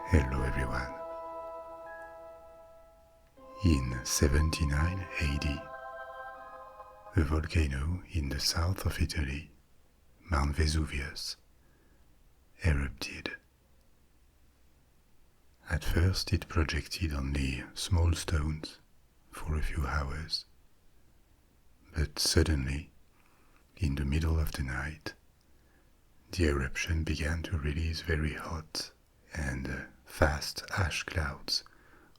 Hello everyone. In 79 AD, a volcano in the south of Italy, Mount Vesuvius, erupted. At first it projected only small stones for a few hours, but suddenly, in the middle of the night, the eruption began to release very hot and fast ash clouds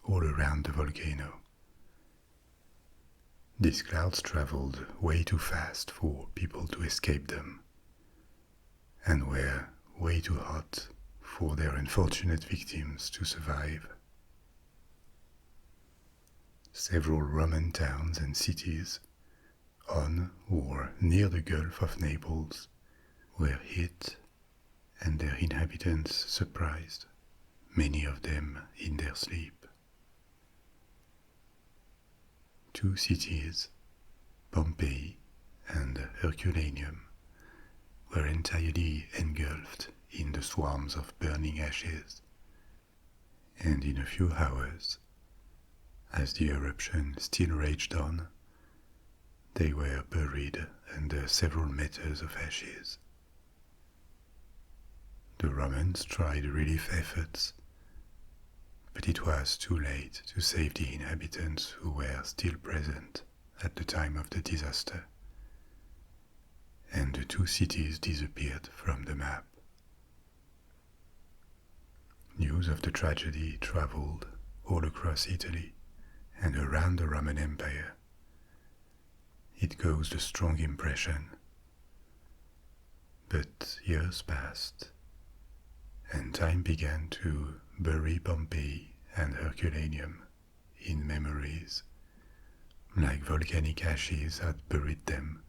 all around the volcano. These clouds traveled way too fast for people to escape them, and were way too hot for their unfortunate victims to survive. Several Roman towns and cities on or near the Gulf of Naples were hit and their inhabitants surprised, many of them in their sleep. Two cities, Pompeii and Herculaneum, were entirely engulfed in the swarms of burning ashes, and in a few hours, as the eruption still raged on, they were buried under several meters of ashes. The Romans tried relief efforts, but it was too late to save the inhabitants who were still present at the time of the disaster, and the two cities disappeared from the map. News of the tragedy traveled all across Italy and around the Roman Empire. It caused a strong impression. But years passed, and time began to bury Pompeii and Herculaneum in memories, like volcanic ashes had buried them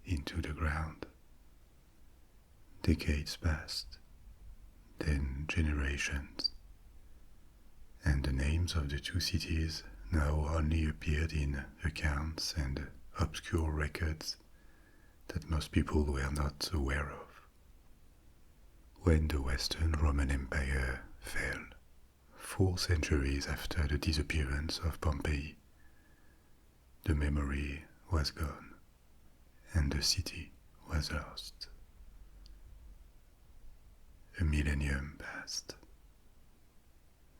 into the ground. Decades passed, then generations, and the names of the two cities now only appeared in accounts and obscure records that most people were not aware of. When the Western Roman Empire fell, 4 centuries after the disappearance of Pompeii, the memory was gone and the city was lost. A millennium passed.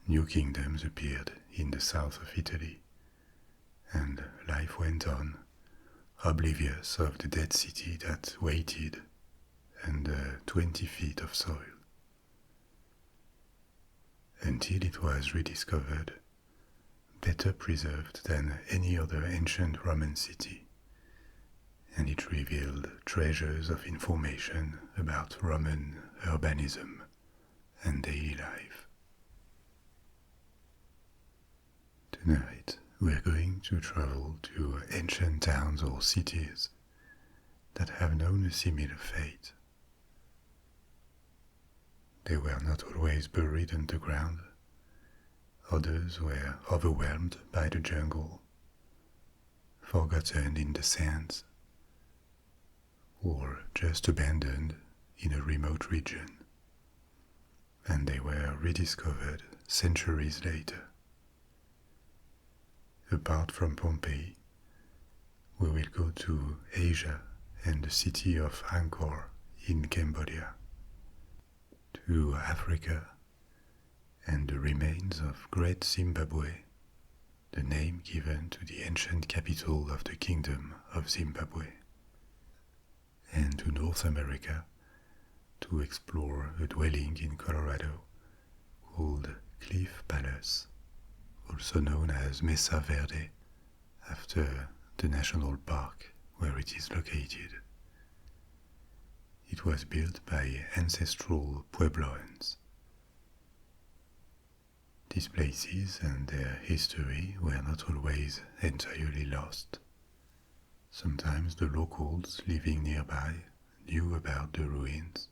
New kingdoms appeared in the south of Italy, and life went on, oblivious of the dead city that waited under 20 feet of soil, until it was rediscovered, better preserved than any other ancient Roman city, and it revealed treasures of information about Roman urbanism and daily life. Tonight, we're going to travel to ancient towns or cities that have known a similar fate. They were not always buried underground. Others were overwhelmed by the jungle, forgotten in the sands, or just abandoned in a remote region, and they were rediscovered centuries later. Apart from Pompeii, we will go to Asia and the city of Angkor in Cambodia, to Africa and the remains of Great Zimbabwe, the name given to the ancient capital of the Kingdom of Zimbabwe, and to North America to explore a dwelling in Colorado called Cliff Palace, also known as Mesa Verde, after the national park where it is located. It was built by ancestral Puebloans. these places and their history were not always entirely lost. Sometimes the locals living nearby knew about the ruins,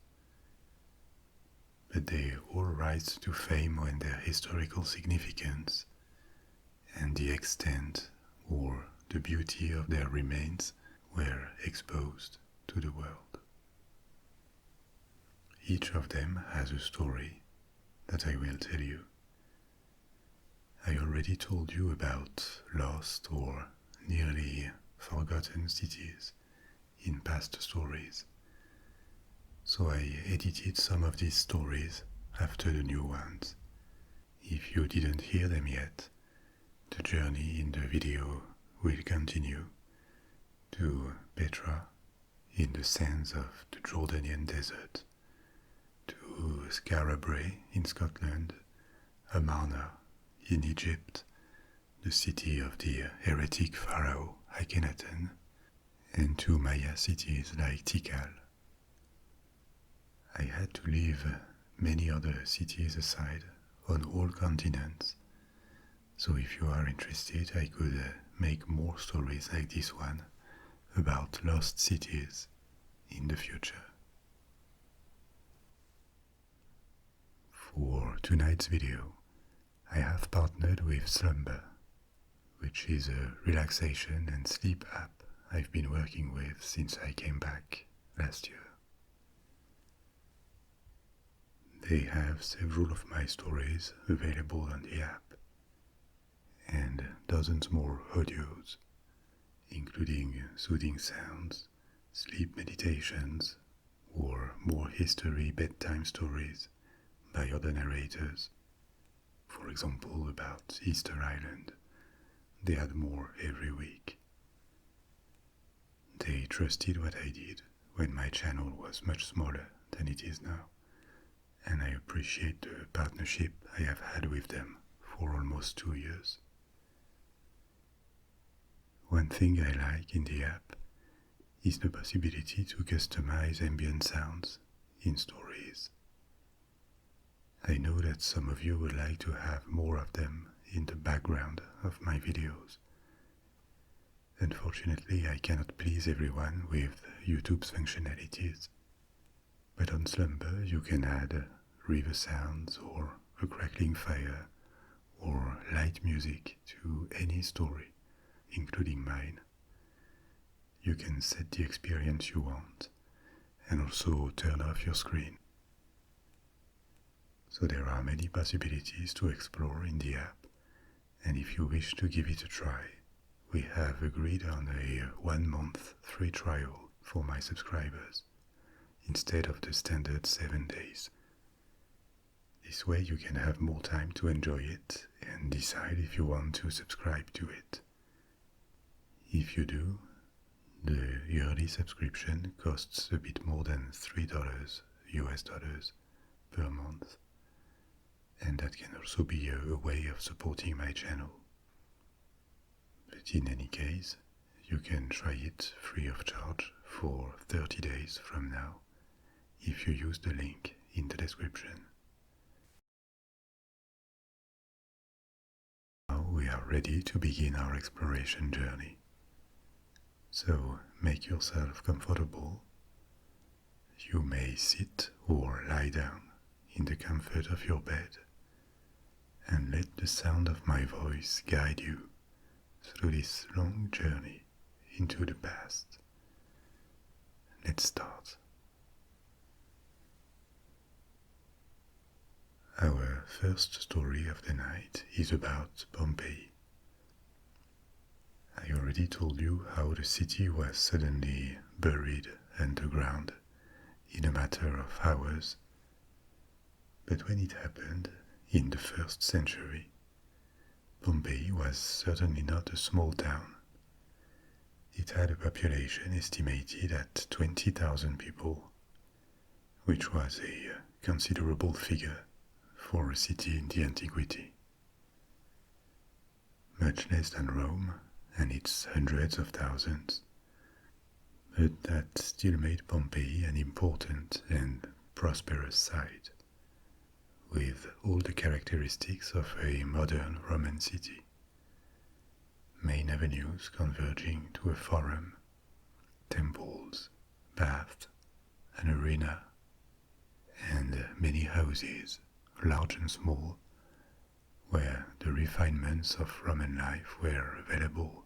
but they all rise to fame when their historical significance and the extent or the beauty of their remains were exposed to the world. Each of them has a story that I will tell you. I already told you about lost or nearly forgotten cities in past stories, so I edited some of these stories after the new ones. If you didn't hear them yet, the journey in the video will continue to Petra in the sands of the Jordanian desert, to Skara Brae in Scotland, Amarna in Egypt, the city of the heretic pharaoh Akhenaten, and to Maya cities like Tikal. I had to leave many other cities aside on all continents, so if you are interested I could make more stories like this one about lost cities in the future. For tonight's video, I have partnered with Slumber, which is a relaxation and sleep app I've been working with since I came back last year. They have several of my stories available on the app, and dozens more audios, including soothing sounds, sleep meditations, or more history bedtime stories by other narrators. For example, about Easter Island. They had more every week. They trusted what I did when my channel was much smaller than it is now, and I appreciate the partnership I have had with them for almost 2 years. One thing I like in the app is the possibility to customize ambient sounds in stories. I know that some of you would like to have more of them in the background of my videos. Unfortunately, I cannot please everyone with YouTube's functionalities, but on Slumber you can add river sounds or a crackling fire or light music to any story, including mine. You can set the experience you want and also turn off your screen. So there are many possibilities to explore in the app, and if you wish to give it a try, we have agreed on a 1-month free trial for my subscribers, instead of the standard 7 days. This way you can have more time to enjoy it and decide if you want to subscribe to it. If you do, the yearly subscription costs a bit more than $3 US dollars per month, and that can also be a way of supporting my channel. But in any case, you can try it free of charge for 30 days from now if you use the link in the description. Now we are ready to begin our exploration journey. So make yourself comfortable. You may sit or lie down in the comfort of your bed, and let the sound of my voice guide you through this long journey into the past. Let's start. Our first story of the night is about Pompeii. I already told you how the city was suddenly buried underground in a matter of hours, but when it happened in the 1st century, Pompeii was certainly not a small town. It had a population estimated at 20,000 people, which was a considerable figure for a city in the antiquity. Much less than Rome and its hundreds of thousands, but that still made Pompeii an important and prosperous site, with all the characteristics of a modern Roman city. Main avenues converging to a forum, temples, baths, an arena, and many houses, large and small, where the refinements of Roman life were available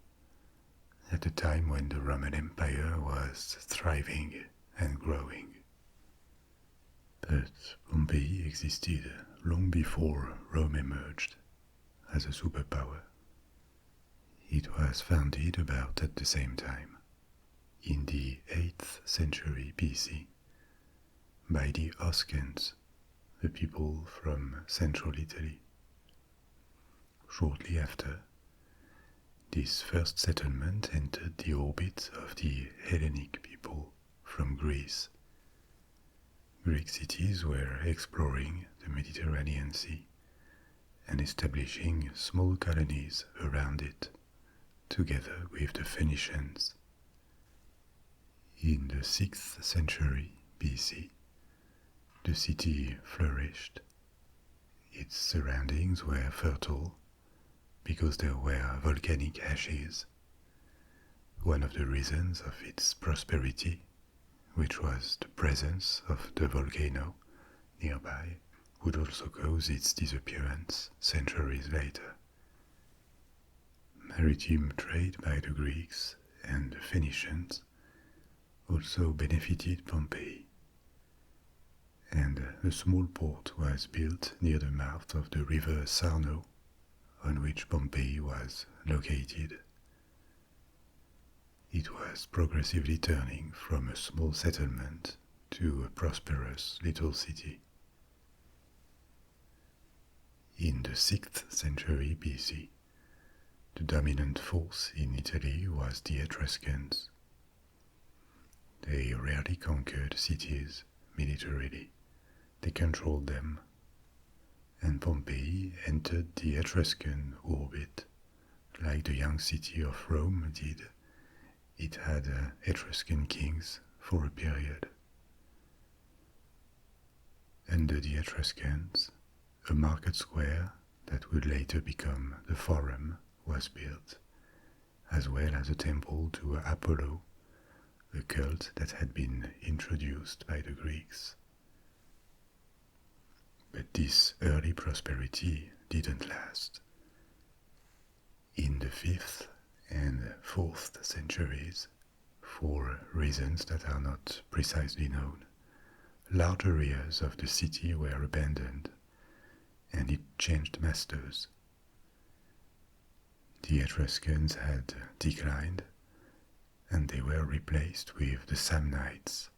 at a time when the Roman Empire was thriving and growing. But Pompeii existed long before Rome emerged as a superpower. It was founded about at the same time, in the 8th century BC, by the Oscans, the people from central Italy. Shortly after, this first settlement entered the orbit of the Hellenic people from Greece. Greek cities were exploring the Mediterranean Sea and establishing small colonies around it, together with the Phoenicians. In the 6th century BC, the city flourished. Its surroundings were fertile because there were volcanic ashes. One of the reasons of its prosperity, which was the presence of the volcano nearby, would also cause its disappearance centuries later. Maritime trade by the Greeks and the Phoenicians also benefited Pompeii, and a small port was built near the mouth of the river Sarno, on which Pompeii was located. It was progressively turning from a small settlement to a prosperous little city. In the 6th century BC, the dominant force in Italy was the Etruscans. They rarely conquered cities militarily, they controlled them, and Pompeii entered the Etruscan orbit, like the young city of Rome did. It had Etruscan kings for a period. Under the Etruscans, a market square that would later become the Forum was built, as well as a temple to Apollo, a cult that had been introduced by the Greeks. But this early prosperity didn't last. In the 5th and 4th centuries, for reasons that are not precisely known, large areas of the city were abandoned, and it changed masters. The Etruscans had declined, and they were replaced with the Samnites,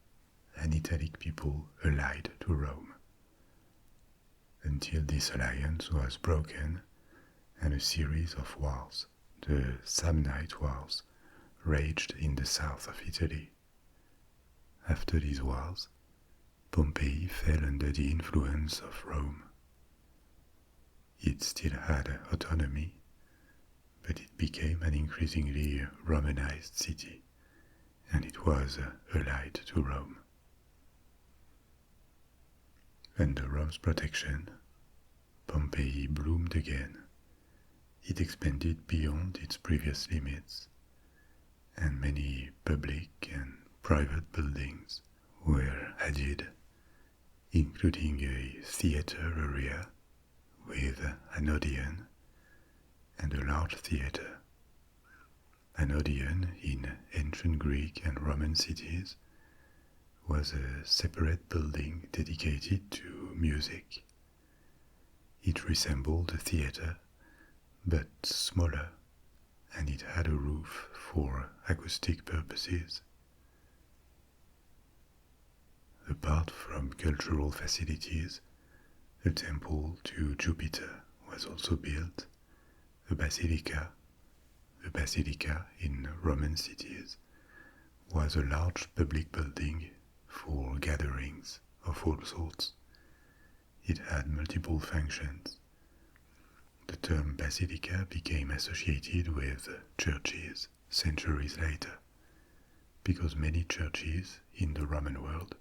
an Italic people allied to Rome. Until this alliance was broken, and a series of wars, the Samnite Wars, raged in the south of Italy. After these wars, Pompeii fell under the influence of Rome. It still had autonomy, but it became an increasingly Romanized city, and it was allied to Rome. Under Rome's protection, Pompeii bloomed again. It expanded beyond its previous limits, and many public and private buildings were added, including a theater area with an Odeon and a large theater. An Odeon in ancient Greek and Roman cities was a separate building dedicated to music. It resembled a theater, but smaller, and it had a roof for acoustic purposes. Apart from cultural facilities, a temple to Jupiter was also built, a basilica. A basilica in Roman cities was a large public building for gatherings of all sorts. It had multiple functions. The term basilica became associated with churches centuries later, because many churches in the Roman world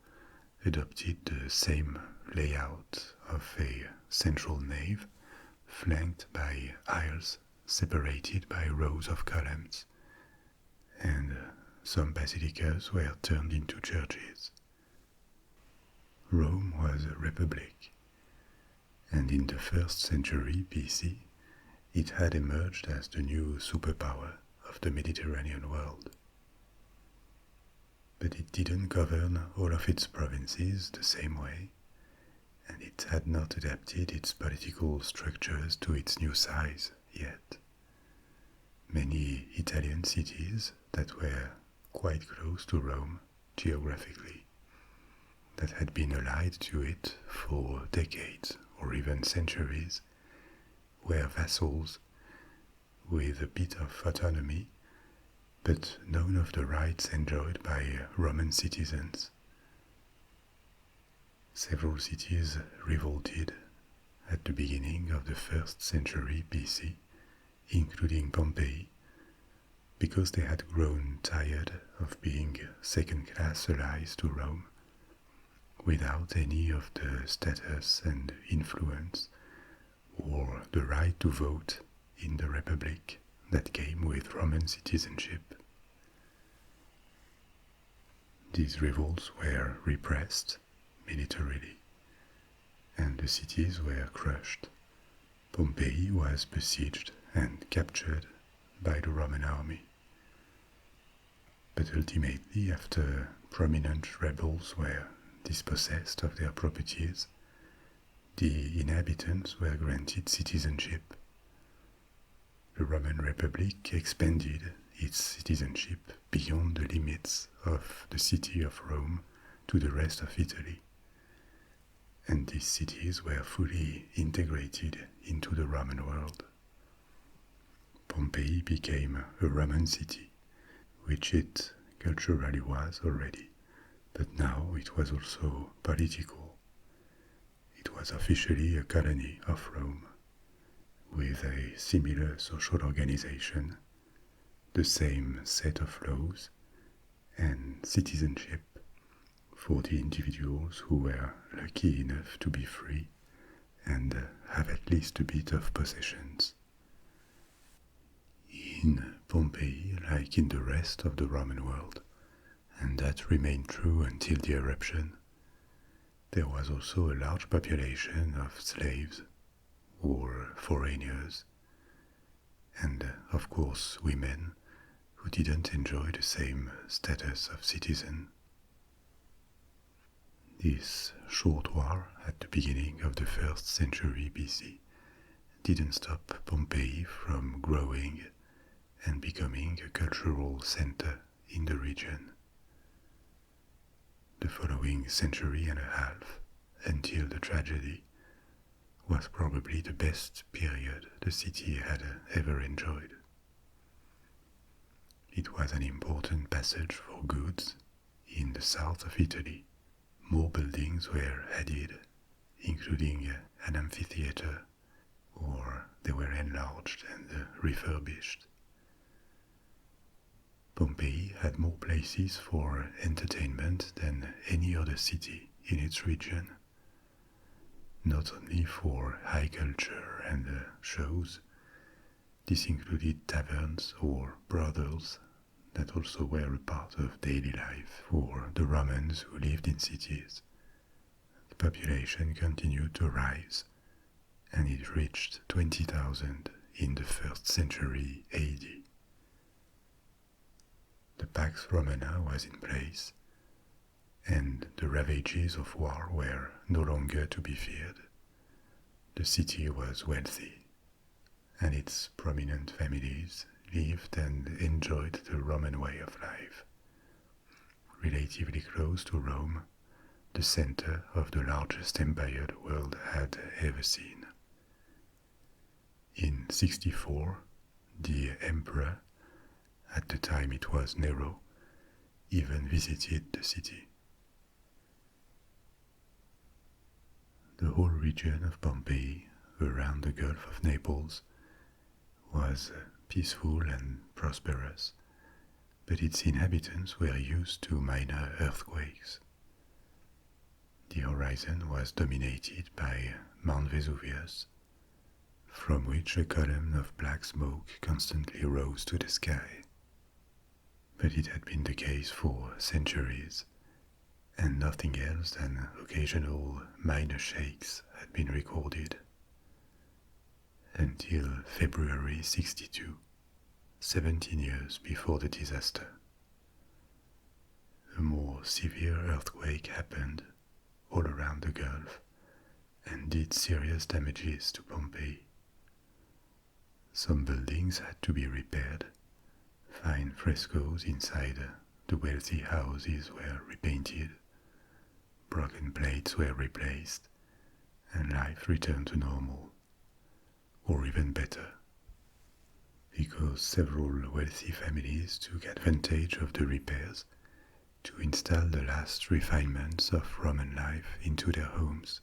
adopted the same layout of a central nave flanked by aisles separated by rows of columns, and some basilicas were turned into churches. Rome was a republic, and in the 1st century BC, it had emerged as the new superpower of the Mediterranean world. But it didn't govern all of its provinces the same way, and it had not adapted its political structures to its new size yet. Many Italian cities that were quite close to Rome geographically, that had been allied to it for decades or even centuries, were vassals with a bit of autonomy, but none of the rights enjoyed by Roman citizens. Several cities revolted at the beginning of the 1st century BC, including Pompeii, because they had grown tired of being second-class allies to Rome, without any of the status and influence or the right to vote in the Republic that came with Roman citizenship. These revolts were repressed militarily, and the cities were crushed. Pompeii was besieged and captured by the Roman army. But ultimately, after prominent rebels were dispossessed of their properties, the inhabitants were granted citizenship. The Roman Republic expanded its citizenship beyond the limits of the city of Rome to the rest of Italy, and these cities were fully integrated into the Roman world. Pompeii became a Roman city, which it culturally was already, but now it was also political. It was officially a colony of Rome, with a similar social organization, the same set of laws, and citizenship for the individuals who were lucky enough to be free and have at least a bit of possessions. In Pompeii, like in the rest of the Roman world, and that remained true until the eruption, there was also a large population of slaves or foreigners, and of course women who didn't enjoy the same status of citizen. This short war at the beginning of the 1st century BC didn't stop Pompeii from growing and becoming a cultural center in the region. The following century and a half, until the tragedy, was probably the best period the city had ever enjoyed. It was an important passage for goods in the south of Italy. More buildings were added, including an amphitheater, or they were enlarged and refurbished. Pompeii had more places for entertainment than any other city in its region, not only for high culture and shows. This included taverns or brothels that also were a part of daily life for the Romans who lived in cities. The population continued to rise, and it reached 20,000 in the 1st century AD. The Pax Romana was in place, and the ravages of war were no longer to be feared. The city was wealthy, and its prominent families lived and enjoyed the Roman way of life. Relatively close to Rome, the center of the largest empire the world had ever seen. In 64, the emperor, at the time it was Nero, even visited the city. The whole region of Pompeii, around the Gulf of Naples, was peaceful and prosperous, but its inhabitants were used to minor earthquakes. The horizon was dominated by Mount Vesuvius, from which a column of black smoke constantly rose to the sky. But it had been the case for centuries, and nothing else than occasional minor shakes had been recorded. Until February 62, 17 years before the disaster. A more severe earthquake happened all around the Gulf and did serious damages to Pompeii. Some buildings had to be repaired, fine frescoes inside the wealthy houses were repainted, broken plates were replaced, and life returned to normal, or even better, because several wealthy families took advantage of the repairs to install the last refinements of Roman life into their homes,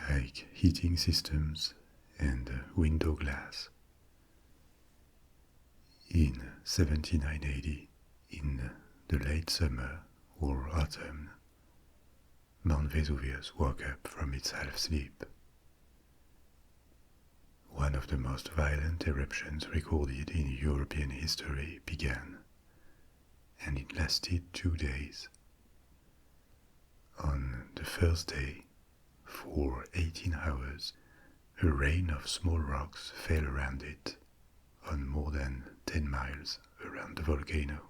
like heating systems and window glass. In 79 AD, in the late summer or autumn, Mount Vesuvius woke up from its half-sleep. One of the most violent eruptions recorded in European history began, and it lasted 2 days. On the first day, for 18 hours, a rain of small rocks fell around it, on more than 10 miles around the volcano.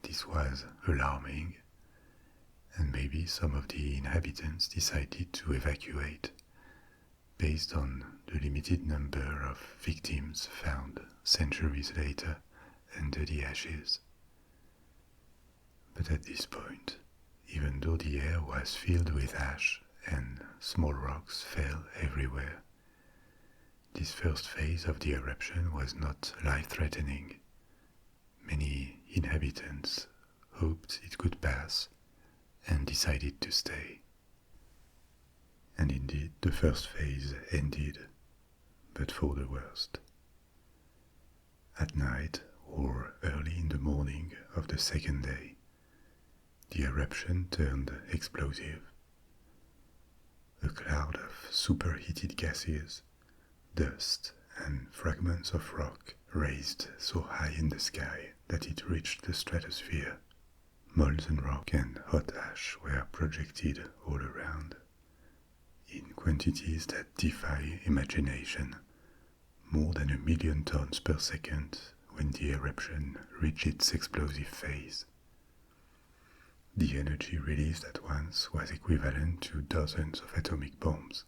This was alarming, and maybe some of the inhabitants decided to evacuate based on the limited number of victims found centuries later under the ashes. But at this point, even though the air was filled with ash and small rocks fell everywhere, this first phase of the eruption was not life-threatening. Many inhabitants hoped it could pass and decided to stay. And indeed, the first phase ended, but for the worst. At night, or early in the morning of the second day, the eruption turned explosive. A cloud of superheated gases, dust, and fragments of rock raised so high in the sky that it reached the stratosphere. Molten rock and hot ash were projected all around, in quantities that defy imagination, more than 1 million tons per second when the eruption reached its explosive phase. The energy released at once was equivalent to dozens of atomic bombs.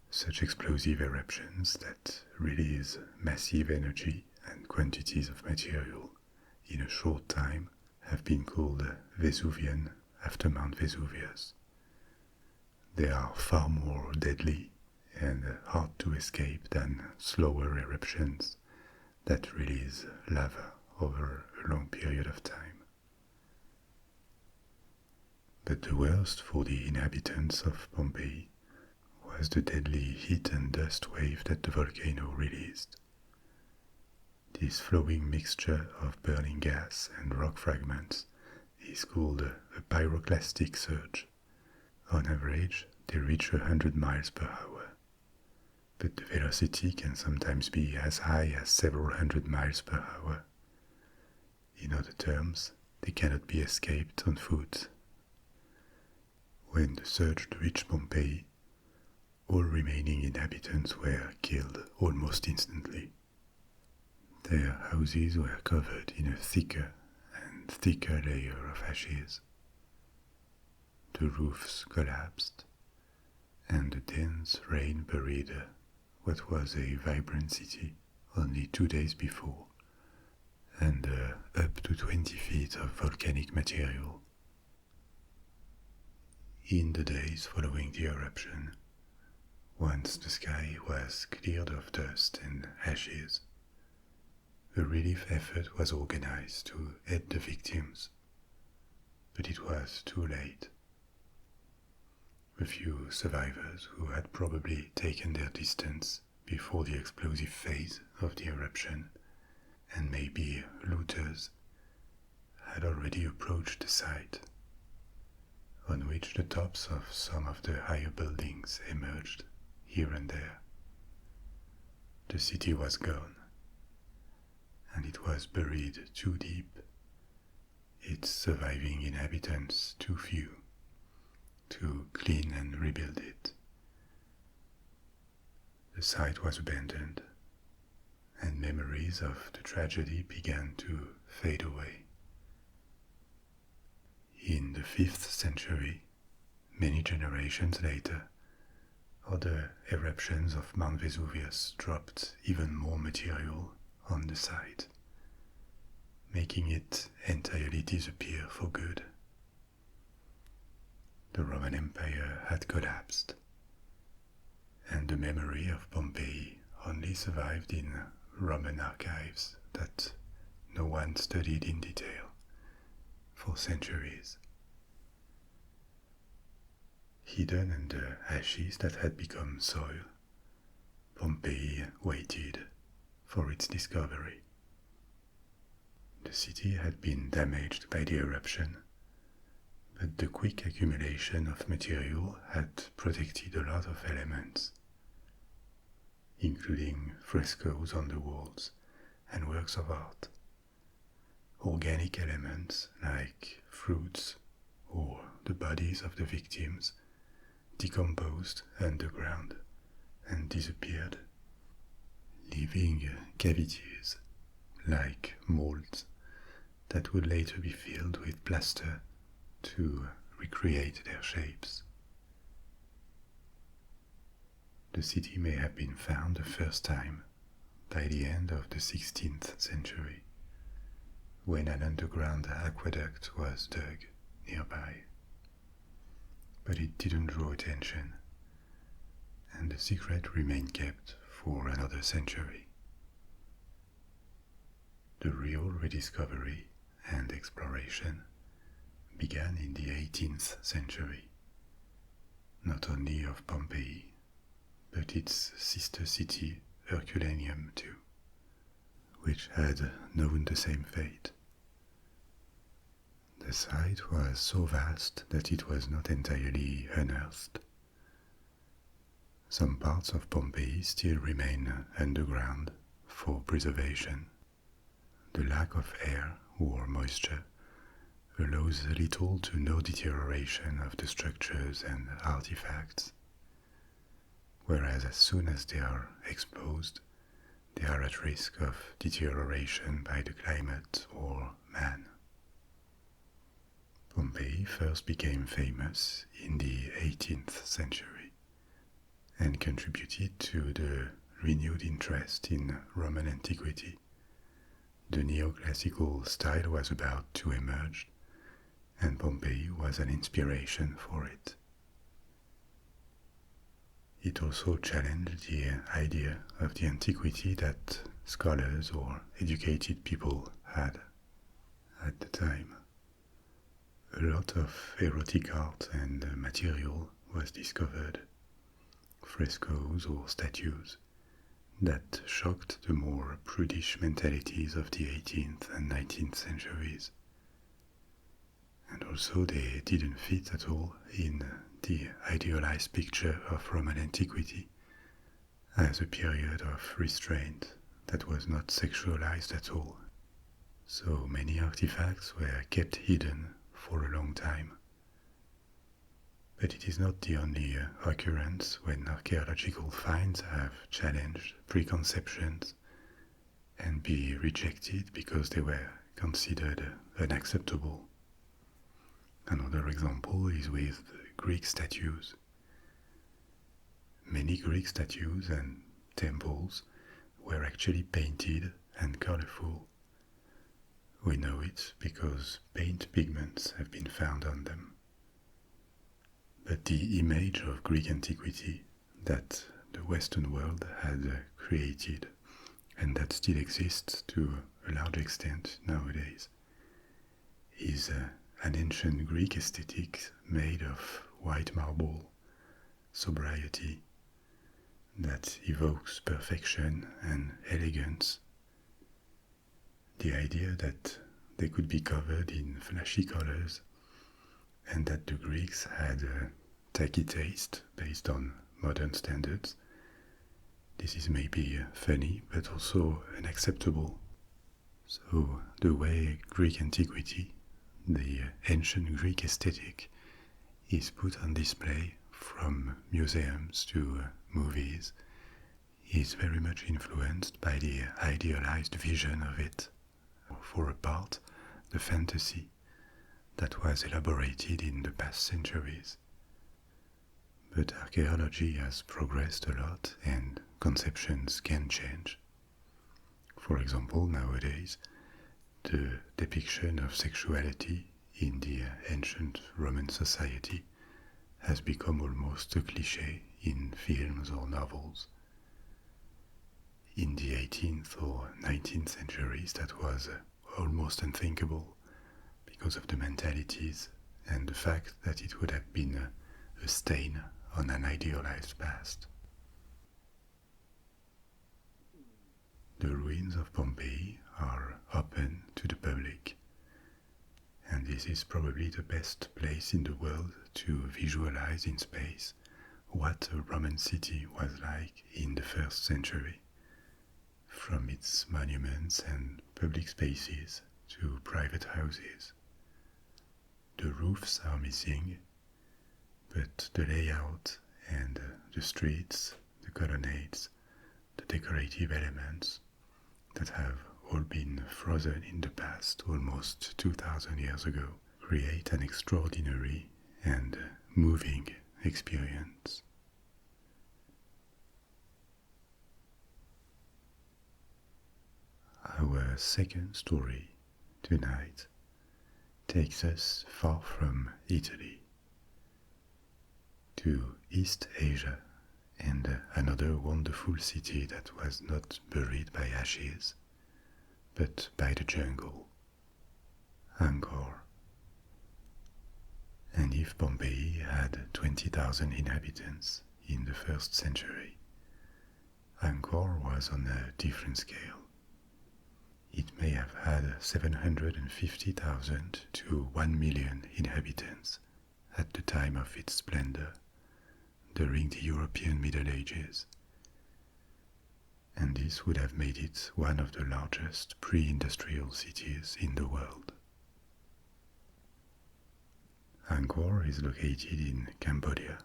Such explosive eruptions that release massive energy and quantities of material in a short time have been called Vesuvian after Mount Vesuvius. They are far more deadly and hard to escape than slower eruptions that release lava over a long period of time. But the worst for the inhabitants of Pompeii was the deadly heat and dust wave that the volcano released. This flowing mixture of burning gas and rock fragments is called a pyroclastic surge. On average, they reach 100 miles per hour, but the velocity can sometimes be as high as several hundred miles per hour. In other terms, they cannot be escaped on foot. When the surge reached Pompeii, all remaining inhabitants were killed almost instantly. Their houses were covered in a thicker and thicker layer of ashes. The roofs collapsed, and the dense rain buried what was a vibrant city only 2 days before, and up to 20 feet of volcanic material. In the days following the eruption, once the sky was cleared of dust and ashes, a relief effort was organized to aid the victims, but it was too late. A few survivors who had probably taken their distance before the explosive phase of the eruption, and maybe looters, had already approached the site, on which the tops of some of the higher buildings emerged here and there. The city was gone, and it was buried too deep, its surviving inhabitants too few, to clean and rebuild it. The site was abandoned, and memories of the tragedy began to fade away. In the 5th century, many generations later, other eruptions of Mount Vesuvius dropped even more material on the site, making it entirely disappear for good. The Roman Empire had collapsed, and the memory of Pompeii only survived in Roman archives that no one studied in detail for centuries. Hidden under ashes that had become soil, Pompeii waited for its discovery. The city had been damaged by the eruption, but the quick accumulation of material had protected a lot of elements, including frescoes on the walls and works of art, organic elements like fruits or the bodies of the victims decomposed underground and disappeared, leaving cavities like molds that would later be filled with plaster to recreate their shapes. The city may have been found the first time by the end of the 16th century, when an underground aqueduct was dug nearby. But it didn't draw attention, and the secret remained kept for another century. The real rediscovery and exploration began in the 18th century, not only of Pompeii, but its sister city Herculaneum too, which had known the same fate. The site was so vast that it was not entirely unearthed. Some parts of Pompeii still remain underground for preservation. The lack of air or moisture allows little to no deterioration of the structures and artifacts, whereas as soon as they are exposed, they are at risk of deterioration by the climate or man. Pompeii first became famous in the 18th century and contributed to the renewed interest in Roman antiquity. The neoclassical style was about to emerge, and Pompeii was an inspiration for it. It also challenged the idea of the antiquity that scholars or educated people had at the time. A lot of erotic art and material was discovered, frescoes or statues, that shocked the more prudish mentalities of the 18th and 19th centuries. And also they didn't fit at all in the idealized picture of Roman antiquity as a period of restraint that was not sexualized at all. So many artifacts were kept hidden for a long time. But it is not the only occurrence when archaeological finds have challenged preconceptions and be rejected because they were considered unacceptable. Another example is with Greek statues. Many Greek statues and temples were actually painted and colorful. We know it because paint pigments have been found on them. But the image of Greek antiquity that the Western world had created, and that still exists to a large extent nowadays, is an ancient Greek aesthetic made of white marble, sobriety, that evokes perfection and elegance. The idea that they could be covered in flashy colors, and that the Greeks had a tacky taste based on modern standards. This is maybe funny, but also unacceptable. So, the way Greek antiquity, the ancient Greek aesthetic, is put on display from museums to movies is very much influenced by the idealized vision of it, for a part, the fantasy that was elaborated in the past centuries. But archaeology has progressed a lot and conceptions can change. For example, nowadays, the depiction of sexuality in the ancient Roman society has become almost a cliché in films or novels. In the 18th or 19th centuries, that was almost unthinkable because of the mentalities and the fact that it would have been a stain on an idealized past. The ruins of Pompeii are open to the public, and this is probably the best place in the world to visualize in space what a Roman city was like in the first century, from its monuments and public spaces to private houses. The roofs are missing, but the layout and the streets, the colonnades, the decorative elements that have all been frozen in the past almost 2000 years ago create an extraordinary and moving experience. Our second story tonight takes us far from Italy to East Asia and another wonderful city that was not buried by ashes, but by the jungle, Angkor. And if Pompeii had 20,000 inhabitants in the first century, Angkor was on a different scale. It may have had 750,000 to 1 million inhabitants at the time of its splendor, during the European Middle Ages, and this would have made it one of the largest pre-industrial cities in the world. Angkor is located in Cambodia,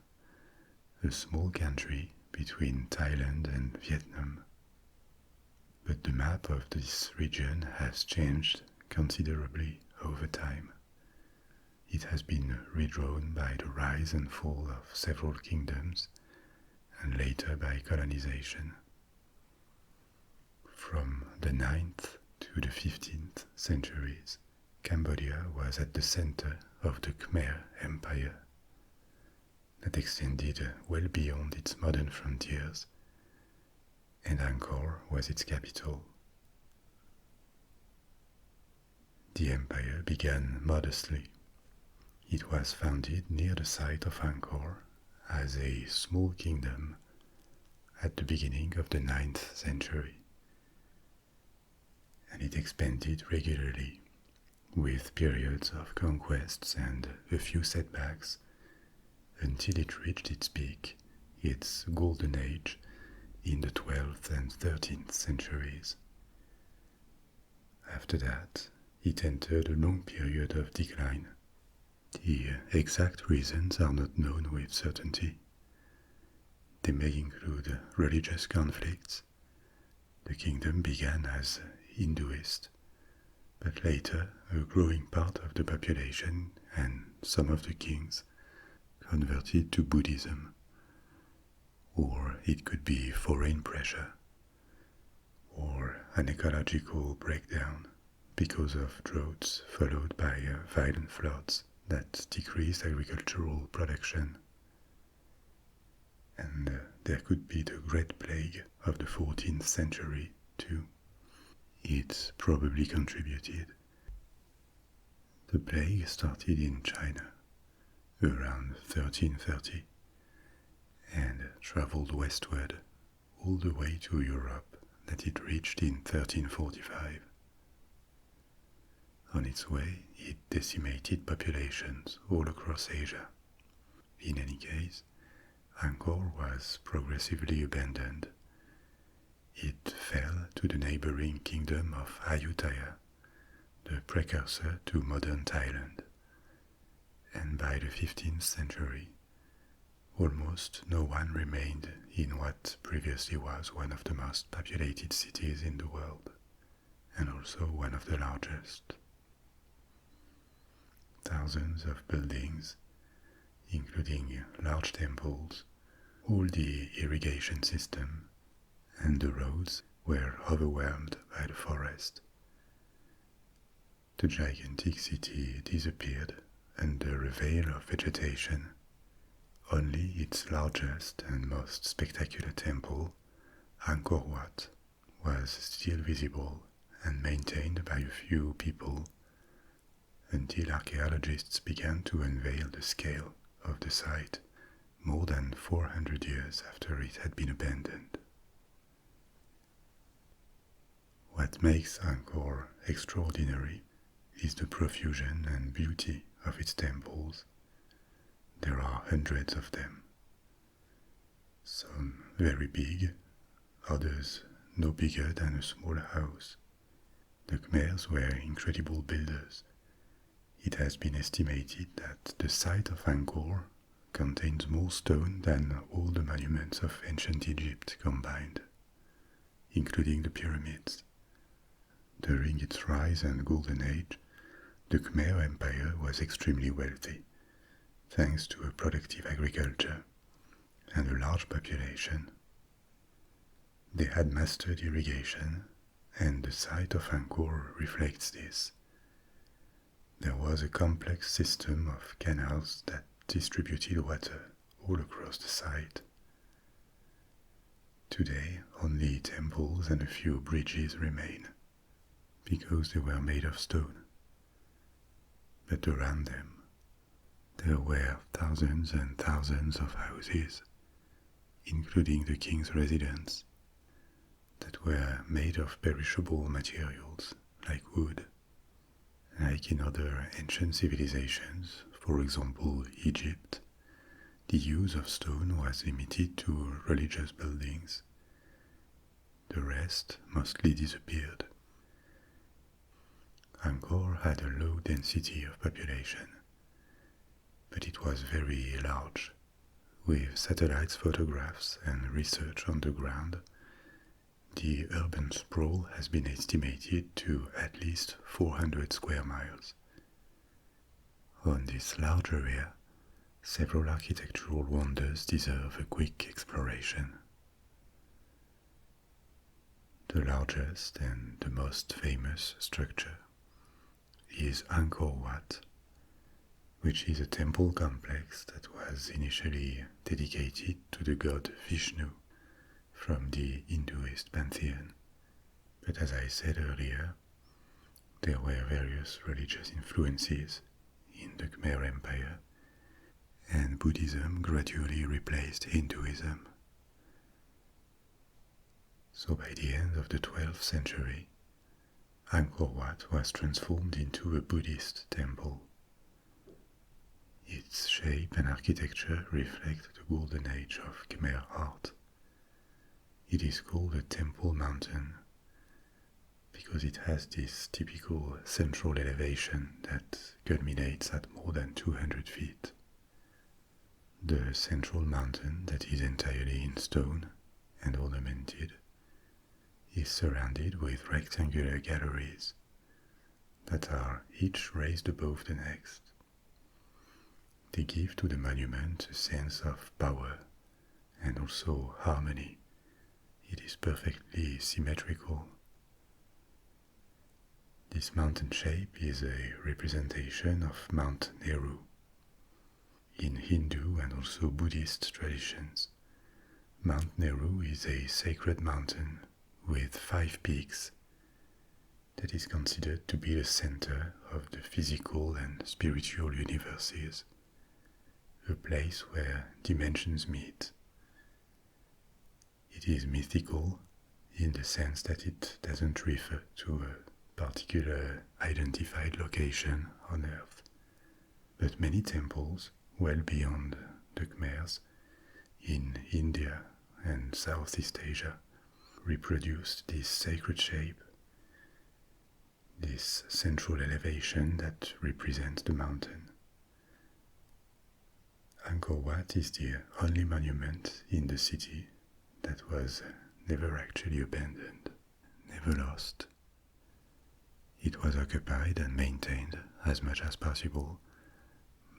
a small country between Thailand and Vietnam. But the map of this region has changed considerably over time. It has been redrawn by the rise and fall of several kingdoms, and later by colonization. From the 9th to the 15th centuries, Cambodia was at the center of the Khmer Empire that extended well beyond its modern frontiers, and Angkor was its capital. The empire began modestly. It was founded near the site of Angkor as a small kingdom at the beginning of the 9th century, and it expanded regularly, with periods of conquests and a few setbacks, until it reached its peak, its golden age, in the 12th and 13th centuries. After that, it entered a long period of decline. The exact reasons are not known with certainty. They may include religious conflicts. The kingdom began as Hinduist, but later a growing part of the population and some of the kings converted to Buddhism. Or it could be foreign pressure, or an ecological breakdown because of droughts followed by violent floods that decreased agricultural production. And there could be the Great Plague of the 14th century too. It probably contributed. The plague started in China around 1330 and traveled westward all the way to Europe that it reached in 1345. On its way, it decimated populations all across Asia. In any case, Angkor was progressively abandoned. It fell to the neighboring kingdom of Ayutthaya, the precursor to modern Thailand, and by the 15th century, almost no one remained in what previously was one of the most populated cities in the world, and also one of the largest. Thousands of buildings, including large temples, all the irrigation system, and the roads were overwhelmed by the forest. The gigantic city disappeared under a veil of vegetation. Only its largest and most spectacular temple, Angkor Wat, was still visible and maintained by a few people until archaeologists began to unveil the scale of the site more than 400 years after it had been abandoned. What makes Angkor extraordinary is the profusion and beauty of its temples. There are hundreds of them. Some very big, others no bigger than a small house. The Khmers were incredible builders. It has been estimated that the site of Angkor contains more stone than all the monuments of ancient Egypt combined, including the pyramids. During its rise and golden age, the Khmer Empire was extremely wealthy, thanks to a productive agriculture and a large population. They had mastered irrigation, and the site of Angkor reflects this. There was a complex system of canals that distributed water all across the site. Today, only temples and a few bridges remain, because they were made of stone. But around them, there were thousands and thousands of houses, including the king's residence, that were made of perishable materials like wood. Like in other ancient civilizations, for example Egypt, the use of stone was limited to religious buildings. The rest mostly disappeared. Angkor had a low density of population, but it was very large. With satellite photographs and research on the ground, the urban sprawl has been estimated to at least 400 square miles. On this large area, several architectural wonders deserve a quick exploration. The largest and the most famous structure is Angkor Wat, which is a temple complex that was initially dedicated to the god Vishnu from the Hinduist pantheon. But as I said earlier, there were various religious influences in the Khmer Empire, and Buddhism gradually replaced Hinduism. So by the end of the 12th century, Angkor Wat was transformed into a Buddhist temple. Its shape and architecture reflect the golden age of Khmer art. It is called a temple mountain because it has this typical central elevation that culminates at more than 200 feet. The central mountain, that is entirely in stone and ornamented, is surrounded with rectangular galleries that are each raised above the next. They give to the monument a sense of power and also harmony. It is perfectly symmetrical. This mountain shape is a representation of Mount Meru. In Hindu and also Buddhist traditions, Mount Meru is a sacred mountain with 5 peaks that is considered to be the center of the physical and spiritual universes, a place where dimensions meet. It is mythical in the sense that it doesn't refer to a particular identified location on Earth, but many temples well beyond the Khmers in India and Southeast Asia reproduced this sacred shape, this central elevation that represents the mountain. Angkor Wat is the only monument in the city that was never actually abandoned, never lost. It was occupied and maintained as much as possible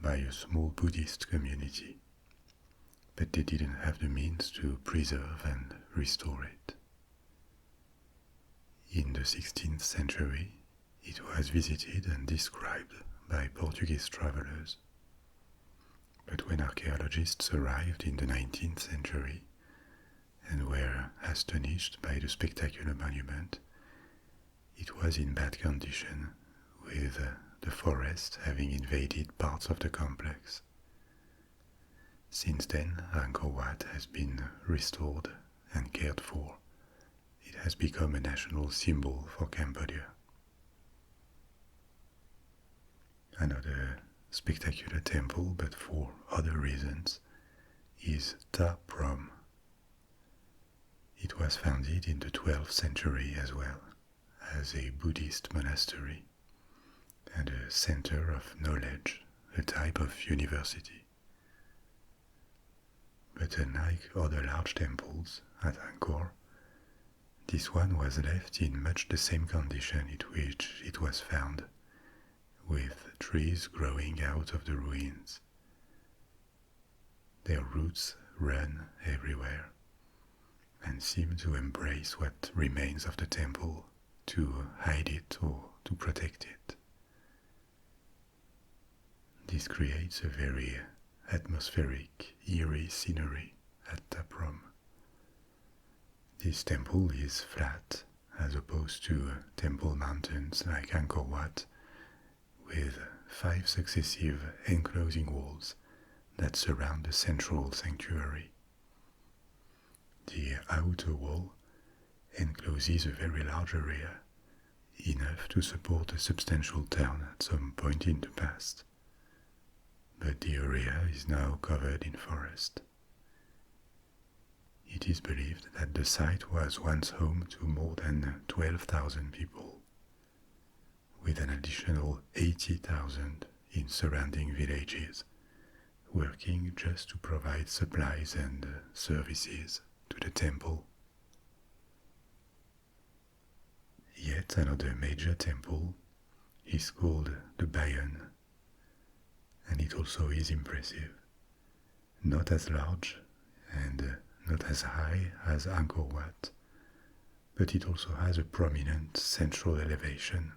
by a small Buddhist community, but they didn't have the means to preserve and restore it. In the 16th century, it was visited and described by Portuguese travelers. But when archaeologists arrived in the 19th century and were astonished by the spectacular monument, it was in bad condition, with the forest having invaded parts of the complex. Since then, Angkor Wat has been restored and cared for. It has become a national symbol for Cambodia. Another spectacular temple, but for other reasons, is Ta Prohm. It was founded in the 12th century as well, as a Buddhist monastery and a center of knowledge, a type of university. But unlike other large temples at Angkor, this one was left in much the same condition in which it was found, with trees growing out of the ruins. Their roots run everywhere and seem to embrace what remains of the temple to hide it or to protect it. This creates a very atmospheric, eerie scenery at Ta Prohm. This temple is flat as opposed to temple mountains like Angkor Wat, with 5 successive enclosing walls that surround the central sanctuary. The outer wall encloses a very large area, enough to support a substantial town at some point in the past, but the area is now covered in forest. It is believed that the site was once home to more than 12,000 people, with an additional 80,000 in surrounding villages, working just to provide supplies and services to the temple. Yet another major temple is called the Bayon, and it also is impressive. Not as large and not as high as Angkor Wat, but it also has a prominent central elevation,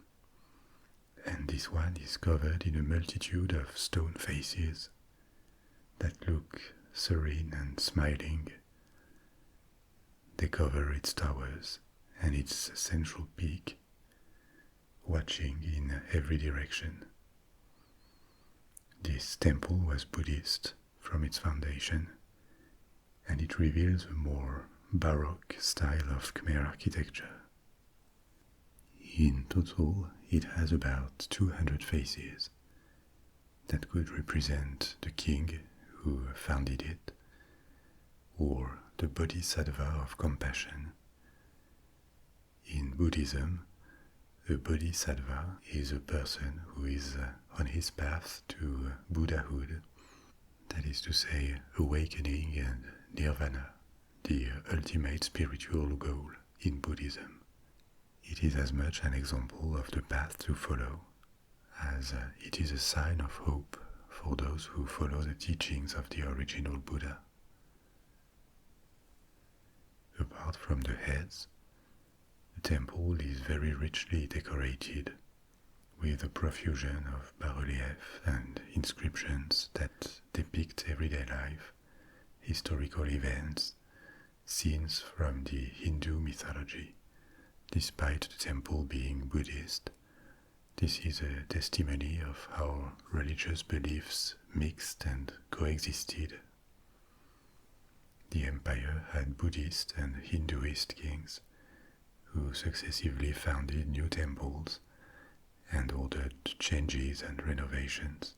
and this one is covered in a multitude of stone faces that look serene and smiling. They cover its towers and its central peak, watching in every direction. This temple was Buddhist from its foundation, and it reveals a more Baroque style of Khmer architecture. In total, it has about 200 faces that could represent the king who founded it, or the Bodhisattva of compassion. In Buddhism, a Bodhisattva is a person who is on his path to Buddhahood, that is to say, awakening and nirvana, the ultimate spiritual goal in Buddhism. It is as much an example of the path to follow as it is a sign of hope for those who follow the teachings of the original Buddha. Apart from the heads, the temple is very richly decorated with a profusion of bas-reliefs and inscriptions that depict everyday life, historical events, scenes from the Hindu mythology. Despite the temple being Buddhist, this is a testimony of how religious beliefs mixed and coexisted. The empire had Buddhist and Hinduist kings, who successively founded new temples and ordered changes and renovations,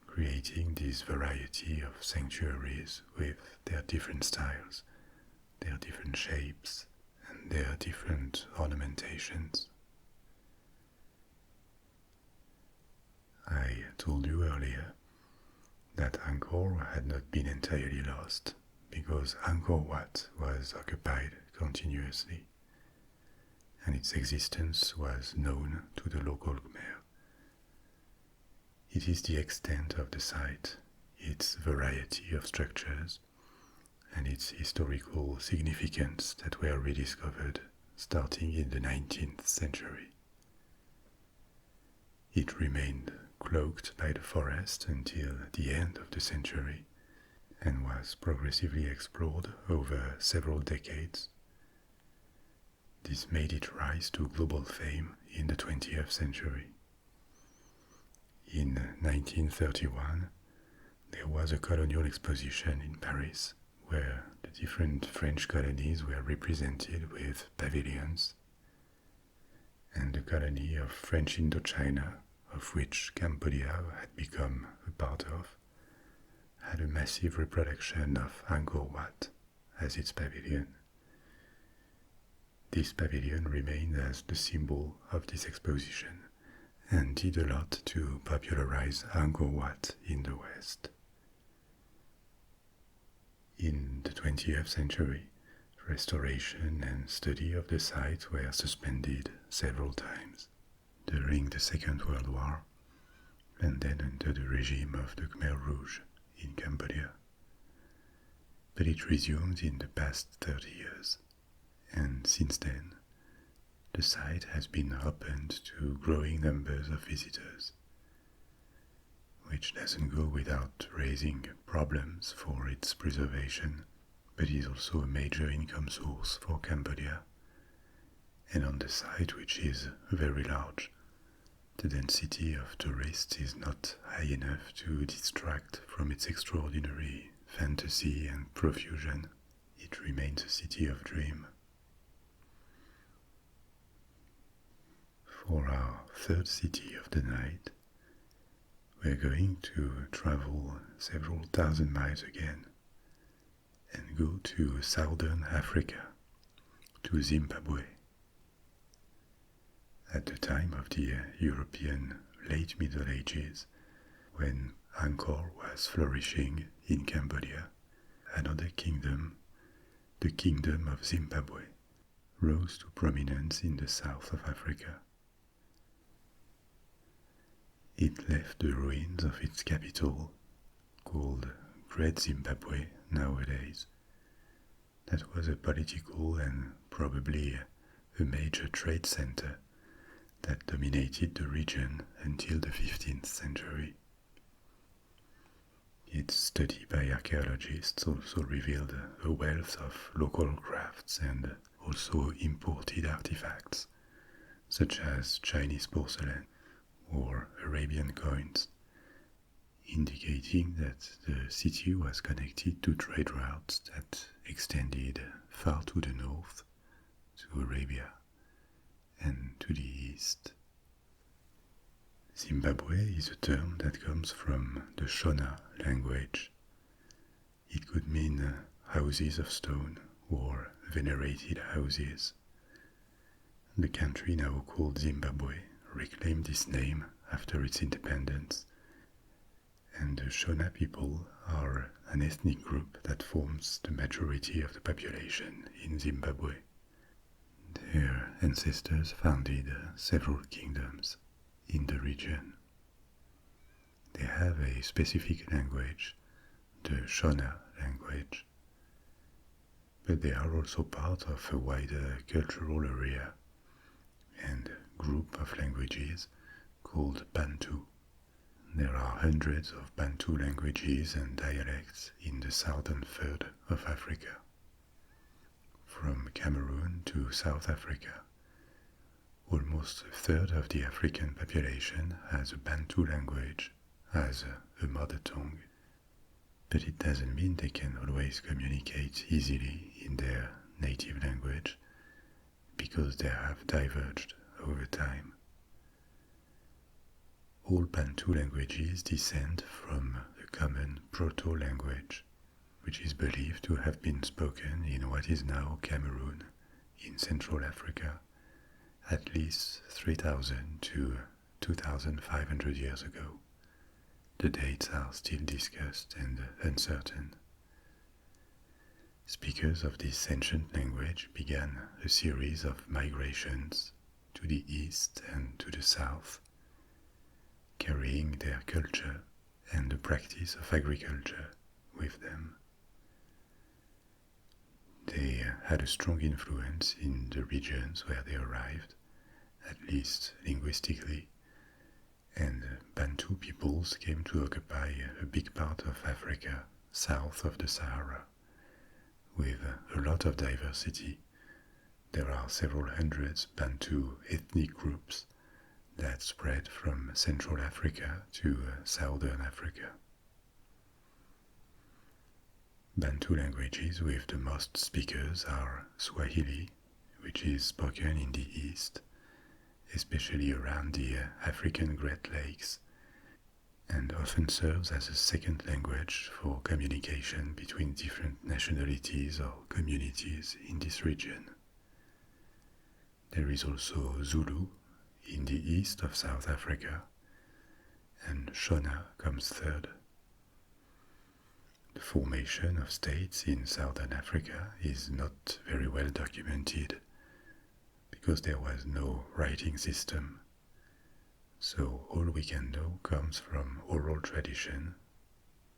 creating this variety of sanctuaries with their different styles, their different shapes, and their different ornamentations. I told you earlier that Angkor had not been entirely lost because Angkor Wat was occupied continuously, and its existence was known to the local Khmer. It is the extent of the site, its variety of structures, and its historical significance that were rediscovered starting in the 19th century. It remained cloaked by the forest until the end of the century and was progressively explored over several decades. This made it rise to global fame in the 20th century. In 1931, there was a colonial exposition in Paris where the different French colonies were represented with pavilions, and the colony of French Indochina, of which Cambodia had become a part of, had a massive reproduction of Angkor Wat as its pavilion. This pavilion remained as the symbol of this exposition and did a lot to popularize Angkor Wat in the West. In the 20th century, restoration and study of the site were suspended several times during the Second World War and then under the regime of the Khmer Rouge in Cambodia. But it resumed in the past 30 years, and since then, the site has been opened to growing numbers of visitors, which doesn't go without raising problems for its preservation, but is also a major income source for Cambodia. And on the site, which is very large, the density of tourists is not high enough to distract from its extraordinary fantasy and profusion. It remains a city of dream. For our third city of the night, we're going to travel several thousand miles again and go to southern Africa, to Zimbabwe. At the time of the European late Middle Ages, when Angkor was flourishing in Cambodia, another kingdom, the Kingdom of Zimbabwe, rose to prominence in the south of Africa. It left the ruins of its capital, called Great Zimbabwe nowadays. That was a political and probably a major trade center that dominated the region until the 15th century. Its study by archaeologists also revealed a wealth of local crafts and also imported artifacts, such as Chinese porcelain or Arabian coins, indicating that the city was connected to trade routes that extended far to the north, to Arabia, and to the east. Zimbabwe is a term that comes from the Shona language. It could mean houses of stone or venerated houses. The country now called Zimbabwe reclaimed this name after its independence, and the Shona people are an ethnic group that forms the majority of the population in Zimbabwe. Their ancestors founded several kingdoms in the region. They have a specific language, the Shona language, but they are also part of a wider cultural area and group of languages called Bantu. There are hundreds of Bantu languages and dialects in the southern third of Africa. From Cameroon to South Africa, almost a third of the African population has a Bantu language as a mother tongue, but it doesn't mean they can always communicate easily in their native language, because they have diverged over time. All Bantu languages descend from a common proto-language, which is believed to have been spoken in what is now Cameroon in Central Africa at least 3,000 to 2,500 years ago. The dates are still discussed and uncertain. Speakers of this ancient language began a series of migrations to the east and to the south, carrying their culture and the practice of agriculture with them. They had a strong influence in the regions where they arrived, at least linguistically, and Bantu peoples came to occupy a big part of Africa south of the Sahara, with a lot of diversity. There are several hundreds Bantu ethnic groups that spread from Central Africa to Southern Africa. Bantu languages with the most speakers are Swahili, which is spoken in the east, especially around the African Great Lakes, and often serves as a second language for communication between different nationalities or communities in this region. There is also Zulu in the east of South Africa, and Shona comes third. The formation of states in Southern Africa is not very well documented because there was no writing system. So all we can know comes from oral tradition,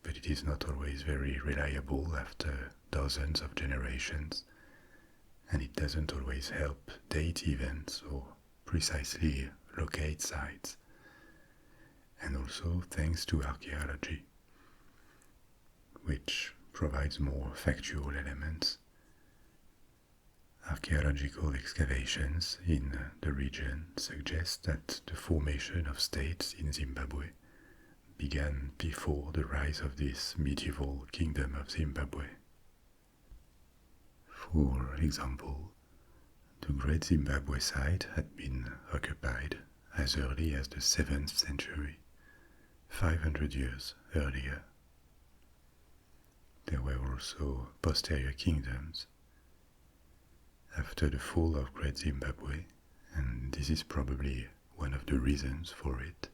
but it is not always very reliable after dozens of generations, and it doesn't always help date events or precisely locate sites, and also thanks to archaeology, which provides more factual elements. Archaeological excavations in the region suggest that the formation of states in Zimbabwe began before the rise of this medieval kingdom of Zimbabwe. For example, the Great Zimbabwe site had been occupied as early as the 7th century, 500 years earlier. There were also posterior kingdoms. After the fall of Great Zimbabwe, and this is probably one of the reasons for it,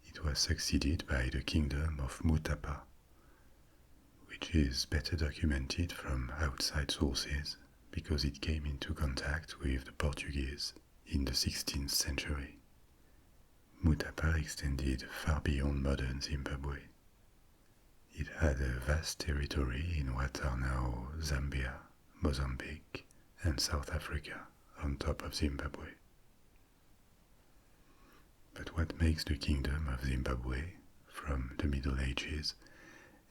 it was succeeded by the kingdom of Mutapa, which is better documented from outside sources because it came into contact with the Portuguese in the 16th century. Mutapa extended far beyond modern Zimbabwe. It had a vast territory in what are now Zambia, Mozambique, and South Africa on top of Zimbabwe. But what makes the Kingdom of Zimbabwe from the Middle Ages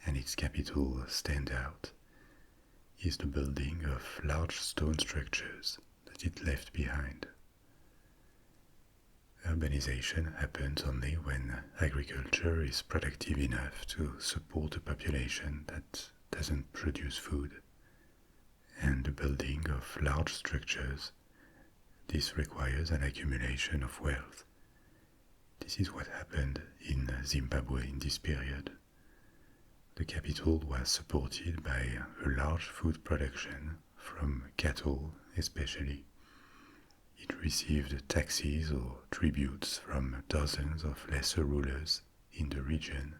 and its capital stand out is the building of large stone structures that it left behind. Urbanization happens only when agriculture is productive enough to support a population that doesn't produce food. And the building of large structures, this requires an accumulation of wealth. This is what happened in Zimbabwe in this period. The capital was supported by a large food production from cattle especially. It received taxes or tributes from dozens of lesser rulers in the region.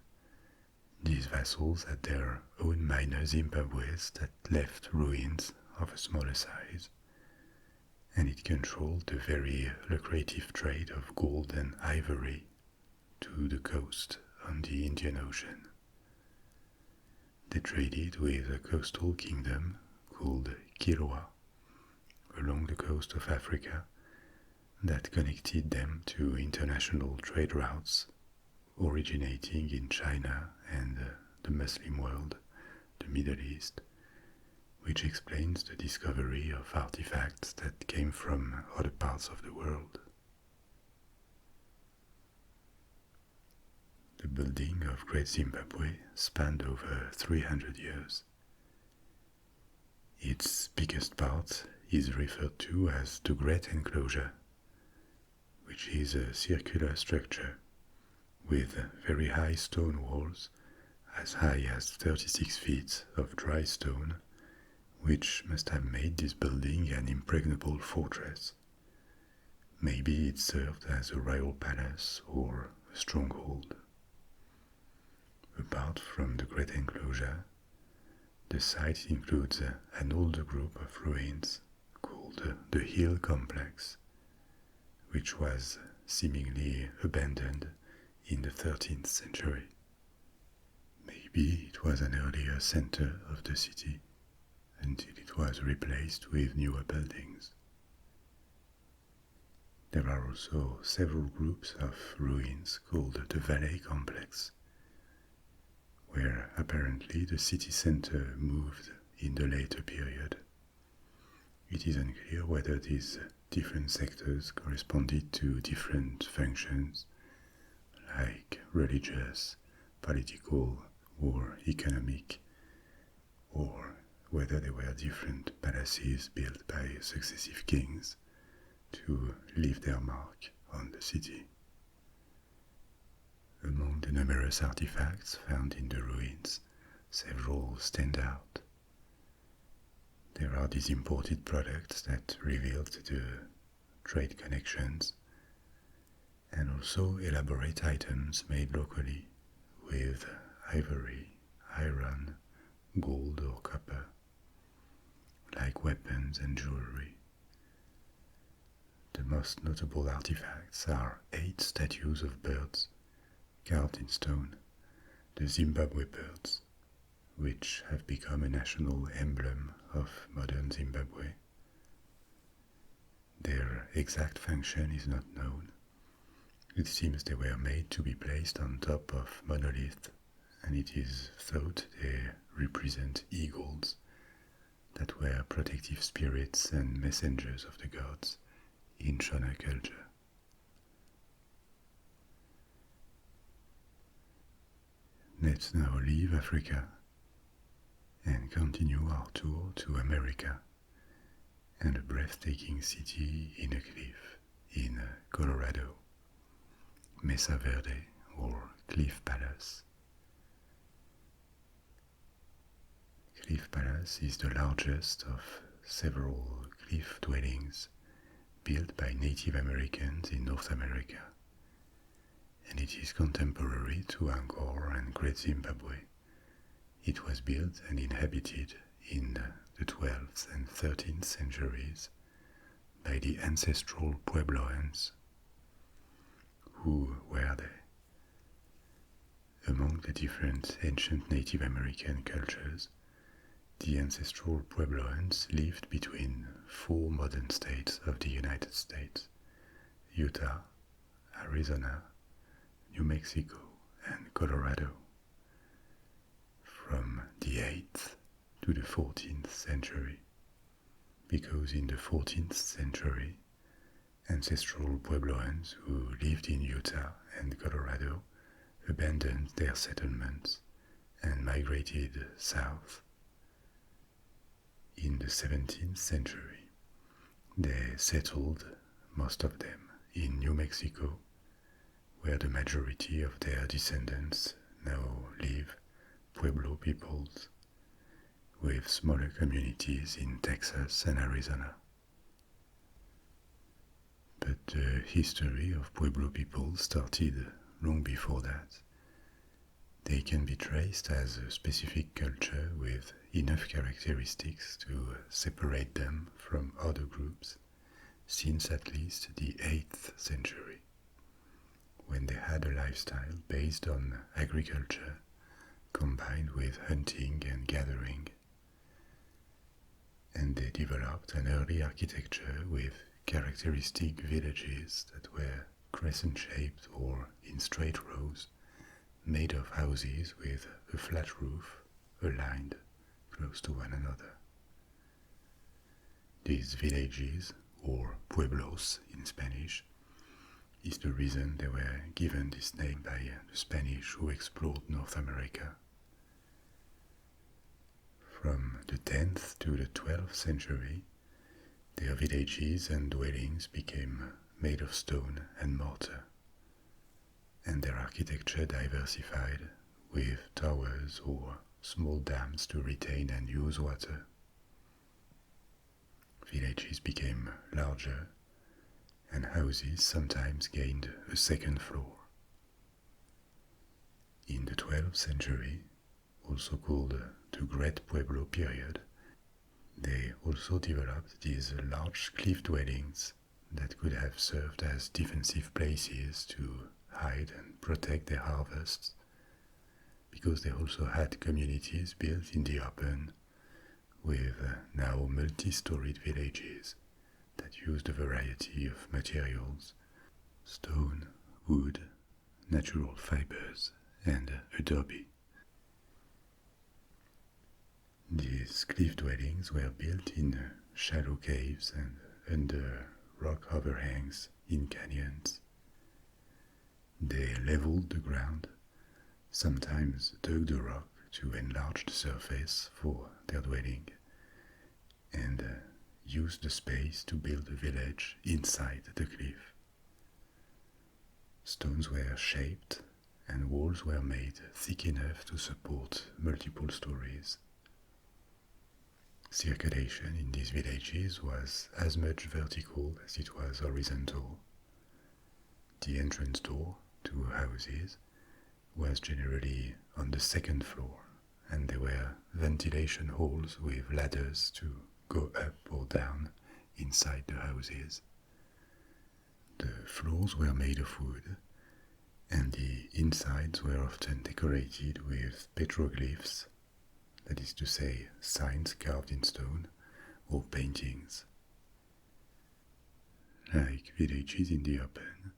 These vassals had their own minor Zimbabwes that left ruins of a smaller size, and it controlled the very lucrative trade of gold and ivory to the coast on the Indian Ocean. They traded with a coastal kingdom called Kilwa along the coast of Africa that connected them to international trade routes originating in China and the Muslim world, the Middle East, which explains the discovery of artifacts that came from other parts of the world. The building of Great Zimbabwe spanned over 300 years. Its biggest part is referred to as the Great Enclosure, which is a circular structure with very high stone walls as high as 36 feet of dry stone, which must have made this building an impregnable fortress. Maybe it served as a royal palace or a stronghold. Apart from the Great Enclosure, the site includes an older group of ruins called the Hill Complex, which was seemingly abandoned in the 13th century. Maybe it was an earlier center of the city until it was replaced with newer buildings. There are also several groups of ruins called the Valley Complex, where apparently the city center moved in the later period. It is unclear whether these different sectors corresponded to different functions, like religious, political, or economic, or whether they were different palaces built by successive kings to leave their mark on the city. Among the numerous artifacts found in the ruins, several stand out. There are these imported products that revealed the trade connections, and also elaborate items made locally with ivory, iron, gold or copper, like weapons and jewelry. The most notable artifacts are 8 statues of birds carved in stone, the Zimbabwe birds, which have become a national emblem of modern Zimbabwe. Their exact function is not known. It seems they were made to be placed on top of monoliths, and it is thought they represent eagles that were protective spirits and messengers of the gods in Shona culture. Let's now leave Africa and continue our tour to America and a breathtaking city in a cliff in Colorado, Mesa Verde or Cliff Palace. Cliff Palace is the largest of several cliff dwellings built by Native Americans in North America, and it is contemporary to Angkor and Great Zimbabwe. It was built and inhabited in the 12th and 13th centuries by the ancestral Puebloans. Who were they? Among the different ancient Native American cultures, the ancestral Puebloans lived between 4 modern states of the United States: Utah, Arizona, New Mexico, and Colorado, from the 8th to the 14th century, because in the 14th century, ancestral Puebloans who lived in Utah and Colorado abandoned their settlements and migrated south. In the 17th century, they settled, most of them, in New Mexico, where the majority of their descendants now live, Pueblo peoples, with smaller communities in Texas and Arizona. But the history of Pueblo people started long before that. They can be traced as a specific culture with enough characteristics to separate them from other groups since at least the 8th century, when they had a lifestyle based on agriculture combined with hunting and gathering. And they developed an early architecture with characteristic villages that were crescent-shaped or in straight rows, made of houses with a flat roof aligned close to one another. These villages, or pueblos in Spanish, is the reason they were given this name by the Spanish who explored North America. From the 10th to the 12th century, Their villages and dwellings became made of stone and mortar, and their architecture diversified with towers or small dams to retain and use water. Villages became larger, and houses sometimes gained a second floor. In the 12th century, also called the Great Pueblo period, they also developed these large cliff dwellings that could have served as defensive places to hide and protect their harvests, because they also had communities built in the open with now multi-storied villages that used a variety of materials: stone, wood, natural fibers, and adobe. These cliff dwellings were built in shallow caves and under rock overhangs in canyons. They leveled the ground, sometimes dug the rock to enlarge the surface for their dwelling, and used the space to build a village inside the cliff. Stones were shaped and walls were made thick enough to support multiple stories. Circulation in these villages was as much vertical as it was horizontal. The entrance door to houses was generally on the second floor, and there were ventilation holes with ladders to go up or down inside the houses. The floors were made of wood, and the insides were often decorated with petroglyphs, that is to say, signs carved in stone, or paintings. Like villages in the open,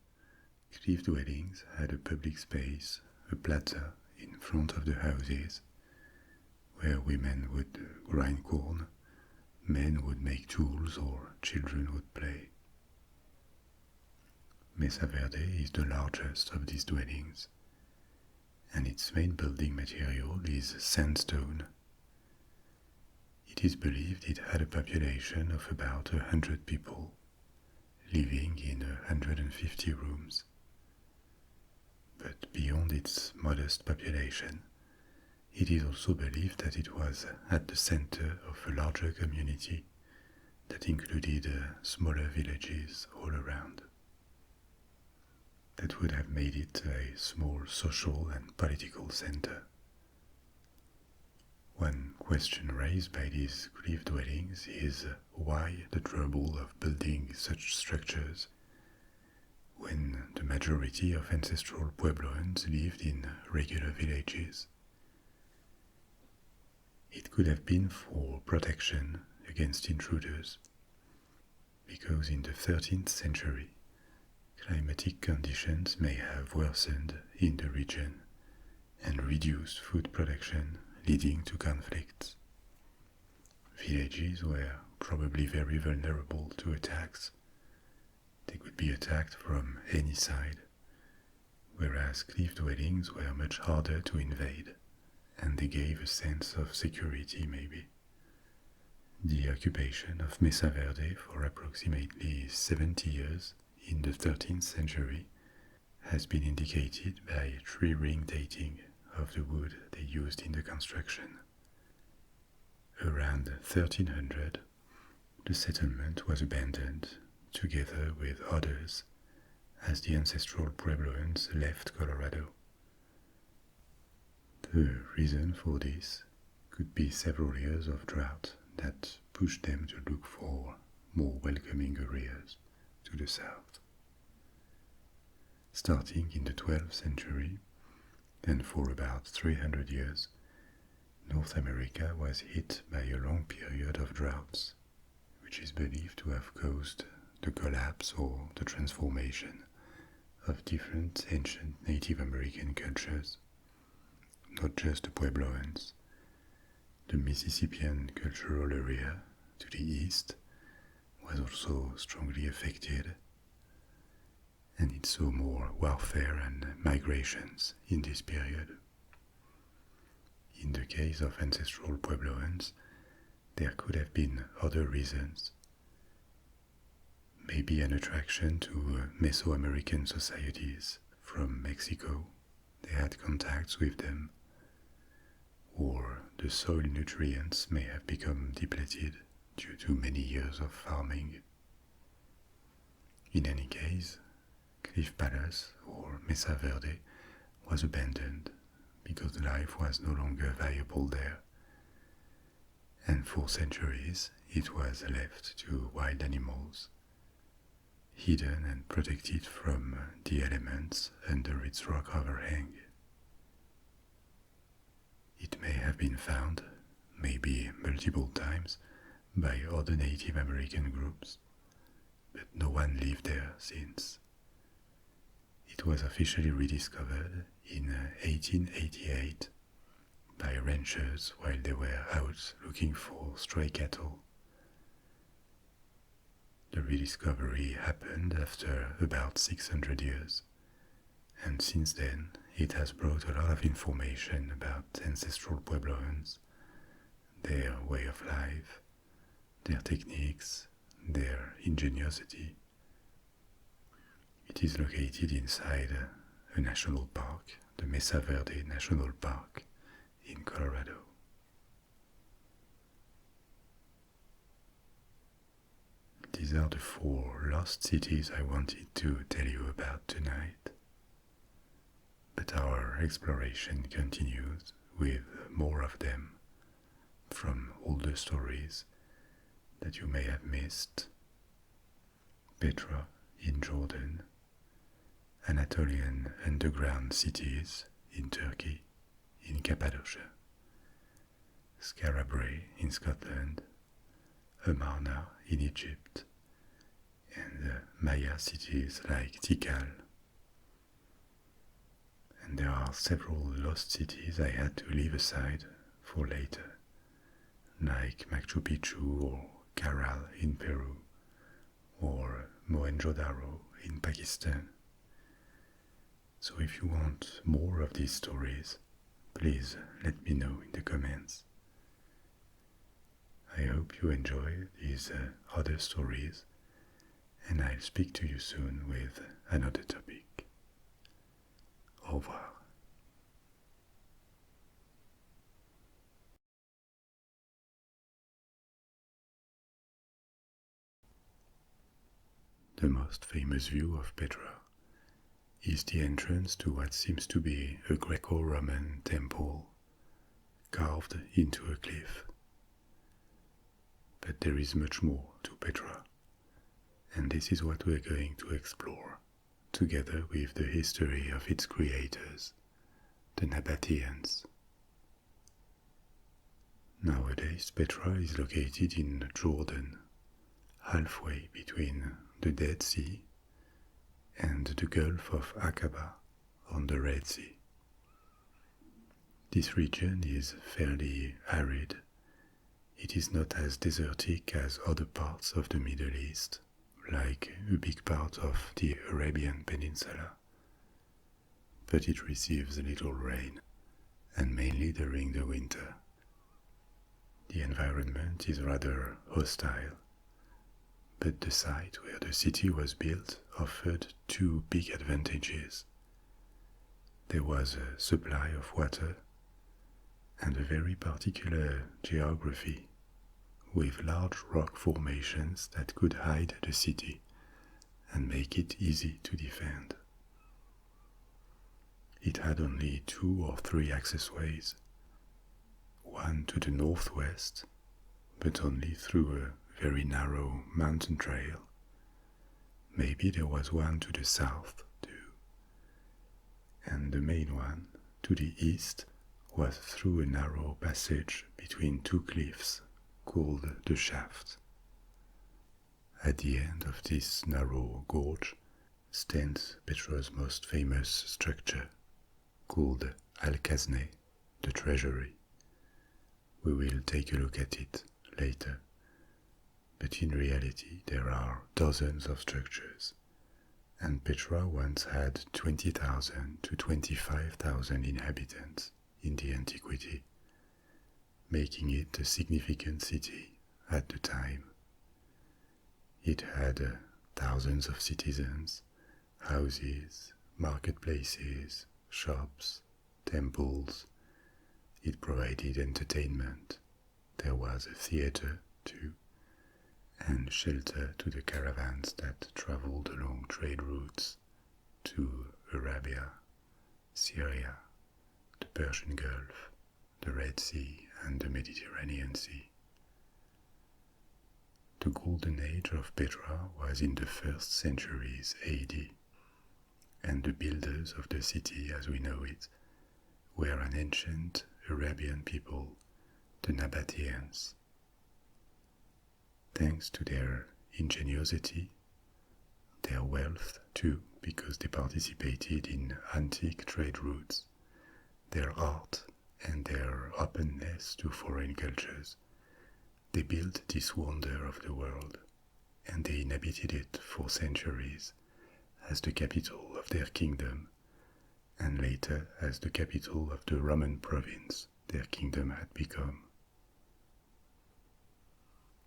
cliff dwellings had a public space, a plaza in front of the houses, where women would grind corn, men would make tools, or children would play. Mesa Verde is the largest of these dwellings, and its main building material is sandstone. It is believed it had a population of about 100 people, living in 150 rooms. But beyond its modest population, it is also believed that it was at the center of a larger community that included smaller villages all around. That would have made it a small social and political center. One question raised by these cliff dwellings is why the trouble of building such structures when the majority of ancestral Puebloans lived in regular villages. It could have been for protection against intruders, because in the 13th century, climatic conditions may have worsened in the region and reduced food production, leading to conflicts. Villages were probably very vulnerable to attacks. They could be attacked from any side, whereas cliff dwellings were much harder to invade, and they gave a sense of security maybe. The occupation of Mesa Verde for approximately 70 years in the 13th century has been indicated by tree ring dating of the wood they used in the construction. Around 1300, the settlement was abandoned together with others as the ancestral Puebloans left Colorado. The reason for this could be several years of drought that pushed them to look for more welcoming areas to the south. Starting in the 12th century, and for about 300 years, North America was hit by a long period of droughts, which is believed to have caused the collapse or the transformation of different ancient Native American cultures, not just the Puebloans. The Mississippian cultural area to the east was also strongly affected, and it saw more warfare and migrations in this period. In the case of ancestral Puebloans, there could have been other reasons. maybe an attraction to Mesoamerican societies from Mexico. They had contacts with them, or the soil nutrients may have become depleted due to many years of farming. In any case, Cliff Palace, or Mesa Verde, was abandoned because life was no longer viable there, and for centuries it was left to wild animals, hidden and protected from the elements under its rock overhang. It may have been found, maybe multiple times, by other Native American groups, but no one lived there since. It was officially rediscovered in 1888 by ranchers while they were out looking for stray cattle. The rediscovery happened after about 600 years, and since then it has brought a lot of information about ancestral Puebloans, their way of life, their techniques, their ingenuity. It is located inside a national park, the Mesa Verde National Park in Colorado. These are the 4 lost cities I wanted to tell you about tonight. But our exploration continues with more of them from older stories that you may have missed. Petra in Jordan, Anatolian underground cities in Turkey, in Cappadocia, Skara Brae in Scotland, Amarna in Egypt, and Maya cities like Tikal. And there are several lost cities I had to leave aside for later, like Machu Picchu or Caral in Peru, or Mohenjo-Daro in Pakistan. So if you want more of these stories, please let me know in the comments. I hope you enjoy these other stories, and I'll speak to you soon with another topic. Au revoir. The most famous view of Petra is the entrance to what seems to be a Greco-Roman temple carved into a cliff. But there is much more to Petra, and this is what we're going to explore, together with the history of its creators, the Nabateans. Nowadays, Petra is located in Jordan, halfway between the Dead Sea and the Gulf of Aqaba on the Red Sea. This region is fairly arid. It is not as desertic as other parts of the Middle East, like a big part of the Arabian Peninsula, but it receives little rain, and mainly during the winter. The environment is rather hostile, but the site where the city was built offered 2 big advantages. There was a supply of water and a very particular geography, with large rock formations that could hide the city and make it easy to defend. It had only 2 or 3 accessways, one to the northwest, but only through a very narrow mountain trail. Maybe there was one to the south too, and the main one to the east was through a narrow passage between 2 cliffs called the Shaft. At the end of this narrow gorge stands Petra's most famous structure, called Al-Kazne, the treasury. We will take a look at it later, but in reality there are dozens of structures, and Petra once had 20,000 to 25,000 inhabitants in the antiquity, making it a significant city at the time. It had thousands of citizens, houses, marketplaces, shops, temples. It provided entertainment. There was a theater, too, and shelter to the caravans that traveled along trade routes to Arabia, Syria, the Persian Gulf, the Red Sea, and the Mediterranean Sea. The golden age of Petra was in the first centuries AD, and the builders of the city as we know it were an ancient Arabian people, the Nabateans. Thanks to their ingenuity, their wealth too, because they participated in antique trade routes, their art and their openness to foreign cultures, they built this wonder of the world, and they inhabited it for centuries as the capital of their kingdom, and later as the capital of the Roman province their kingdom had become.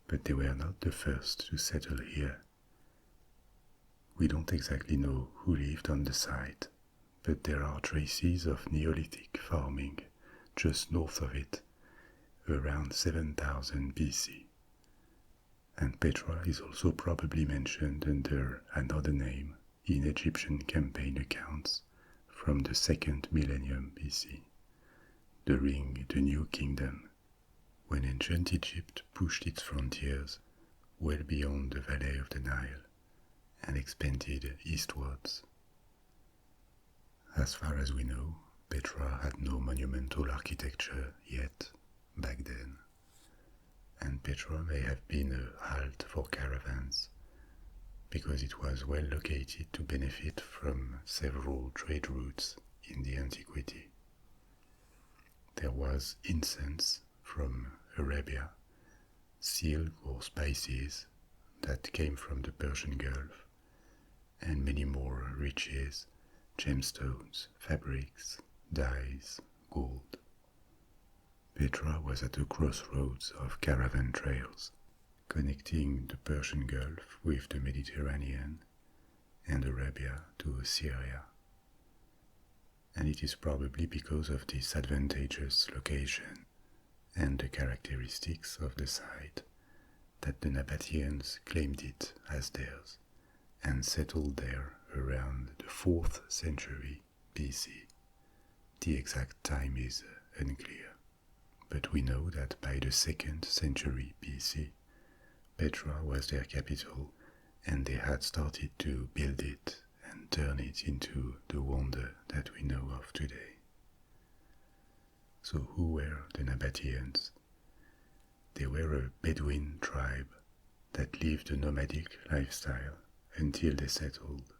But they were not the first to settle here. We don't exactly know who lived on the site, but there are traces of Neolithic farming just north of it, around 7000 BC. And Petra is also probably mentioned under another name in Egyptian campaign accounts from the 2nd millennium BC, during the New Kingdom, when ancient Egypt pushed its frontiers well beyond the valley of the Nile and expanded eastwards. As far as we know, Petra had no monumental architecture yet back then, and Petra may have been a halt for caravans because it was well located to benefit from several trade routes in the antiquity. There was incense from Arabia, silk or spices that came from the Persian Gulf, and many more riches, gemstones, fabrics, dyes, gold. Petra was at the crossroads of caravan trails, connecting the Persian Gulf with the Mediterranean and Arabia to Syria. And it is probably because of this advantageous location and the characteristics of the site that the Nabateans claimed it as theirs and settled there around the 4th century BC. The exact time is unclear, but we know that by the 2nd century BC, Petra was their capital, and they had started to build it and turn it into the wonder that we know of today. So who were the Nabateans? They were a Bedouin tribe that lived a nomadic lifestyle until they settled.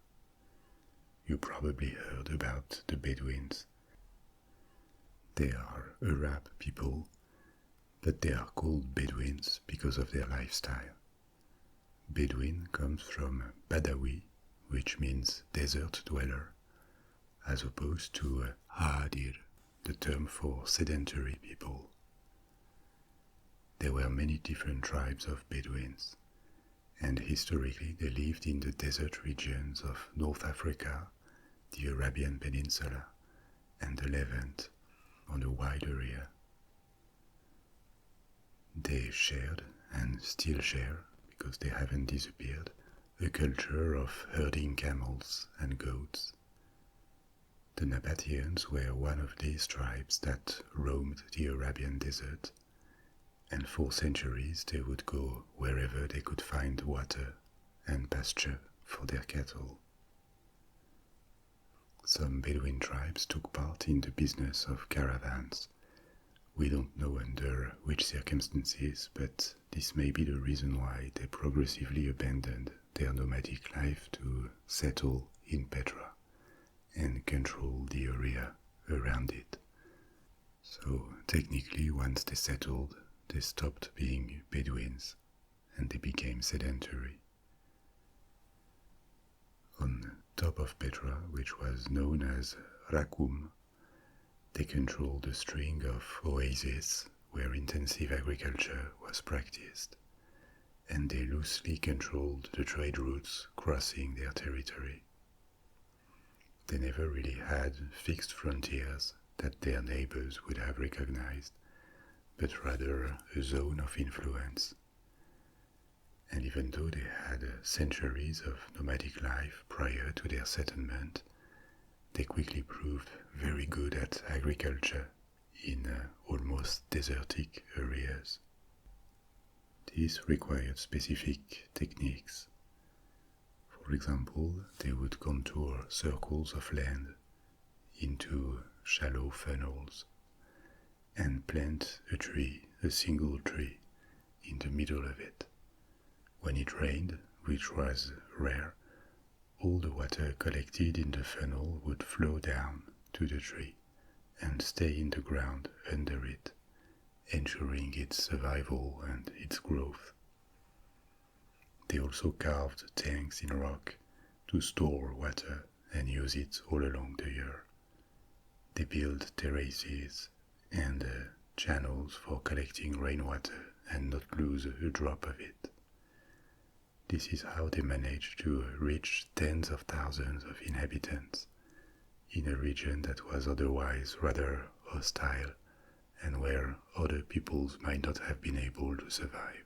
You probably heard about the Bedouins. They are Arab people, but they are called Bedouins because of their lifestyle. Bedouin comes from Badawi, which means desert dweller, as opposed to Haadir, the term for sedentary people. There were many different tribes of Bedouins, and historically they lived in the desert regions of North Africa, the Arabian Peninsula, and the Levant on a wide area. They shared, and still share, because they haven't disappeared, a culture of herding camels and goats. The Nabateans were one of these tribes that roamed the Arabian desert, and for centuries they would go wherever they could find water and pasture for their cattle. Some Bedouin tribes took part in the business of caravans. We don't know under which circumstances, but this may be the reason why they progressively abandoned their nomadic life to settle in Petra and control the area around it. So technically, once they settled, they stopped being Bedouins and they became sedentary. On top of Petra, which was known as Rakum, they controlled a string of oases where intensive agriculture was practiced, and they loosely controlled the trade routes crossing their territory. They never really had fixed frontiers that their neighbors would have recognized, but rather a zone of influence. And even though they had centuries of nomadic life prior to their settlement, they quickly proved very good at agriculture in almost desertic areas. This required specific techniques. For example, they would contour circles of land into shallow funnels and plant a tree, a single tree, in the middle of it. When it rained, which was rare, all the water collected in the funnel would flow down to the tree and stay in the ground under it, ensuring its survival and its growth. They also carved tanks in rock to store water and use it all along the year. They built terraces and channels for collecting rainwater and not lose a drop of it. This is how they managed to reach tens of thousands of inhabitants in a region that was otherwise rather hostile and where other peoples might not have been able to survive.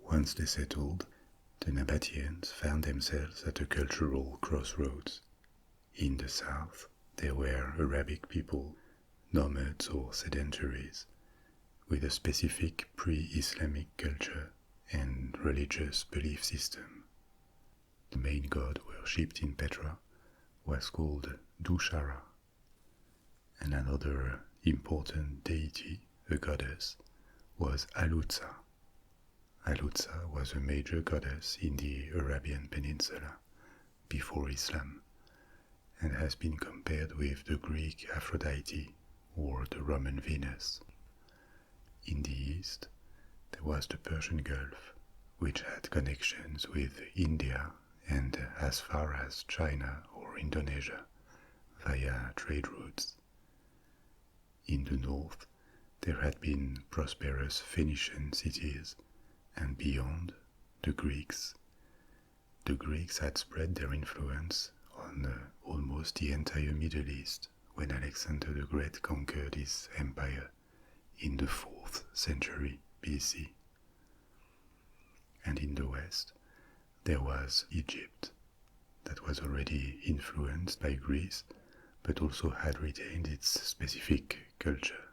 Once they settled, the Nabateans found themselves at a cultural crossroads. In the south, there were Arabic people, nomads or sedentaries, with a specific pre-Islamic culture and religious belief system. The main god worshipped in Petra was called Dushara, and another important deity, a goddess, was Alutza. Alutza was a major goddess in the Arabian Peninsula before Islam, and has been compared with the Greek Aphrodite or the Roman Venus. In the east, there was the Persian Gulf, which had connections with India and as far as China or Indonesia via trade routes. In the north, there had been prosperous Phoenician cities, and beyond, the Greeks. The Greeks had spread their influence on almost the entire Middle East when Alexander the Great conquered his empire in the 4th century BC. And in the west, there was Egypt, that was already influenced by Greece, but also had retained its specific culture.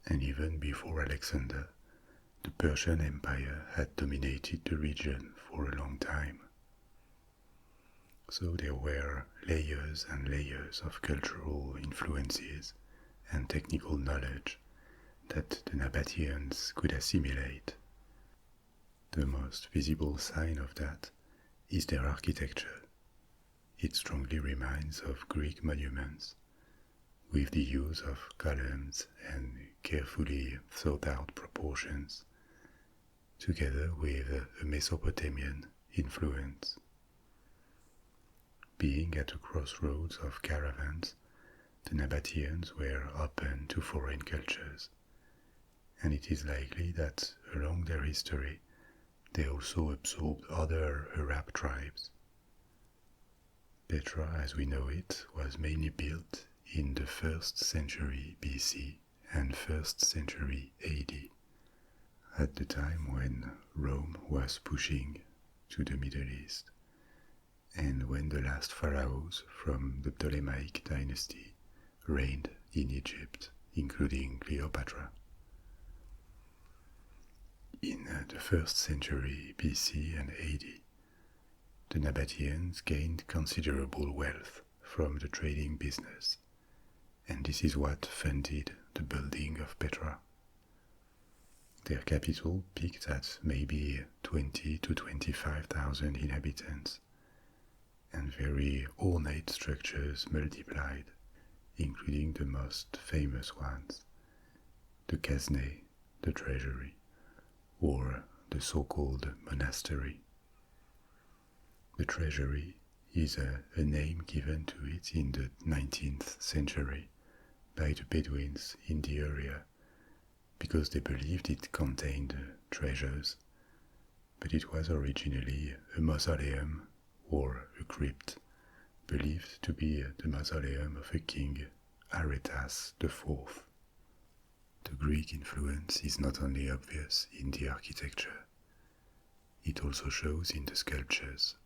And even before Alexander, the Persian Empire had dominated the region for a long time. So there were layers and layers of cultural influences and technical knowledge that the Nabateans could assimilate. The most visible sign of that is their architecture. It strongly reminds of Greek monuments, with the use of columns and carefully thought out proportions, together with a Mesopotamian influence. Being at a crossroads of caravans, the Nabateans were open to foreign cultures, and it is likely that along their history they also absorbed other Arab tribes. Petra, as we know it, was mainly built in the 1st century BC and 1st century AD, at the time when Rome was pushing to the Middle East, and when the last pharaohs from the Ptolemaic dynasty reigned in Egypt, including Cleopatra. In the 1st century BC and AD, the Nabateans gained considerable wealth from the trading business, and this is what funded the building of Petra. Their capital peaked at maybe 20 to 25,000 inhabitants, and very ornate structures multiplied, including the most famous ones, the Kazne, the treasury, or the so-called monastery. The treasury is a name given to it in the 19th century by the Bedouins in the area, because they believed it contained treasures, but it was originally a mausoleum or a crypt believed to be the mausoleum of a king, Aretas IV. The Greek influence is not only obvious in the architecture, it also shows in the sculptures.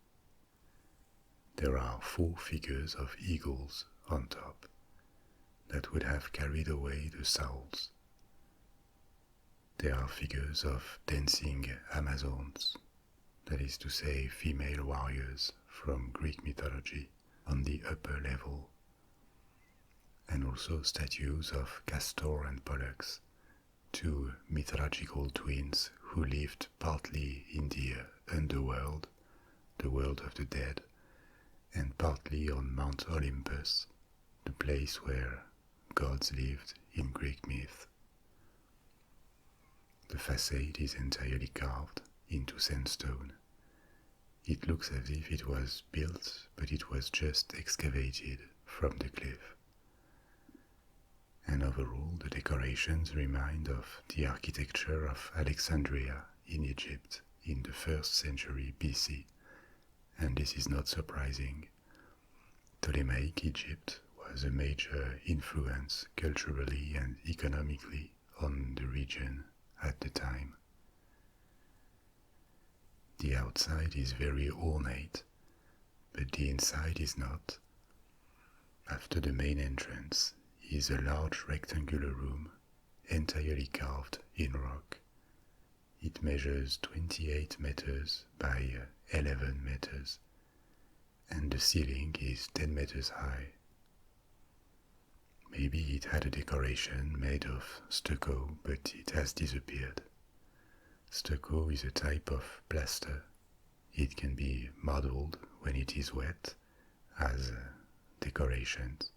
There are 4 figures of eagles on top that would have carried away the souls. There are figures of dancing Amazons, that is to say, female warriors from Greek mythology, on the upper level, and also statues of Castor and Pollux, 2 mythological twins who lived partly in the underworld, the world of the dead, and partly on Mount Olympus, the place where gods lived in Greek myth. The facade is entirely carved into sandstone. It looks as if it was built, but it was just excavated from the cliff. And overall, the decorations remind of the architecture of Alexandria in Egypt in the 1st century BC, and this is not surprising. Ptolemaic Egypt was a major influence culturally and economically on the region at the time. The outside is very ornate, but the inside is not. After the main entrance is a large rectangular room entirely carved in rock. It measures 28 meters by 11 meters, and the ceiling is 10 meters high. Maybe it had a decoration made of stucco, but it has disappeared. Stucco is a type of plaster. It can be modeled when it is wet as decorations,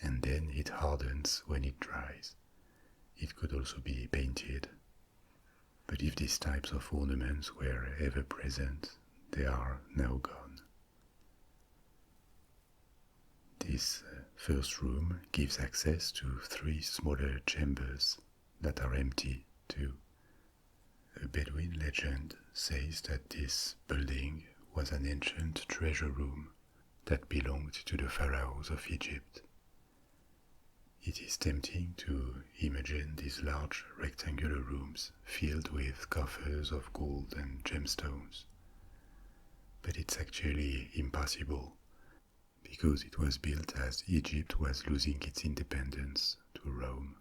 and then it hardens when it dries. It could also be painted. But if these types of ornaments were ever present, they are now gone. This first room gives access to 3 smaller chambers that are empty too. A Bedouin legend says that this building was an ancient treasure room that belonged to the pharaohs of Egypt. It is tempting to imagine these large rectangular rooms filled with coffers of gold and gemstones. But it's actually impossible, because it was built as Egypt was losing its independence to Rome.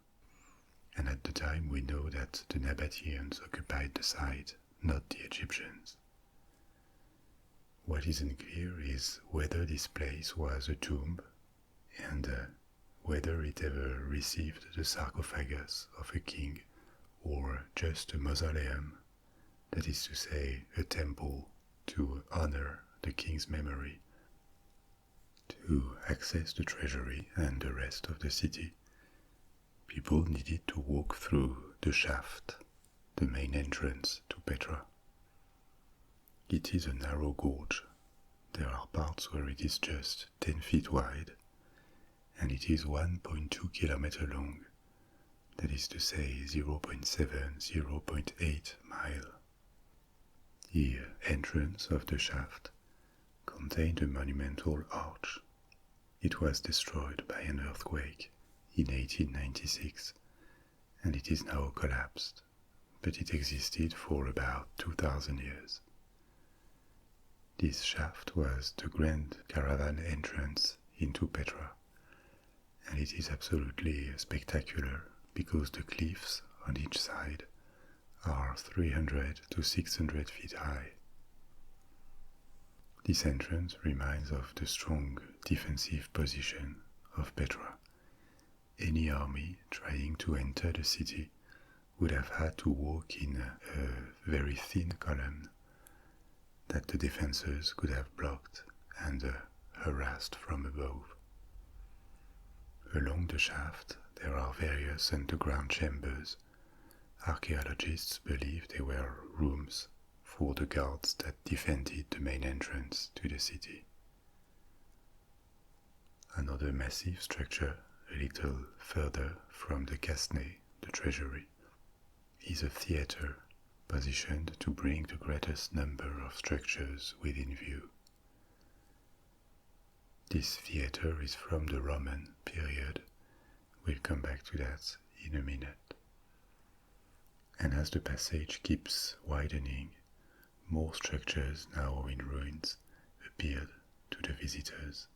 And at the time we know that the Nabateans occupied the site, not the Egyptians. What isn't clear is whether this place was a tomb and whether it ever received the sarcophagus of a king or just a mausoleum, that is to say, a temple to honor the king's memory. To access the treasury and the rest of the city, people needed to walk through the shaft, the main entrance to Petra. It is a narrow gorge. There are parts where it is just 10 feet wide, and it is 1.2 kilometers long, that is to say 0.7–0.8 mile. The entrance of the shaft contained a monumental arch. It was destroyed by an earthquake in 1896, and it is now collapsed, but it existed for about 2,000 years. This shaft was the grand caravan entrance into Petra, and it is absolutely spectacular because the cliffs on each side are 300 to 600 feet high. This entrance reminds of the strong defensive position of Petra. Any army trying to enter the city would have had to walk in a very thin column that the defenders could have blocked and harassed from above. Along the shaft there are various underground chambers. Archaeologists believe they were rooms for the guards that defended the main entrance to the city. Another massive structure a little further from the Casne, the treasury, is a theatre positioned to bring the greatest number of structures within view. This theatre is from the Roman period. We'll come back to that in a minute. And as the passage keeps widening, more structures now in ruins appeared to the visitors.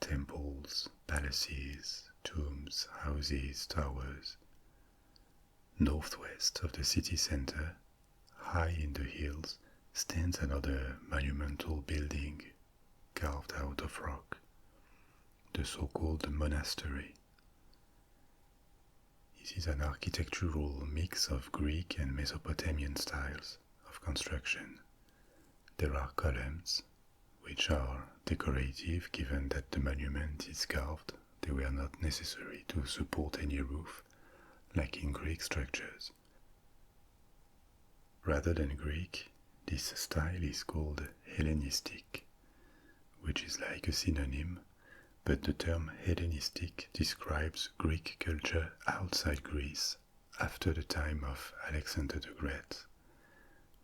Temples, palaces, tombs, houses, towers. Northwest of the city center, high in the hills, stands another monumental building carved out of rock, the so-called monastery. It is an architectural mix of Greek and Mesopotamian styles of construction. There are columns, which are decorative given that the monument is carved. They were not necessary to support any roof, like in Greek structures. Rather than Greek, this style is called Hellenistic, which is like a synonym, but the term Hellenistic describes Greek culture outside Greece after the time of Alexander the Great,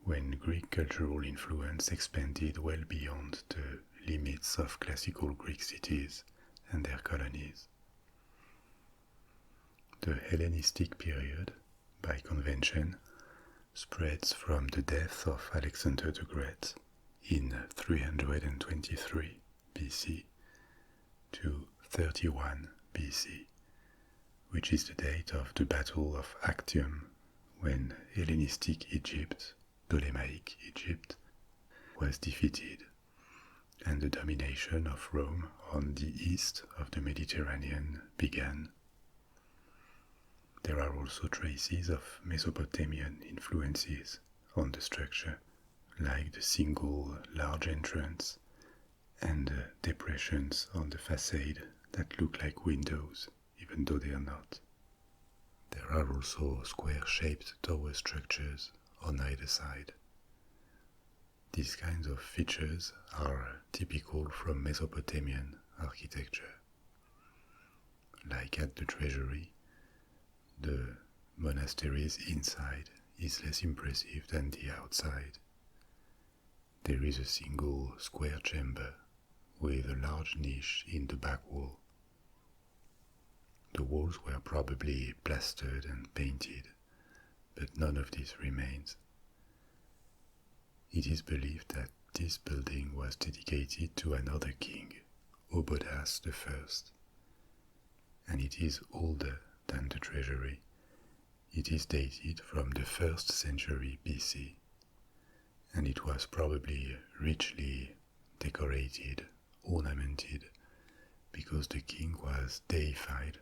when Greek cultural influence expanded well beyond the limits of classical Greek cities and their colonies. The Hellenistic period, by convention, spreads from the death of Alexander the Great in 323 BC to 31 BC, which is the date of the Battle of Actium, when Hellenistic Egypt, Ptolemaic Egypt, was defeated, and the domination of Rome on the east of the Mediterranean began. There are also traces of Mesopotamian influences on the structure, like the single large entrance and depressions on the facade that look like windows, even though they are not. There are also square-shaped tower structures on either side. These kinds of features are typical from Mesopotamian architecture. Like at the treasury, the monastery's inside is less impressive than the outside. There is a single square chamber with a large niche in the back wall. The walls were probably plastered and painted, but none of this remains. It is believed that this building was dedicated to another king, Obodas I, and it is older than the treasury. It is dated from the 1st century BC, and it was probably richly decorated, ornamented, because the king was deified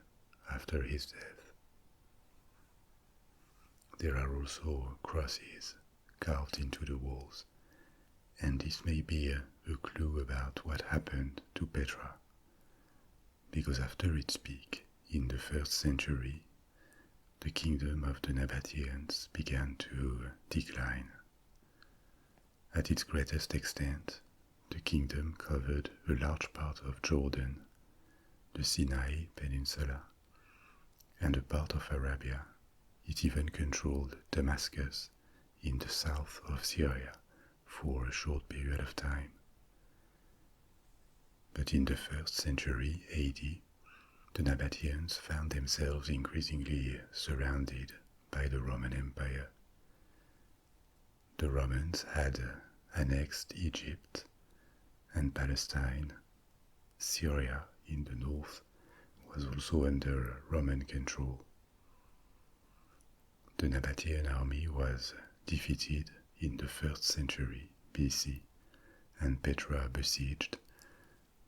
after his death. There are also crosses carved into the walls, and this may be a clue about what happened to Petra, because after its peak in the 1st century, the kingdom of the Nabateans began to decline. At its greatest extent, the kingdom covered a large part of Jordan, the Sinai Peninsula, and a part of Arabia. It even controlled Damascus in the south of Syria for a short period of time. But in the 1st century AD, the Nabateans found themselves increasingly surrounded by the Roman Empire. The Romans had annexed Egypt and Palestine. Syria in the north was also under Roman control. The Nabatean army was defeated in the 1st century BC and Petra besieged,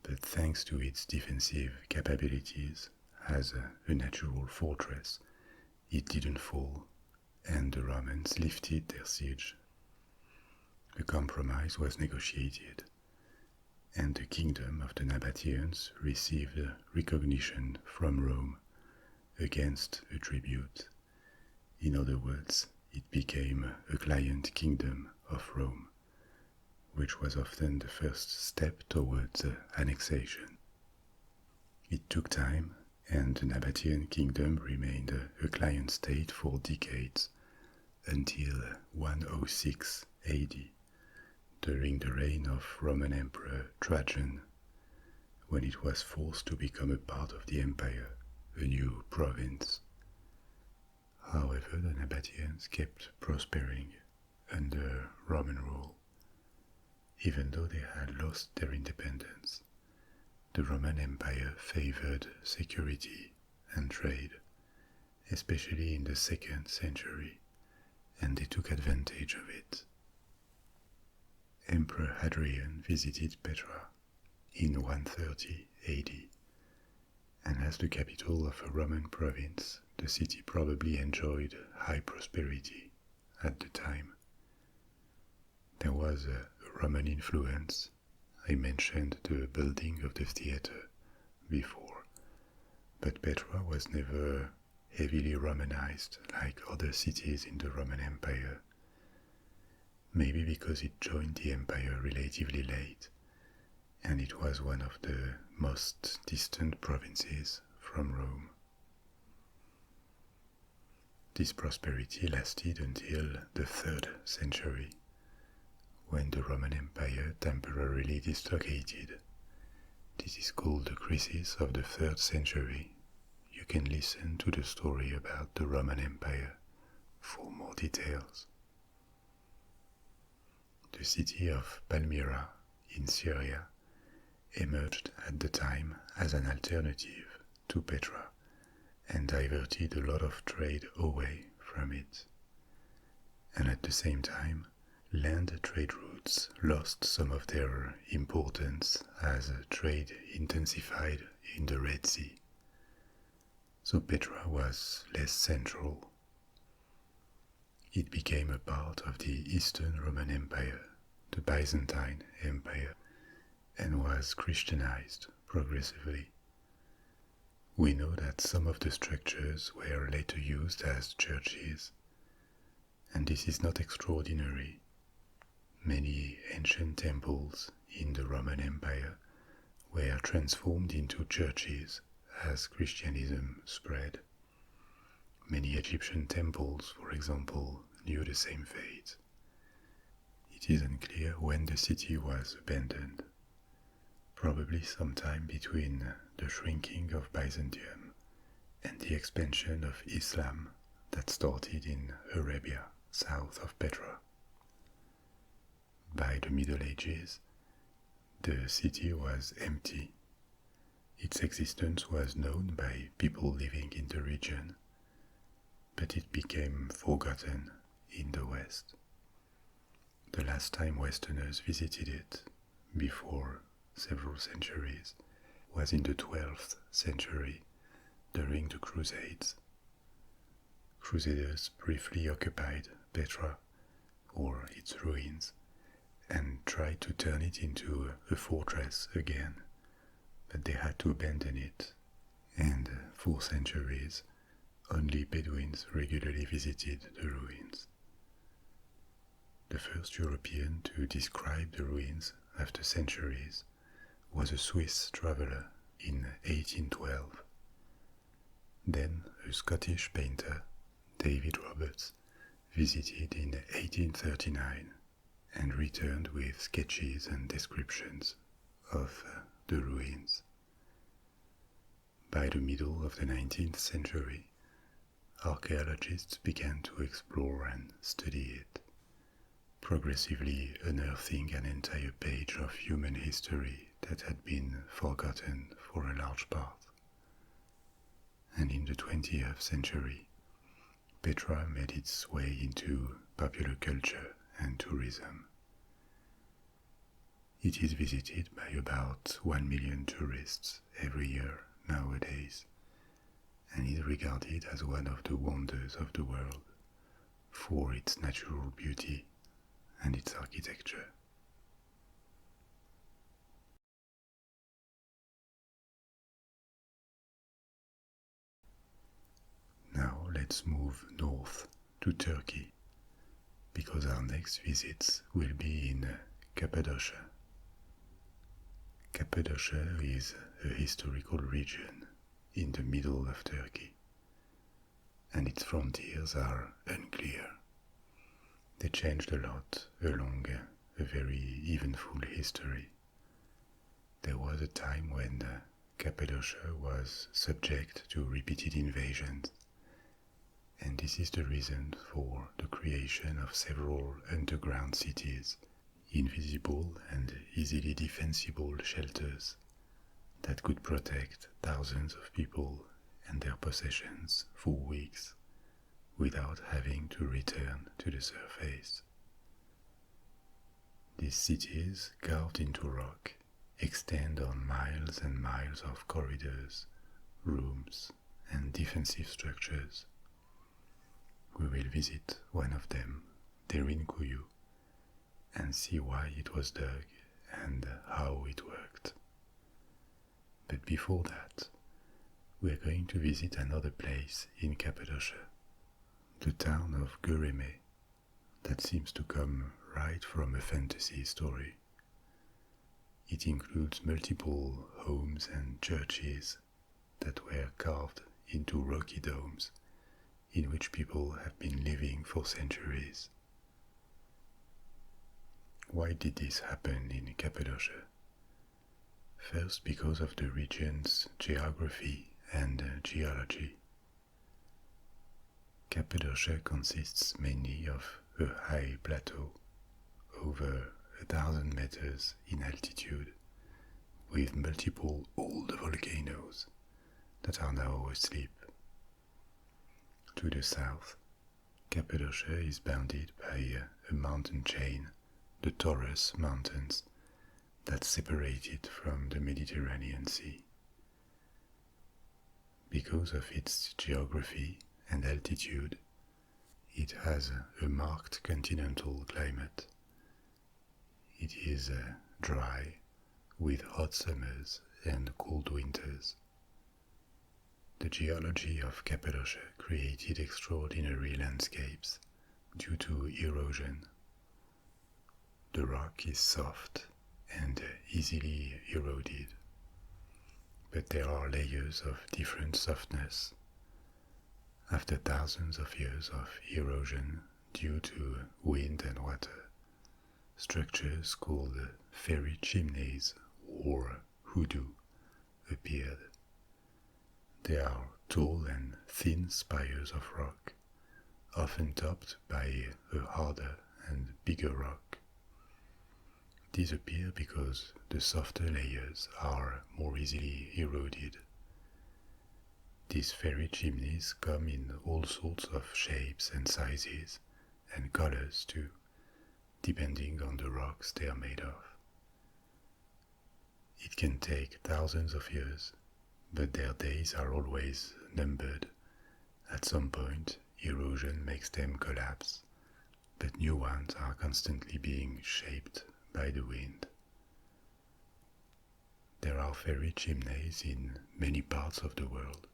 but thanks to its defensive capabilities as a natural fortress, it didn't fall, and the Romans lifted their siege. A compromise was negotiated, and the kingdom of the Nabateans received recognition from Rome against a tribute. In other words, it became a client kingdom of Rome, which was often the first step towards annexation. It took time, and the Nabatean kingdom remained a client state for decades until 106 AD, during the reign of Roman Emperor Trajan, when it was forced to become a part of the empire, a new province. However, the Nabateans kept prospering under Roman rule. Even though they had lost their independence, the Roman Empire favored security and trade, especially in the 2nd century, and they took advantage of it. Emperor Hadrian visited Petra in 130 AD, and as the capital of a Roman province, the city probably enjoyed high prosperity at the time. There was a Roman influence. I mentioned the building of the theatre before, but Petra was never heavily Romanized like other cities in the Roman Empire, maybe because it joined the empire relatively late, and it was one of the most distant provinces from Rome. This prosperity lasted until the 3rd century, when the Roman Empire temporarily dislocated. This is called the crisis of the 3rd century. You can listen to the story about the Roman Empire for more details. The city of Palmyra in Syria emerged at the time as an alternative to Petra and diverted a lot of trade away from it. And at the same time, land trade routes lost some of their importance as trade intensified in the Red Sea. So Petra was less central. It became a part of the Eastern Roman Empire, the Byzantine Empire, and was Christianized progressively. We know that some of the structures were later used as churches, and this is not extraordinary. Many ancient temples in the Roman Empire were transformed into churches as Christianism spread. Many Egyptian temples, for example, knew the same fate. It is unclear when the city was abandoned, probably sometime between the shrinking of Byzantium and the expansion of Islam that started in Arabia, south of Petra. By the Middle Ages, the city was empty. Its existence was known by people living in the region, but it became forgotten in the West. The last time Westerners visited it, before several centuries, was in the 12th century, during the Crusades. Crusaders briefly occupied Petra, or its ruins, and tried to turn it into a fortress again, but they had to abandon it, and for centuries only Bedouins regularly visited the ruins. The first European to describe the ruins after centuries was a Swiss traveller in 1812. Then a Scottish painter, David Roberts, visited in 1839 and returned with sketches and descriptions of the ruins. By the middle of the 19th century, archaeologists began to explore and study it, progressively unearthing an entire page of human history that had been forgotten for a large part. And in the 20th century, Petra made its way into popular culture and tourism. It is visited by about 1 million tourists every year nowadays, and is regarded as one of the wonders of the world for its natural beauty and its architecture. Now let's move north to Turkey, because our next visits will be in Cappadocia. Cappadocia is a historical region in the middle of Turkey, and its frontiers are unclear. They changed a lot along a very eventful history. There was a time when Cappadocia was subject to repeated invasions, and this is the reason for the creation of several underground cities, invisible and easily defensible shelters that could protect thousands of people and their possessions for weeks without having to return to the surface. These cities, carved into rock, extend on miles and miles of corridors, rooms, and defensive structures. We will visit one of them, Derinkuyu, and see why it was dug and how it worked. But before that, we are going to visit another place in Cappadocia, the town of Göreme, that seems to come right from a fantasy story. It includes multiple homes and churches that were carved into rocky domes in which people have been living for centuries. Why did this happen in Cappadocia? First, because of the region's geography and geology. Cappadocia consists mainly of a high plateau, over 1,000 meters in altitude, with multiple old volcanoes that are now asleep. To the south, Cappadocia is bounded by a mountain chain, the Taurus Mountains, that separate it from the Mediterranean Sea. Because of its geography and altitude, it has a marked continental climate. It is dry, with hot summers and cold winters. The geology of Cappadocia created extraordinary landscapes due to erosion. The rock is soft and easily eroded, but there are layers of different softness. After thousands of years of erosion due to wind and water, structures called fairy chimneys or hoodoo appeared. They are tall and thin spires of rock, often topped by a harder and bigger rock. These appear because the softer layers are more easily eroded. These fairy chimneys come in all sorts of shapes and sizes, and colors too, depending on the rocks they are made of. It can take thousands of years, but their days are always numbered. At some point, erosion makes them collapse, but new ones are constantly being shaped by the wind. There are fairy chimneys in many parts of the world.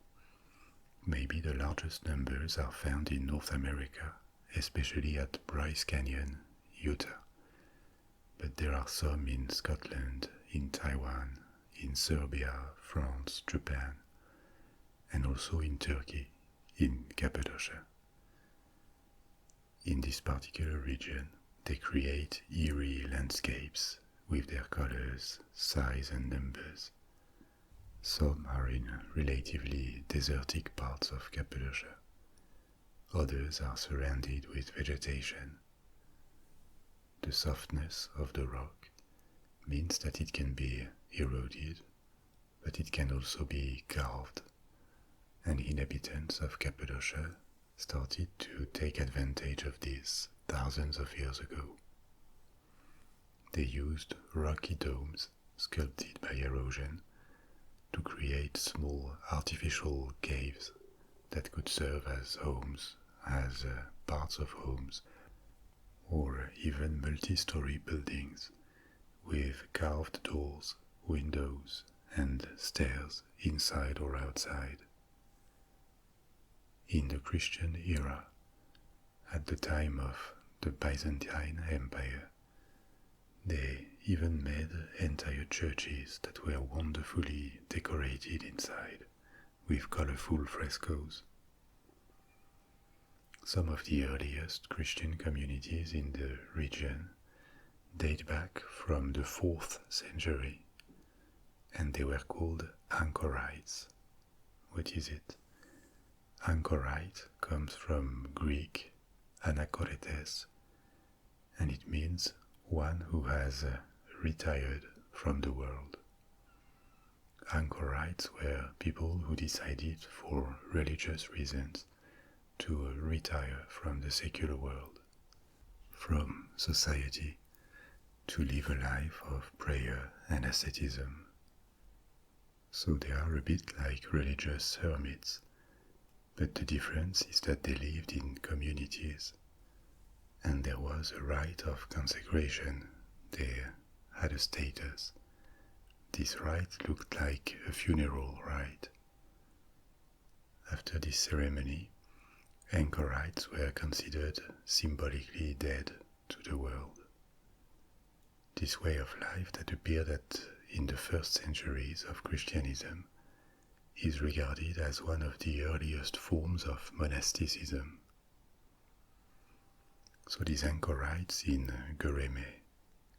Maybe the largest numbers are found in North America, especially at Bryce Canyon, Utah. But there are some in Scotland, in Taiwan, in Serbia, France, Japan, and also in Turkey, in Cappadocia. In this particular region, they create eerie landscapes with their colors, size, and numbers. Some are in relatively desertic parts of Cappadocia. Others are surrounded with vegetation. The softness of the rock means that it can be eroded, but it can also be carved, and inhabitants of Cappadocia started to take advantage of this thousands of years ago. They used rocky domes sculpted by erosion to create small artificial caves that could serve as homes, as parts of homes, or even multi-story buildings with carved doors, windows, and stairs inside or outside. In the Christian era, at the time of the Byzantine Empire, they even made entire churches that were wonderfully decorated inside with colorful frescoes. Some of the earliest Christian communities in the region date back from the 4th century, and they were called Anchorites. What is it? Anchorite comes from Greek anakoretes, and it means one who has retired from the world. Anchorites were people who decided for religious reasons to retire from the secular world, from society, to live a life of prayer and asceticism. So they are a bit like religious hermits, but the difference is that they lived in communities, and there was a rite of consecration. They had a status. This rite looked like a funeral rite. After this ceremony, anchorites were considered symbolically dead to the world. This way of life that appeared in the first centuries of Christianism is regarded as one of the earliest forms of monasticism. So these anchorites in Gureme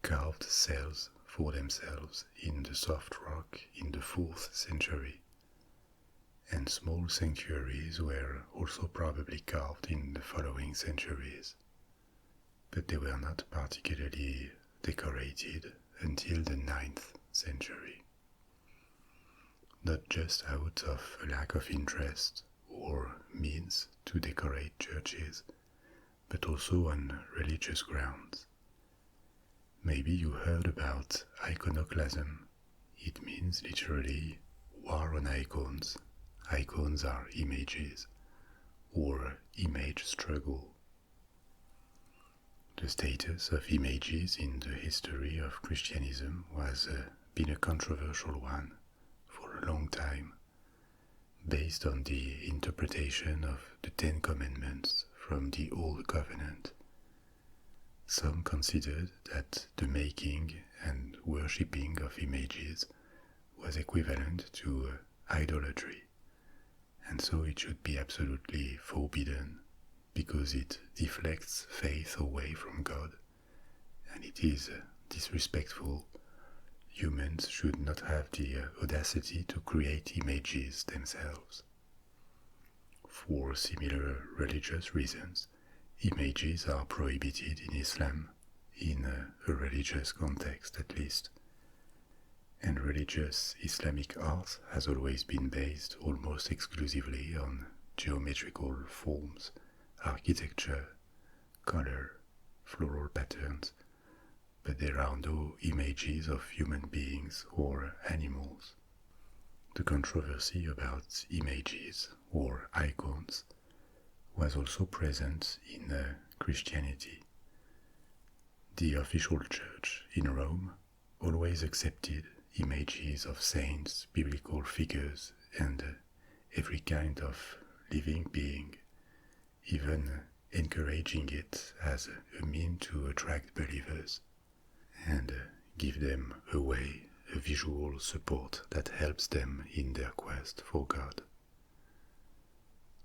carved cells for themselves in the soft rock in the 4th century, and small sanctuaries were also probably carved in the following centuries, but they were not particularly decorated until the 9th century. Not just out of a lack of interest or means to decorate churches, but also on religious grounds. Maybe you heard about iconoclasm. It means literally war on icons. Icons are images, or image struggle. The status of images in the history of Christianism was been a controversial one for a long time, based on the interpretation of the 10 Commandments from the Old Covenant. Some considered that the making and worshipping of images was equivalent to idolatry, and so it should be absolutely forbidden because it deflects faith away from God, and it is disrespectful. Humans should not have the audacity to create images themselves. For similar religious reasons, images are prohibited in Islam, in a religious context at least. And religious Islamic art has always been based almost exclusively on geometrical forms, architecture, color, floral patterns, but there are no images of human beings or animals. The controversy about images or icons was also present in Christianity. The official church in Rome always accepted images of saints, biblical figures, and every kind of living being, even encouraging it as a mean to attract believers and give them a visual support that helps them in their quest for God.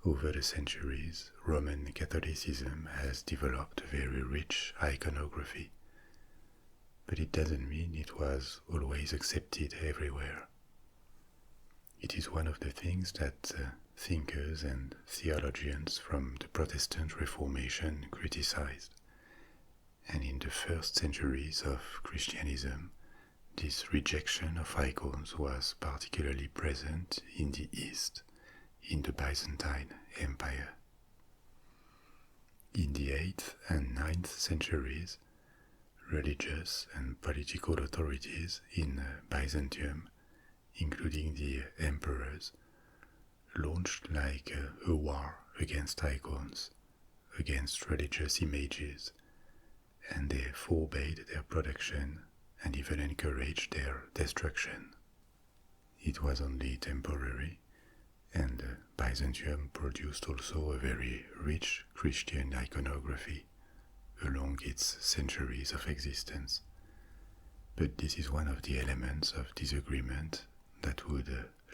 Over the centuries, Roman Catholicism has developed a very rich iconography, but it doesn't mean it was always accepted everywhere. It is one of the things that thinkers and theologians from the Protestant Reformation criticized. And in the first centuries of Christianism, this rejection of icons was particularly present in the East, in the Byzantine Empire. In the 8th and 9th centuries, religious and political authorities in Byzantium, including the emperors, launched like a war against icons, against religious images, and they forbade their production and even encouraged their destruction. It was only temporary, and Byzantium produced also a very rich Christian iconography along its centuries of existence. But this is one of the elements of disagreement that would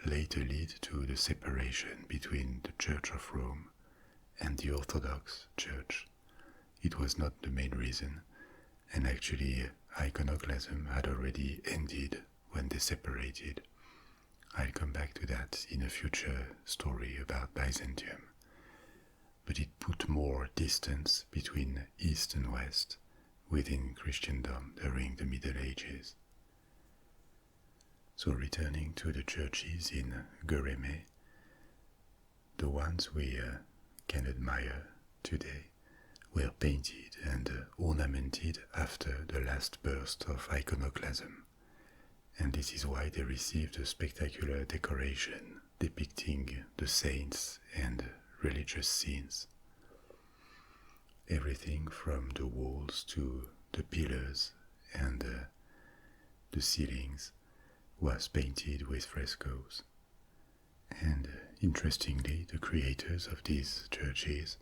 later lead to the separation between the Church of Rome and the Orthodox Church. It was not the main reason, and actually iconoclasm had already ended when they separated. I'll come back to that in a future story about Byzantium. But it put more distance between East and West within Christendom during the Middle Ages. So returning to the churches in Göreme, the ones we can admire today were painted and ornamented after the last burst of iconoclasm, and this is why they received a spectacular decoration depicting the saints and religious scenes. Everything from the walls to the pillars and the ceilings was painted with frescoes. And interestingly, the creators of these churches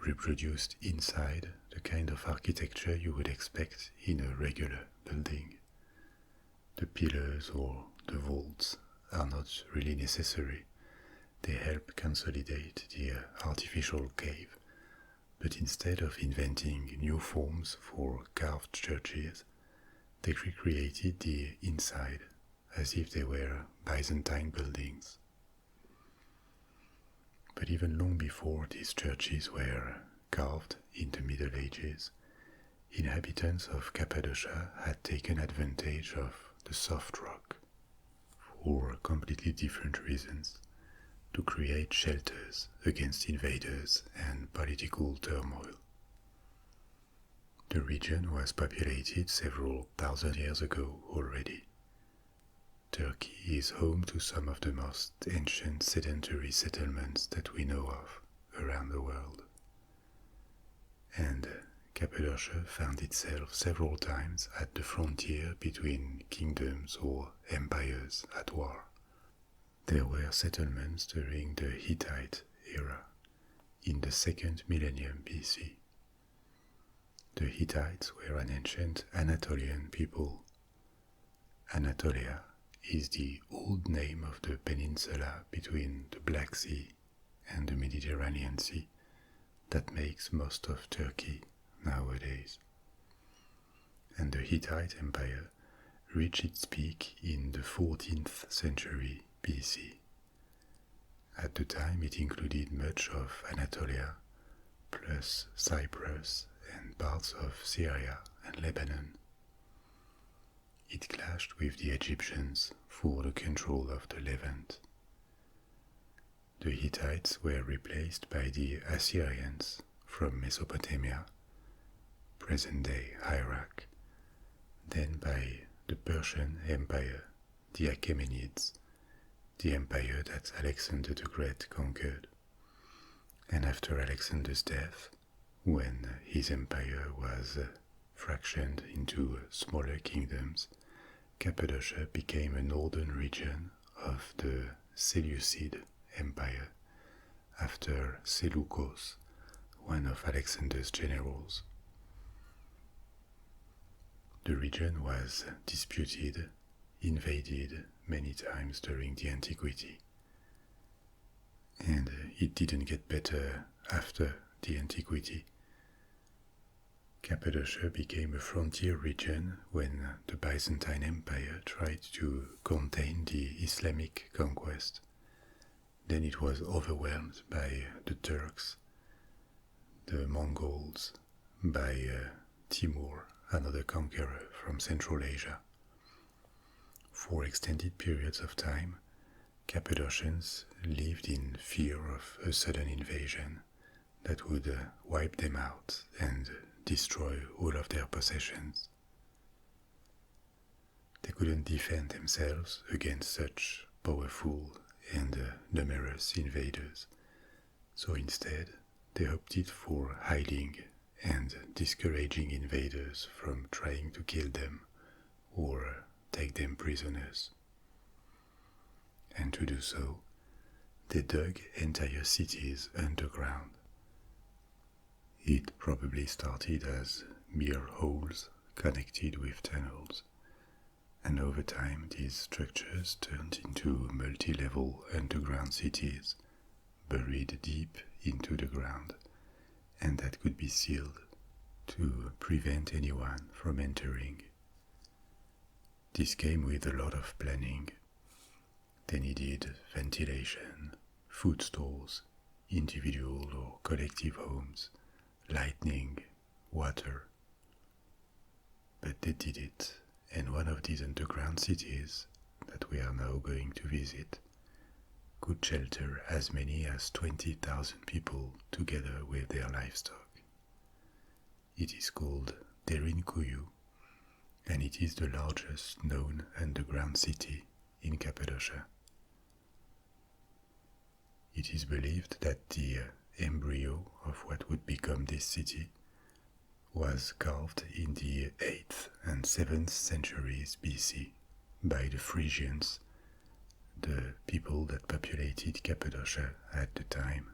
reproduced inside the kind of architecture you would expect in a regular building. The pillars or the vaults are not really necessary. They help consolidate the artificial cave. But instead of inventing new forms for carved churches, they recreated the inside as if they were Byzantine buildings. But even long before these churches were carved in the Middle Ages, inhabitants of Cappadocia had taken advantage of the soft rock for completely different reasons, to create shelters against invaders and political turmoil. The region was populated several thousand years ago already. Turkey is home to some of the most ancient sedentary settlements that we know of around the world. And Cappadocia found itself several times at the frontier between kingdoms or empires at war. There were settlements during the Hittite era, in the second millennium BC. The Hittites were an ancient Anatolian people. Anatolia is the old name of the peninsula between the Black Sea and the Mediterranean Sea that makes most of Turkey nowadays. And the Hittite Empire reached its peak in the 14th century BC. At the time it included much of Anatolia, plus Cyprus and parts of Syria and Lebanon. It clashed with the Egyptians for the control of the Levant. The Hittites were replaced by the Assyrians from Mesopotamia, present-day Iraq, then by the Persian Empire, the Achaemenids, the empire that Alexander the Great conquered. And after Alexander's death, when his empire was fractioned into smaller kingdoms, Cappadocia became a northern region of the Seleucid Empire after Seleucus, one of Alexander's generals. The region was disputed, invaded many times during the antiquity, and it didn't get better after the antiquity. Cappadocia became a frontier region when the Byzantine Empire tried to contain the Islamic conquest. Then it was overwhelmed by the Turks, the Mongols, by Timur, another conqueror from Central Asia. For extended periods of time, Cappadocians lived in fear of a sudden invasion that would wipe them out and destroy all of their possessions. They couldn't defend themselves against such powerful and numerous invaders, so instead they opted for hiding and discouraging invaders from trying to kill them or take them prisoners. And to do so, they dug entire cities underground. It probably started as mere holes connected with tunnels, and over time these structures turned into multi-level underground cities buried deep into the ground, and that could be sealed to prevent anyone from entering. This came with a lot of planning. They needed ventilation, food stores, individual or collective homes, lighting, water. But they did it, and one of these underground cities that we are now going to visit could shelter as many as 20,000 people together with their livestock. It is called Derinkuyu, and it is the largest known underground city in Cappadocia. It is believed that the embryo of what would become this city was carved in the 8th and 7th centuries BC by the Frisians, the people that populated Cappadocia at the time.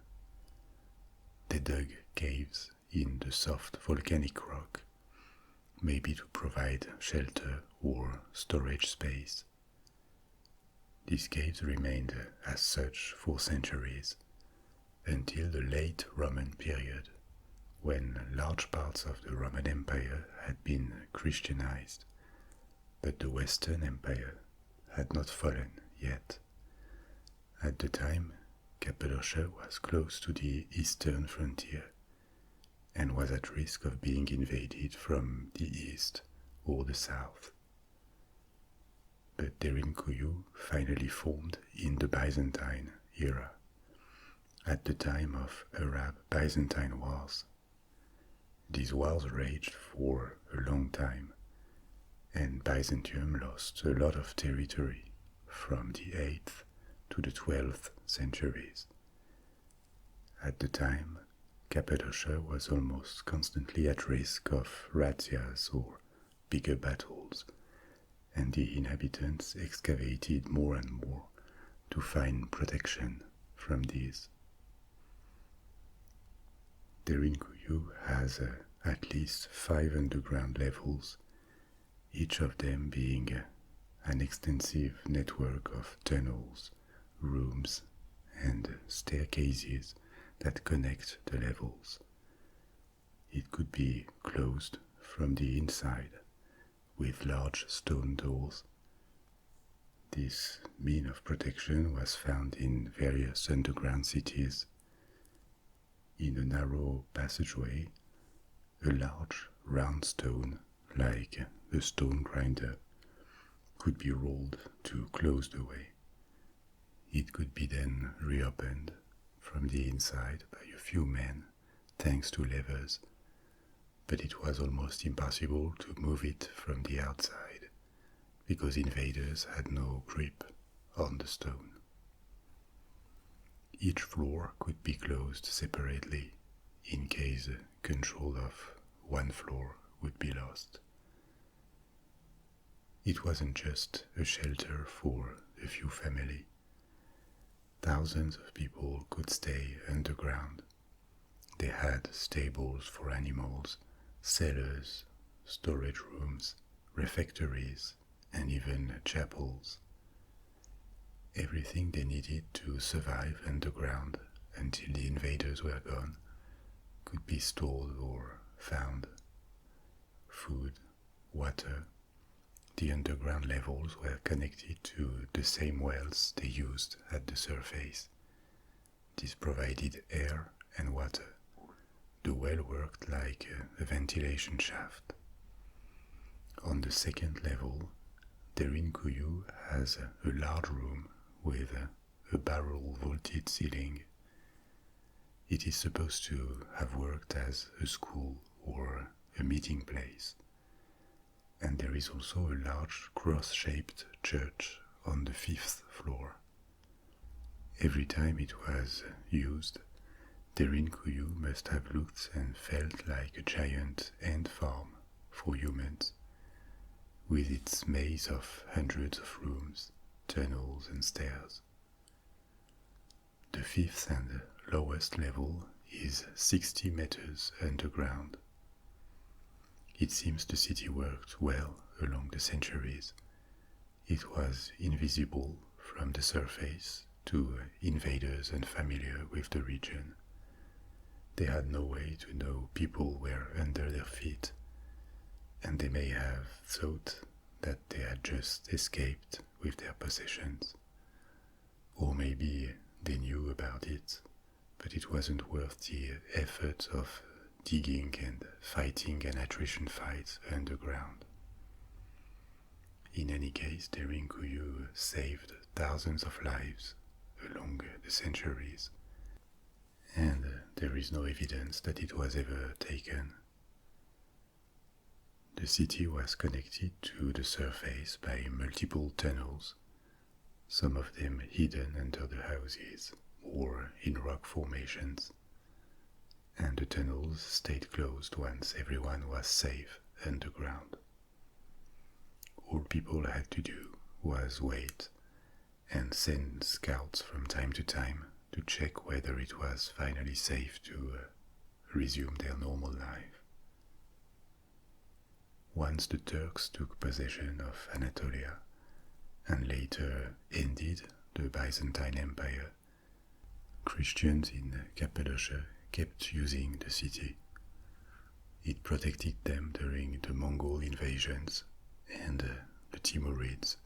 They dug caves in the soft volcanic rock, maybe to provide shelter or storage space. These caves remained as such for centuries, until the late Roman period, when large parts of the Roman Empire had been Christianized, but the Western Empire had not fallen yet. At the time, Cappadocia was close to the eastern frontier and was at risk of being invaded from the east or the south. But Derinkuyu finally formed in the Byzantine era, at the time of Arab-Byzantine wars. These wars raged for a long time, and Byzantium lost a lot of territory from the 8th to the 12th centuries. At the time, Cappadocia was almost constantly at risk of razzias or bigger battles, and the inhabitants excavated more and more to find protection from these. Derinkuyu has at least 5 underground levels, each of them being an extensive network of tunnels, rooms, and staircases that connect the levels. It could be closed from the inside with large stone doors. This mean of protection was found in various underground cities. In a narrow passageway, a large round stone, like a stone grinder, could be rolled to close the way. It could be then reopened from the inside by a few men, thanks to levers, but it was almost impossible to move it from the outside, because invaders had no grip on the stone. Each floor could be closed separately, in case control of one floor would be lost. It wasn't just a shelter for a few families. Thousands of people could stay underground. They had stables for animals, cellars, storage rooms, refectories, and even chapels. Everything they needed to survive underground until the invaders were gone could be stored or found. Food, water. The underground levels were connected to the same wells they used at the surface. This provided air and water. The well worked like a ventilation shaft. On the second level, Derinkuyu has a large room with a barrel-vaulted ceiling. It is supposed to have worked as a school or a meeting place. And there is also a large cross-shaped church on the 5th floor. Every time it was used, Derinkuyu must have looked and felt like a giant ant farm for humans, with its maze of hundreds of rooms, tunnels and stairs. The 5th and lowest level is 60 meters underground. It seems the city worked well along the centuries, it was invisible from the surface to invaders unfamiliar with the region. They had no way to know people were under their feet, and they may have thought that they had just escaped with their possessions. Or maybe they knew about it, but it wasn't worth the effort of digging and fighting an attrition fight underground. In any case, Derinkuyu saved thousands of lives along the centuries, and there is no evidence that it was ever taken. The city was connected to the surface by multiple tunnels, some of them hidden under the houses or in rock formations, and the tunnels stayed closed once everyone was safe underground. All people had to do was wait and send scouts from time to time to check whether it was finally safe to resume their normal life. Once the Turks took possession of Anatolia and later ended the Byzantine Empire, Christians in Cappadocia kept using the city. It protected them during the Mongol invasions and the Timurids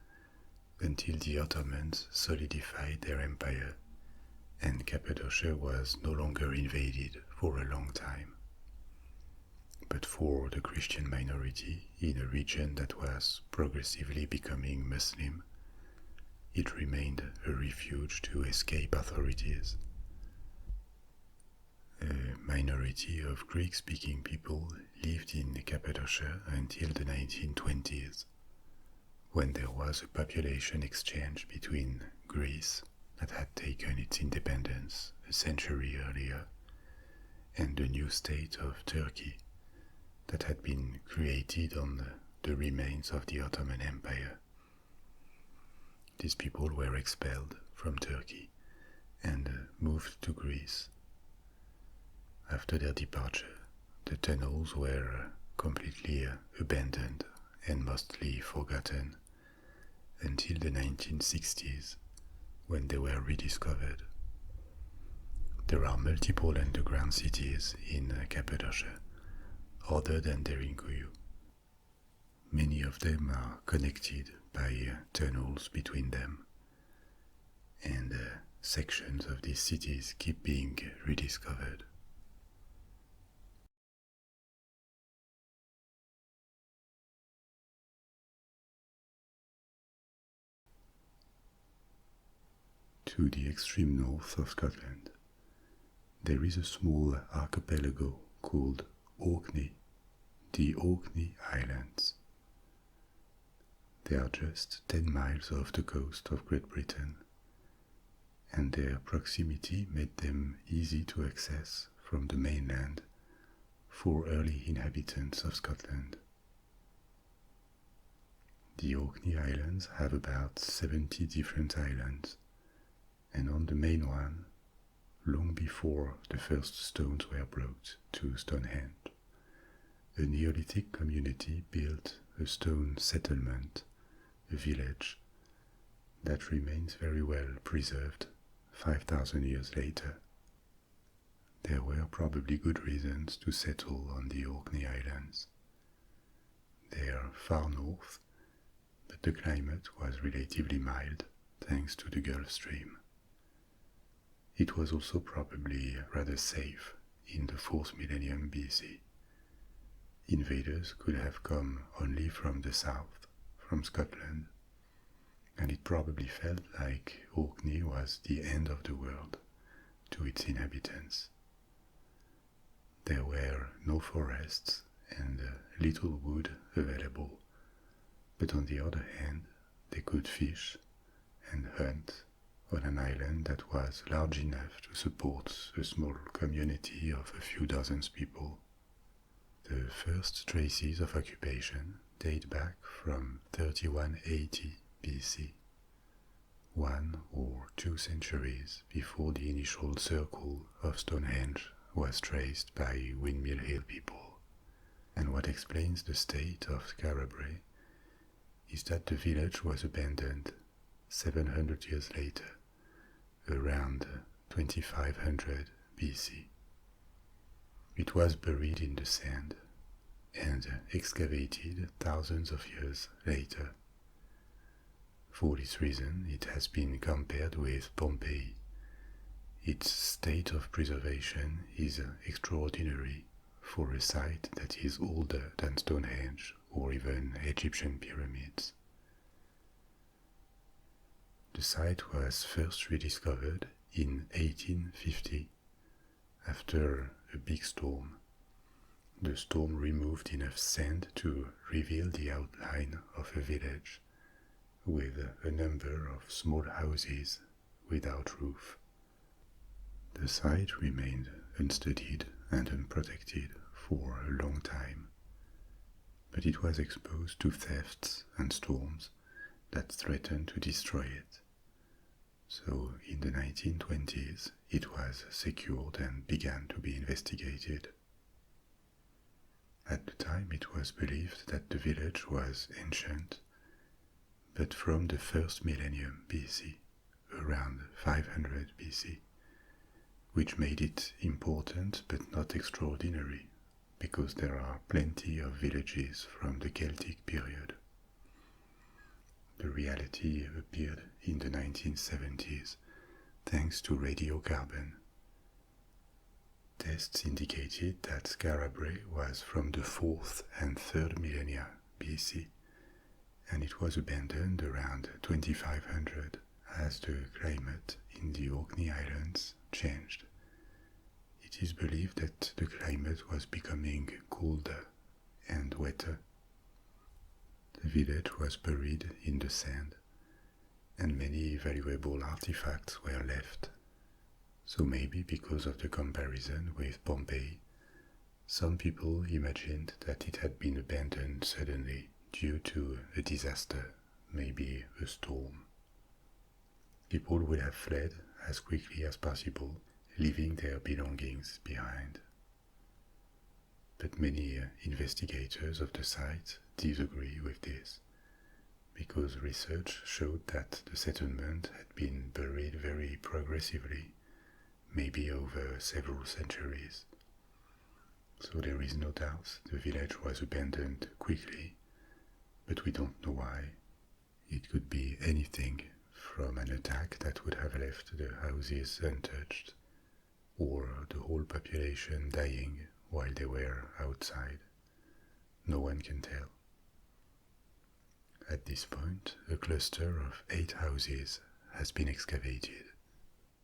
until the Ottomans solidified their empire and Cappadocia was no longer invaded for a long time. But for the Christian minority in a region that was progressively becoming Muslim, it remained a refuge to escape authorities. A minority of Greek-speaking people lived in Cappadocia until the 1920s, when there was a population exchange between Greece, that had taken its independence a century earlier, and the new state of Turkey, that had been created on the remains of the Ottoman Empire. These people were expelled from Turkey and moved to Greece. After their departure, the tunnels were completely abandoned and mostly forgotten until the 1960s, when they were rediscovered. There are multiple underground cities in Cappadocia, other than Derinkuyu. Many of them are connected by tunnels between them, and sections of these cities keep being rediscovered. To the extreme north of Scotland, there is a small archipelago called Orkney, the Orkney Islands. They are just 10 miles off the coast of Great Britain, and their proximity made them easy to access from the mainland for early inhabitants of Scotland. The Orkney Islands have about 70 different islands, and on the main one, long before the first stones were brought to Stonehenge, a Neolithic community built a stone settlement, a village, that remains very well preserved 5,000 years later. There were probably good reasons to settle on the Orkney Islands. They are far north, but the climate was relatively mild thanks to the Gulf Stream. It was also probably rather safe in the 4th millennium BC. Invaders could have come only from the south, from Scotland, and it probably felt like Orkney was the end of the world to its inhabitants. There were no forests and little wood available, but on the other hand, they could fish and hunt on an island that was large enough to support a small community of a few dozen people. The first traces of occupation date back from 3180 BC, 1 or 2 centuries before the initial circle of Stonehenge was traced by Windmill Hill people, and what explains the state of Skara Brae is that the village was abandoned 700 years later, around 2500 BC. It was buried in the sand and excavated thousands of years later. For this reason, it has been compared with Pompeii. Its state of preservation is extraordinary for a site that is older than Stonehenge or even Egyptian pyramids. The site was first rediscovered in 1850 after a big storm. The storm removed enough sand to reveal the outline of a village with a number of small houses without roof. The site remained unstudied and unprotected for a long time, but it was exposed to thefts and storms that threatened to destroy it. So in the 1920s it was secured and began to be investigated. At the time it was believed that the village was ancient, but from the first millennium BC, around 500 BC, which made it important but not extraordinary, because there are plenty of villages from the Celtic period. The reality appeared in the 1970s thanks to radiocarbon. Tests indicated that Skara Brae was from the 4th and 3rd millennia BC, and it was abandoned around 2500 as the climate in the Orkney Islands changed. It is believed that the climate was becoming colder and wetter. The village was buried in the sand, and many valuable artifacts were left. So maybe because of the comparison with Pompeii, some people imagined that it had been abandoned suddenly due to a disaster, maybe a storm. People would have fled as quickly as possible, leaving their belongings behind. But many investigators of the site disagree with this, because research showed that the settlement had been buried very progressively, maybe over several centuries. So there is no doubt the village was abandoned quickly, but we don't know why. It could be anything from an attack that would have left the houses untouched, or the whole population dying while they were outside. No one can tell. At this point, a cluster of 8 houses has been excavated,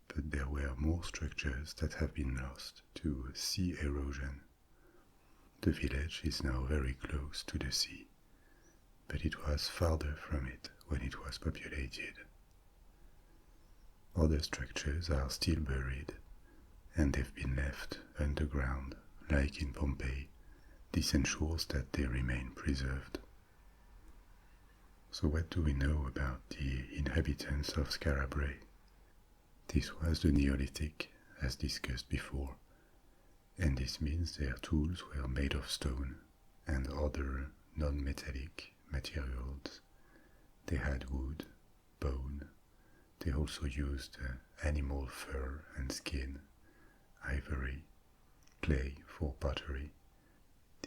but there were more structures that have been lost to sea erosion. The village is now very close to the sea, but it was farther from it when it was populated. Other structures are still buried, and they've been left underground, like in Pompeii. This ensures that they remain preserved. So what do we know about the inhabitants of Skara Brae? This was the Neolithic, as discussed before, and this means their tools were made of stone and other non-metallic materials. They had wood, bone. They also used animal fur and skin, ivory, clay for pottery.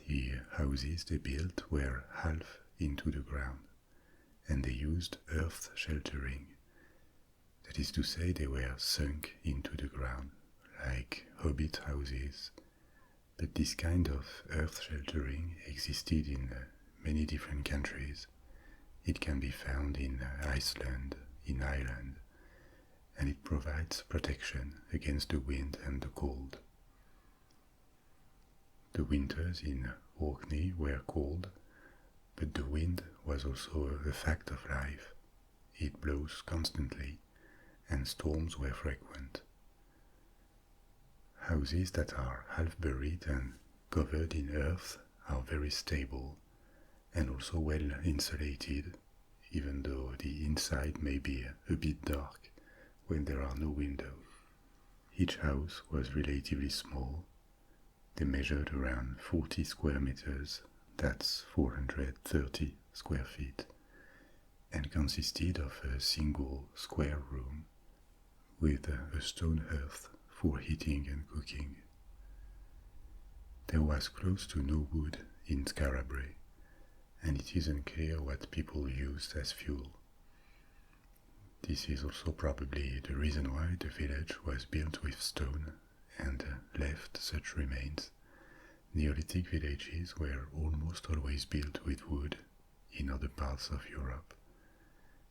The houses they built were half into the ground, and they used earth sheltering. That is to say, they were sunk into the ground, like hobbit houses. But this kind of earth sheltering existed in many different countries. It can be found in Iceland, in Ireland, and it provides protection against the wind and the cold. The winters in Orkney were cold, but the wind was also a fact of life. It blows constantly, and storms were frequent. Houses that are half buried and covered in earth are very stable and also well insulated, even though the inside may be a bit dark when there are no windows. Each house was relatively small. They measured around 40 square meters, that's 430 square feet, and consisted of a single square room with a stone hearth for heating and cooking. There was close to no wood in Skara Brae, and it is unclear what people used as fuel. This is also probably the reason why the village was built with stone and left such remains. Neolithic villages were almost always built with wood in other parts of Europe,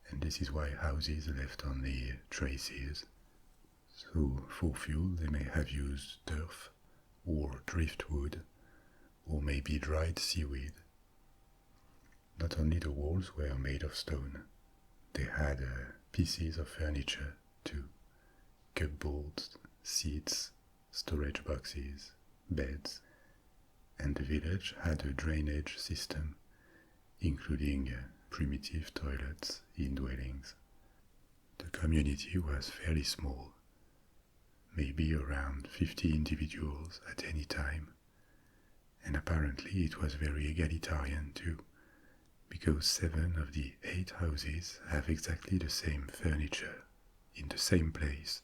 and this is why houses left only traces. So for fuel they may have used turf or driftwood or maybe dried seaweed. Not only the walls were made of stone, they had pieces of furniture too: cupboards, seats, storage boxes, beds, and the village had a drainage system, including primitive toilets in dwellings. The community was fairly small, maybe around 50 individuals at any time, and apparently it was very egalitarian too, because 7 of the 8 houses have exactly the same furniture in the same place,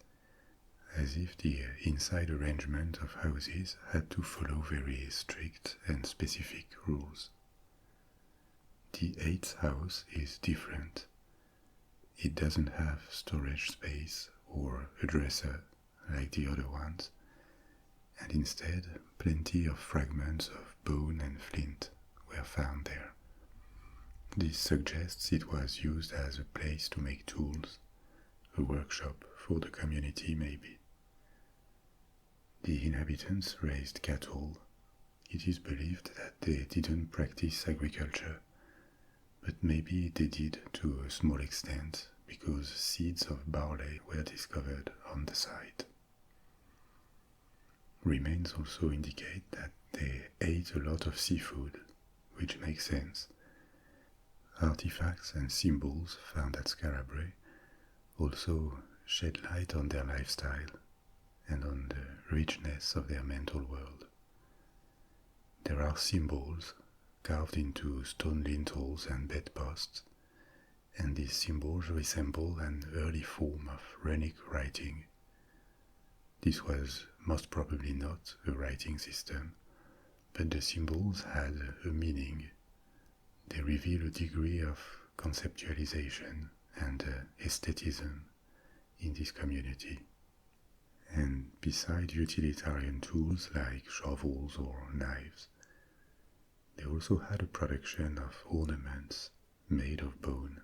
as if the inside arrangement of houses had to follow very strict and specific rules. The 8th house is different. It doesn't have storage space or a dresser like the other ones, and instead plenty of fragments of bone and flint were found there. This suggests it was used as a place to make tools, a workshop for the community maybe. The inhabitants raised cattle. It is believed that they didn't practice agriculture, but maybe they did to a small extent because seeds of barley were discovered on the site. Remains also indicate that they ate a lot of seafood, which makes sense. Artifacts and symbols found at Skara Brae also shed light on their lifestyle and on the richness of their mental world. There are symbols carved into stone lintels and bedposts, and these symbols resemble an early form of runic writing. This was most probably not a writing system, but the symbols had a meaning. They reveal a degree of conceptualization and aestheticism in this community. And beside utilitarian tools like shovels or knives, they also had a production of ornaments made of bone,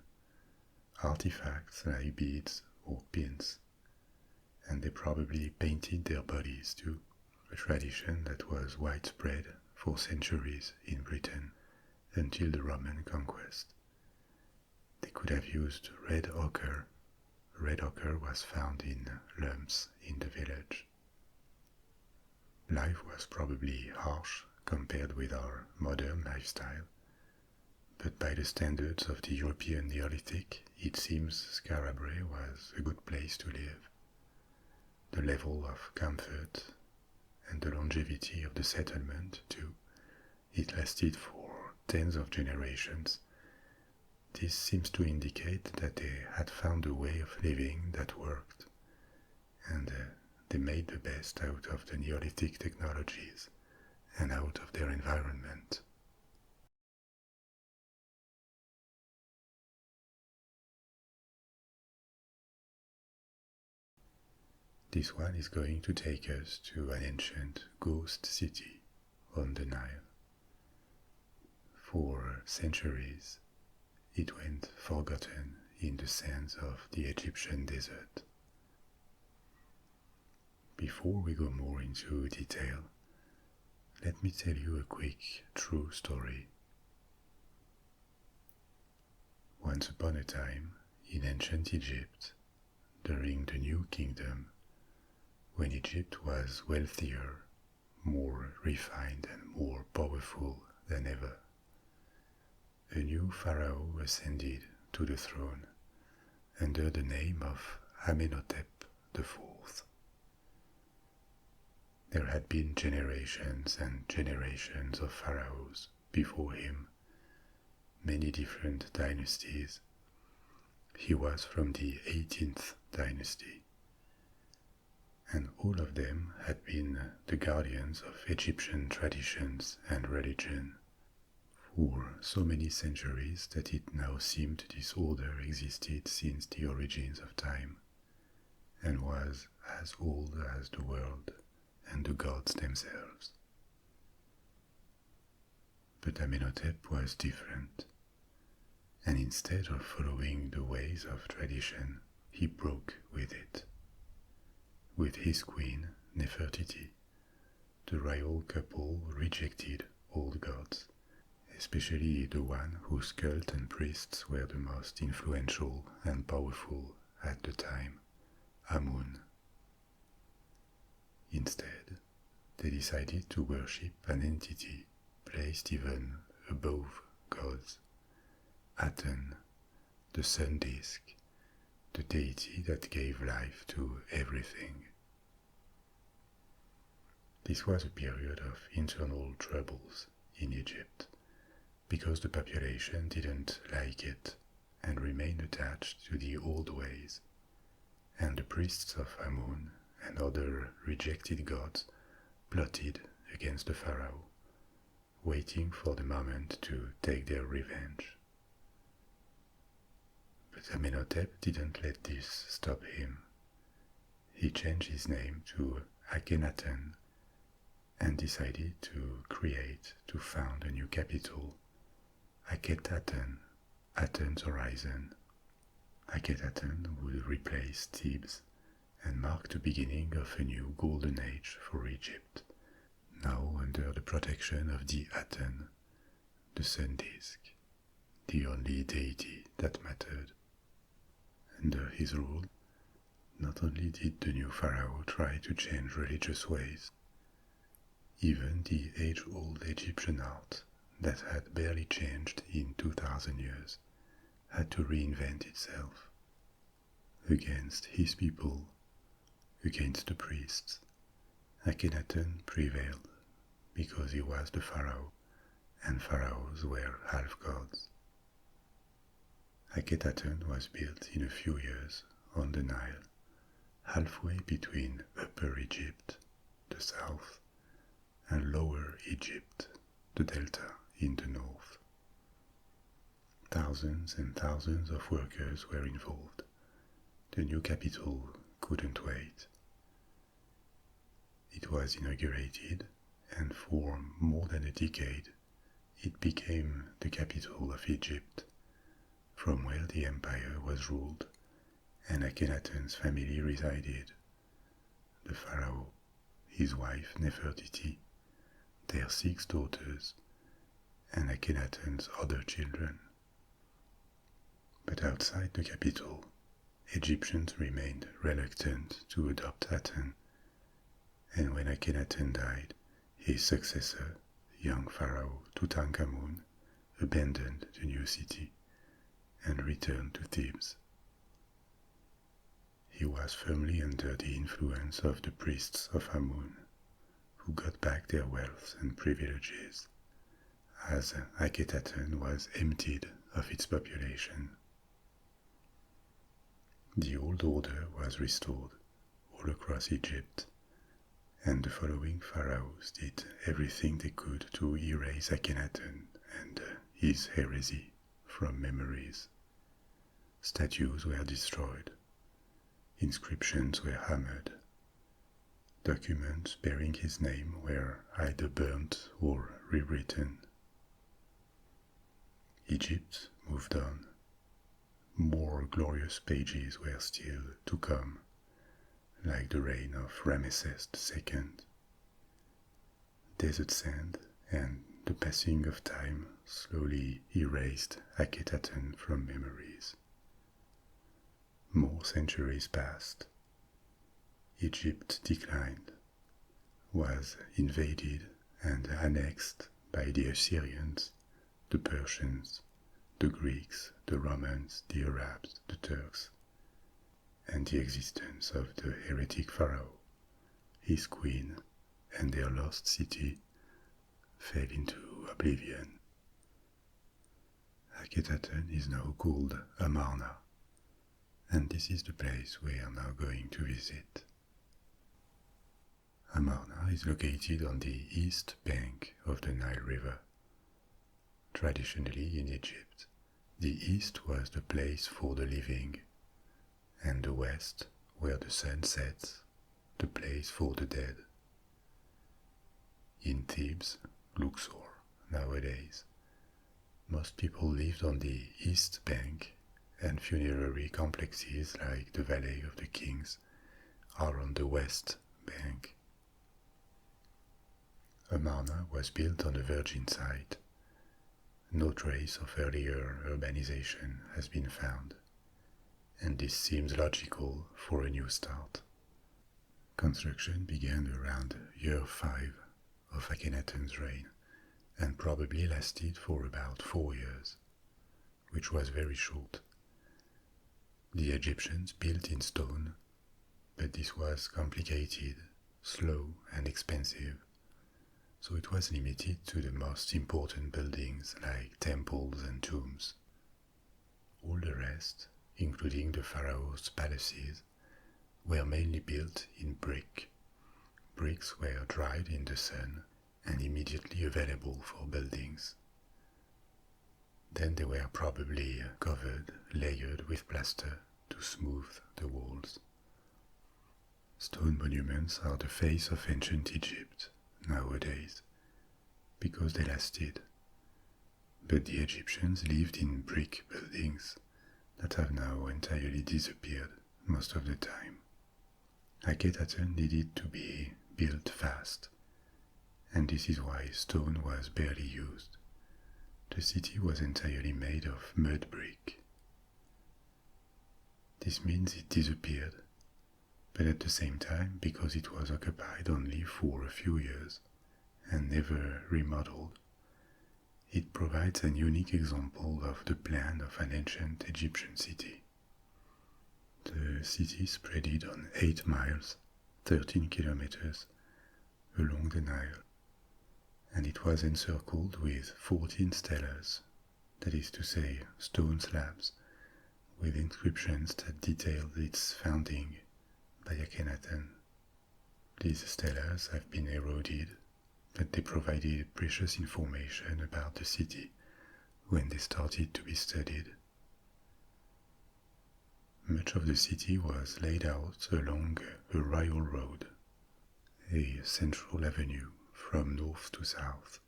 artifacts like beads or pins, and they probably painted their bodies too, a tradition that was widespread for centuries in Britain until the Roman conquest. They could have used red ochre. Red ochre was found in lumps in the village. Life was probably harsh compared with our modern lifestyle, but by the standards of the European Neolithic, it seems Skara Brae was a good place to live. The level of comfort and the longevity of the settlement, too. It lasted for tens of generations. This seems to indicate that they had found a way of living that worked, and they made the best out of the Neolithic technologies and out of their environment. This one is going to take us to an ancient ghost city on the Nile. For centuries, it went forgotten in the sands of the Egyptian desert. Before we go more into detail, let me tell you a quick true story. Once upon a time, in ancient Egypt, during the New Kingdom, when Egypt was wealthier, more refined and more powerful than ever, a new pharaoh ascended to the throne under the name of Amenhotep IV. There had been generations and generations of pharaohs before him, many different dynasties, He was from the 18th dynasty, and all of them had been the guardians of Egyptian traditions and religion for so many centuries that it now seemed this order existed since the origins of time and was as old as the world and the gods themselves. But Amenhotep was different, and instead of following the ways of tradition, he broke with it. With his queen, Nefertiti, the royal couple rejected all gods, especially the one whose cult and priests were the most influential and powerful at the time, Amun. Instead, they decided to worship an entity placed even above gods, Aten, the sun disk, the deity that gave life to everything. This was a period of internal troubles in Egypt, because the population didn't like it and remained attached to the old ways, and the priests of Amun and other rejected gods plotted against the pharaoh, waiting for the moment to take their revenge. But Amenhotep didn't let this stop him. He changed his name to Akhenaten and decided to found a new capital, Akhetaten, Aten's horizon. Akhetaten would replace Thebes and mark the beginning of a new golden age for Egypt, now under the protection of the Aten, the sun disk, the only deity that mattered. Under his rule, not only did the new pharaoh try to change religious ways, even the age-old Egyptian art that had barely changed in 2000 years had to reinvent itself. Against his people, against the priests, Akhenaten prevailed because he was the pharaoh, and pharaohs were half-gods. Akhetaten was built in a few years on the Nile, halfway between Upper Egypt, the south, and Lower Egypt, the delta in the north. Thousands and thousands of workers were involved. The new capital couldn't wait. It was inaugurated, and for more than a decade, it became the capital of Egypt, from where the empire was ruled and Akhenaten's family resided. The pharaoh, his wife Nefertiti, their 6 daughters, and Akhenaten's other children. But outside the capital, Egyptians remained reluctant to adopt Aten, and when Akhenaten died, his successor, young pharaoh Tutankhamun, abandoned the new city and returned to Thebes. He was firmly under the influence of the priests of Amun, who got back their wealth and privileges, as Akhetaten was emptied of its population. The old order was restored all across Egypt, and the following pharaohs did everything they could to erase Akhenaten and his heresy from memories. Statues were destroyed, inscriptions were hammered, documents bearing his name were either burnt or rewritten. Egypt moved on. More glorious pages were still to come, like the reign of Ramesses II. Desert sand and the passing of time slowly erased Akhetaten from memories. More centuries passed. Egypt declined, was invaded and annexed by the Assyrians, the Persians, the Greeks, the Romans, the Arabs, the Turks, and the existence of the heretic pharaoh, his queen, and their lost city fell into oblivion. Akhetaten is now called Amarna, and this is the place we are now going to visit. Amarna is located on the east bank of the Nile River. Traditionally in Egypt, the east was the place for the living, and the west, where the sun sets, the place for the dead. In Thebes, Luxor, nowadays, most people lived on the east bank, and funerary complexes like the Valley of the Kings are on the west bank. Amarna was built on a virgin site. No trace of earlier urbanization has been found, and this seems logical for a new start. Construction began around year 5 of Akhenaten's reign, and probably lasted for about 4 years, which was very short. The Egyptians built in stone, but this was complicated, slow, and expensive, so it was limited to the most important buildings like temples and tombs. All the rest, including the pharaoh's palaces, were mainly built in brick. Bricks were dried in the sun and immediately available for buildings. Then they were probably covered, layered with plaster to smooth the walls. Stone monuments are the face of ancient Egypt nowadays, because they lasted. But the Egyptians lived in brick buildings that have now entirely disappeared most of the time. Akhenaten needed to be built fast, and this is why stone was barely used. The city was entirely made of mud brick. This means it disappeared, but at the same time, because it was occupied only for a few years and never remodeled, it provides an unique example of the plan of an ancient Egyptian city. The city spread on 8 miles, 13 kilometers, along the Nile, and it was encircled with 14 stelas, that is to say, stone slabs, with inscriptions that detailed its founding by Akhenaten. These stelas have been eroded, but they provided precious information about the city when they started to be studied. Much of the city was laid out along a royal road, a central avenue from north to south,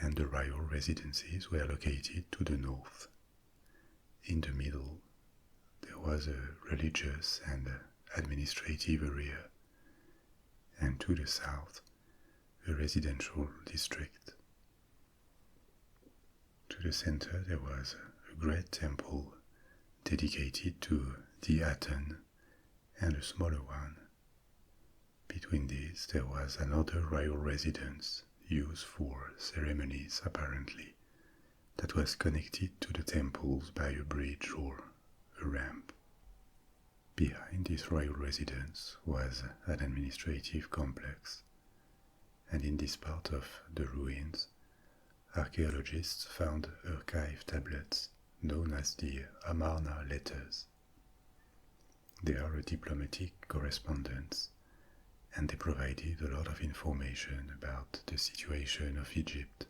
and the royal residences were located to the north. In the middle, there was a religious and administrative area, and to the south, a residential district. To the center there was a great temple dedicated to the Aten and a smaller one. Between these there was another royal residence used for ceremonies apparently, that was connected to the temples by a bridge or a ramp. Behind this royal residence was an administrative complex, and in this part of the ruins, archaeologists found archive tablets known as the Amarna letters. They are a diplomatic correspondence, and they provided a lot of information about the situation of Egypt,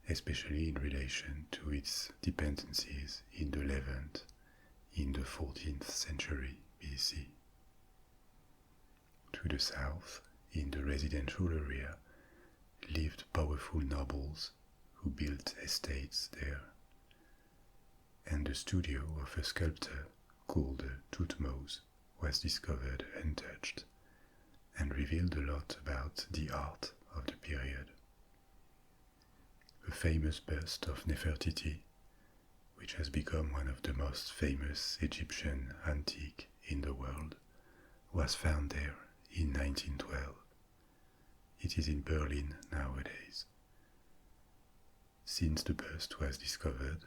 especially in relation to its dependencies in the Levant in the 14th century BC. To the south, in the residential area, lived powerful nobles who built estates there, and the studio of a sculptor called Thutmose was discovered untouched and revealed a lot about the art of the period. A famous bust of Nefertiti, which has become one of the most famous Egyptian antiques in the world, was found there in 1912. It is in Berlin nowadays. Since the bust was discovered,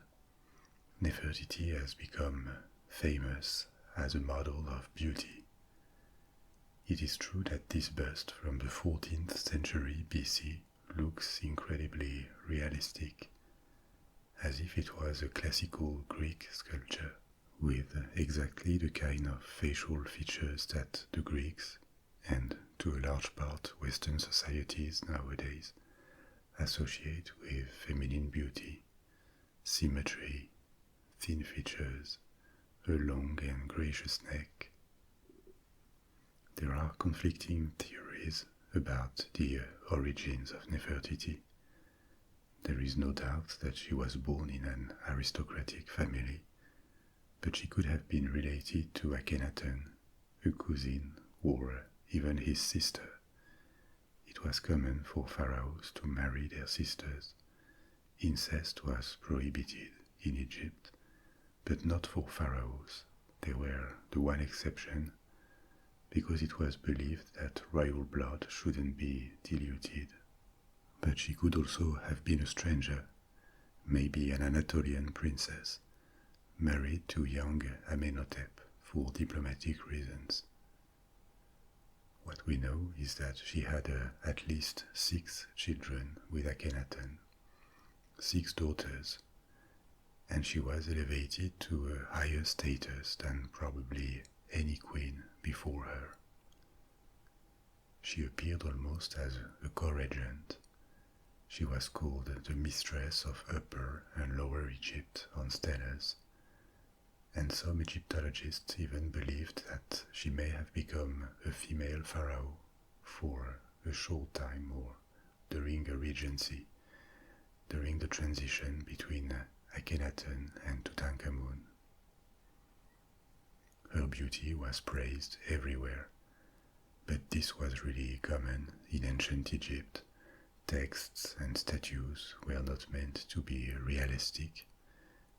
Nefertiti has become famous as a model of beauty. It is true that this bust from the 14th century BC looks incredibly realistic, as if it was a classical Greek sculpture with exactly the kind of facial features that the Greeks, and to a large part Western societies nowadays, associate with feminine beauty: symmetry, thin features, a long and gracious neck. There are conflicting theories about the origins of Nefertiti. There is no doubt that she was born in an aristocratic family, but she could have been related to Akhenaten, a cousin, or even his sister. It was common for pharaohs to marry their sisters. Incest was prohibited in Egypt, but not for pharaohs. They were the one exception, because it was believed that royal blood shouldn't be diluted. But she could also have been a stranger, maybe an Anatolian princess, married to young Amenhotep for diplomatic reasons. What we know is that she had at least 6 children with Akhenaten, 6 daughters, and she was elevated to a higher status than probably any queen before her. She appeared almost as a co-regent. She was called the mistress of Upper and Lower Egypt on steles, and some Egyptologists even believed that she may have become a female pharaoh for a short time or during a regency, during the transition between Akhenaten and Tutankhamun. Her beauty was praised everywhere, but this was really common in ancient Egypt. Texts and statues were not meant to be realistic.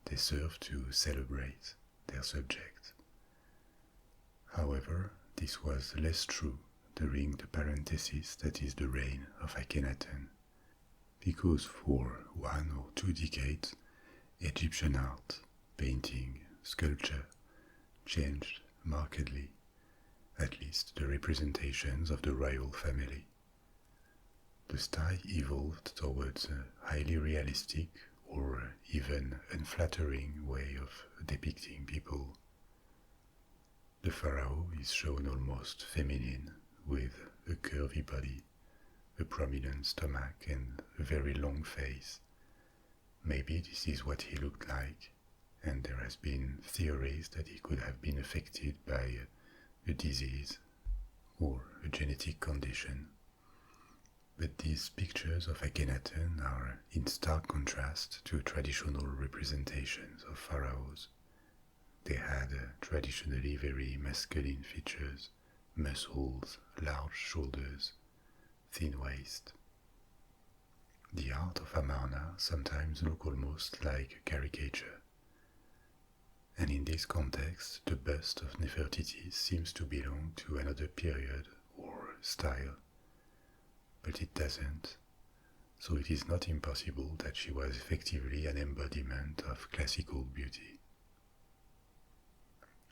They served to celebrate their subject. However, this was less true during the parenthesis that is the reign of Akhenaten, because for 1 or 2 decades, Egyptian art, painting, sculpture, changed markedly, at least the representations of the royal family. The style evolved towards a highly realistic or even unflattering way of depicting people. The pharaoh is shown almost feminine, with a curvy body, a prominent stomach, and a very long face. Maybe this is what he looked like, and there has been theories that he could have been affected by a disease or a genetic condition. But these pictures of Akhenaten are in stark contrast to traditional representations of pharaohs. They had traditionally very masculine features: muscles, large shoulders, thin waist. The art of Amarna sometimes look almost like a caricature. And in this context, the bust of Nefertiti seems to belong to another period or style. But it doesn't, so it is not impossible that she was effectively an embodiment of classical beauty.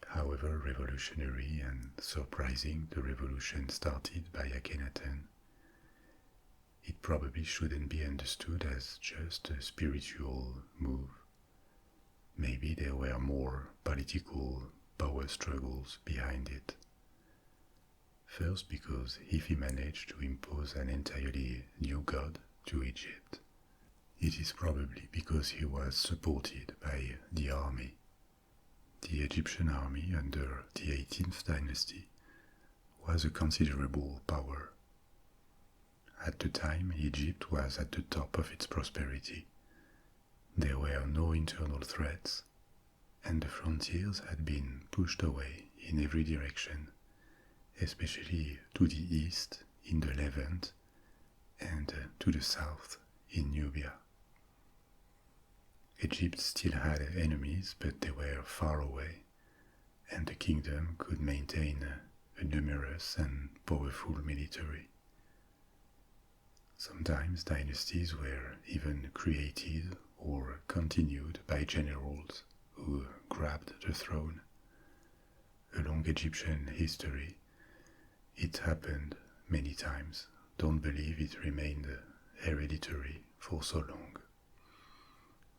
However revolutionary and surprising the revolution started by Akhenaten, it probably shouldn't be understood as just a spiritual move. Maybe there were more political power struggles behind it. First, because if he managed to impose an entirely new god to Egypt, it is probably because he was supported by the army. The Egyptian army under the 18th dynasty was a considerable power. At the time, Egypt was at the top of its prosperity. There were no internal threats, and the frontiers had been pushed away in every direction, especially to the east in the Levant and to the south in Nubia. Egypt still had enemies, but they were far away, and the kingdom could maintain a numerous and powerful military. Sometimes dynasties were even created or continued by generals who grabbed the throne. Along Egyptian history, it happened many times. Don't believe it remained hereditary for so long.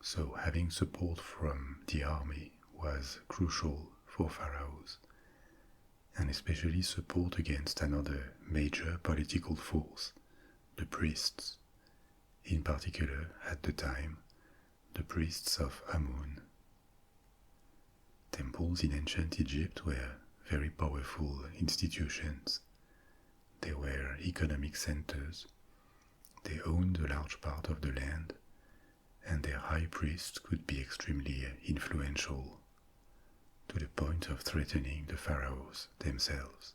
So having support from the army was crucial for pharaohs, and especially support against another major political force, the priests, in particular at the time, the priests of Amun. Temples in ancient Egypt were very powerful institutions. They were economic centers. They owned a large part of the land, and their high priests could be extremely influential, to the point of threatening the pharaohs themselves.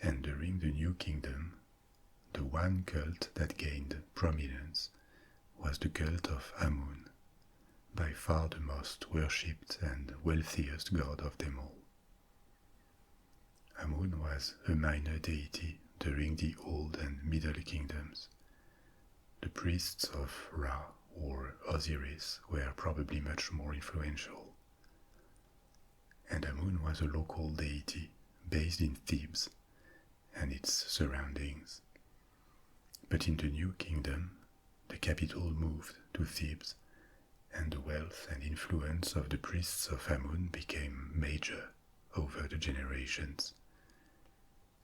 And during the New Kingdom, the one cult that gained prominence was the cult of Amun, by far the most worshipped and wealthiest god of them all. Amun was a minor deity during the Old and Middle Kingdoms. The priests of Ra or Osiris were probably much more influential. And Amun was a local deity based in Thebes and its surroundings. But in the New Kingdom, the capital moved to Thebes, and the wealth and influence of the priests of Amun became major over the generations.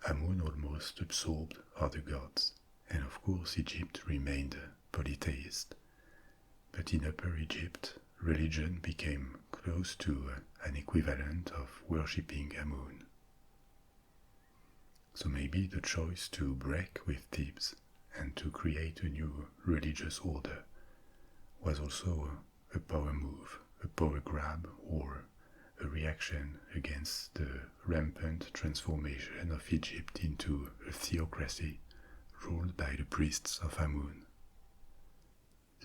Amun almost absorbed other gods, and of course Egypt remained polytheist. But in Upper Egypt, religion became close to an equivalent of worshipping Amun. So maybe the choice to break with Thebes and to create a new religious order was also a power move, a power grab, or a reaction against the rampant transformation of Egypt into a theocracy ruled by the priests of Amun.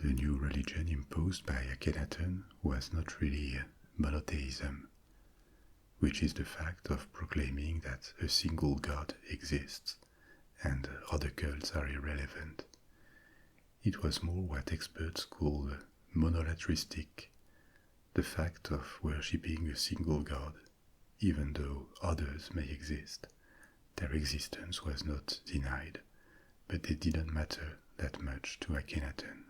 The new religion imposed by Akhenaten was not really monotheism, which is the fact of proclaiming that a single god exists and other cults are irrelevant. It was more what experts call monolatristic, the fact of worshipping a single god, even though others may exist. Their existence was not denied, but they didn't matter that much to Akhenaten.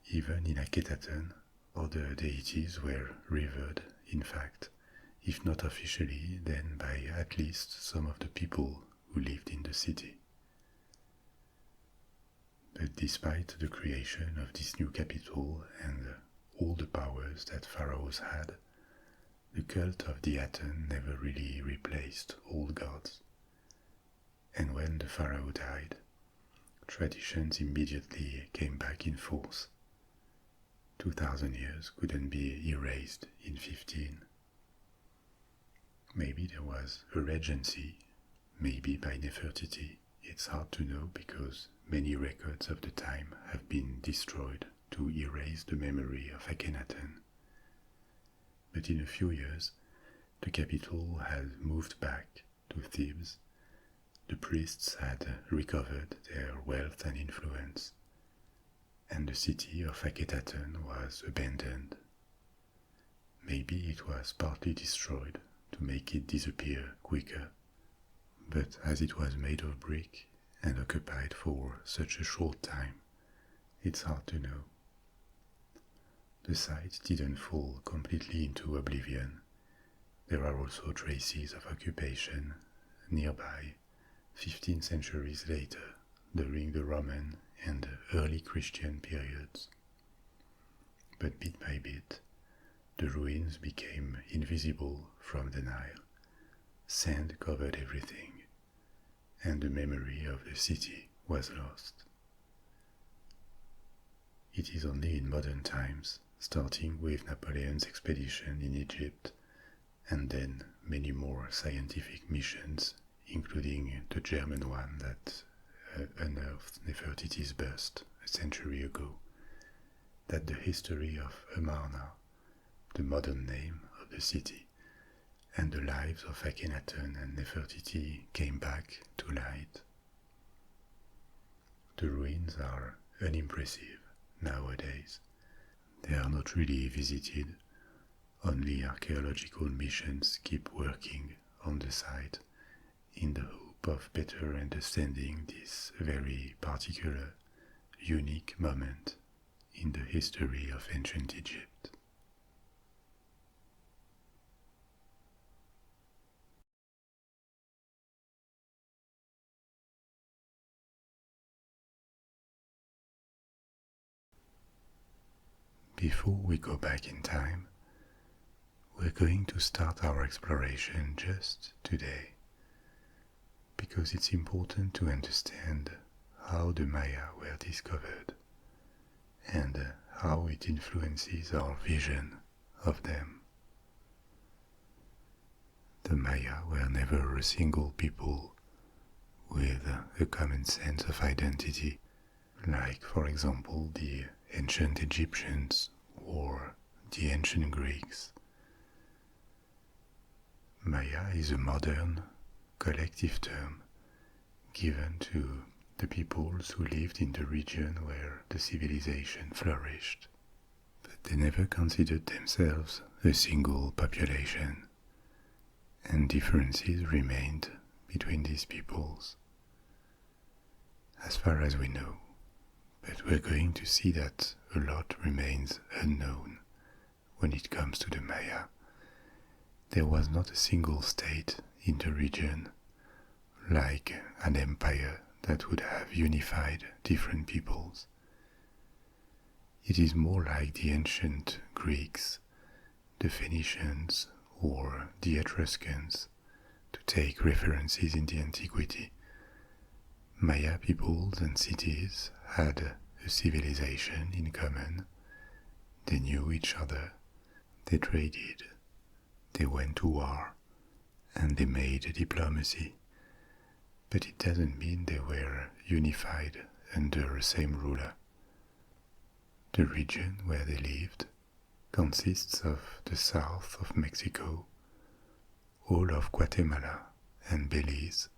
Even in Akhenaten, other deities were revered, in fact, if not officially, then by at least some of the people who lived in the city. But despite the creation of this new capital and all the powers that pharaohs had, the cult of the Aten never really replaced old gods. And when the pharaoh died, traditions immediately came back in force. 2,000 years couldn't be erased in 15. Maybe there was a regency, maybe by Nefertiti. It's hard to know because many records of the time have been destroyed to erase the memory of Akhenaten. But in a few years, the capital had moved back to Thebes. The priests had recovered their wealth and influence, and the city of Akhenaten was abandoned. Maybe it was partly destroyed to make it disappear quicker, but as it was made of brick and occupied for such a short time, it's hard to know. The site didn't fall completely into oblivion. There are also traces of occupation nearby 15 centuries later during the Roman and early Christian periods. But bit by bit, the ruins became invisible from the Nile. Sand covered everything, and the memory of the city was lost. It is only in modern times, starting with Napoleon's expedition in Egypt, and then many more scientific missions, including the German one that unearthed Nefertiti's bust a century ago, that the history of Amarna, the modern name of the city, and the lives of Akhenaten and Nefertiti came back to light. The ruins are unimpressive nowadays. They are not really visited. Only archaeological missions keep working on the site in the hope of better understanding this very particular, unique moment in the history of ancient Egypt. before we go back in time, we're going to start our exploration just today, because it's important to understand how the Maya were discovered and how it influences our vision of them. The Maya were never a single people with a common sense of identity, like, for example, the ancient Egyptians or the ancient Greeks. Maya is a modern, collective term given to the peoples who lived in the region where the civilization flourished, but they never considered themselves a single population, and differences remained between these peoples, as far as we know. But we're going to see that a lot remains unknown when it comes to the Maya. There was not a single state in the region, like an empire that would have unified different peoples. It is more like the ancient Greeks, the Phoenicians, or the Etruscans, to take references in the antiquity. Maya peoples and cities had a civilization in common. They knew each other, they traded, they went to war, and they made diplomacy. But it doesn't mean they were unified under the same ruler. The region where they lived consists of the south of Mexico, all of Guatemala and Belize,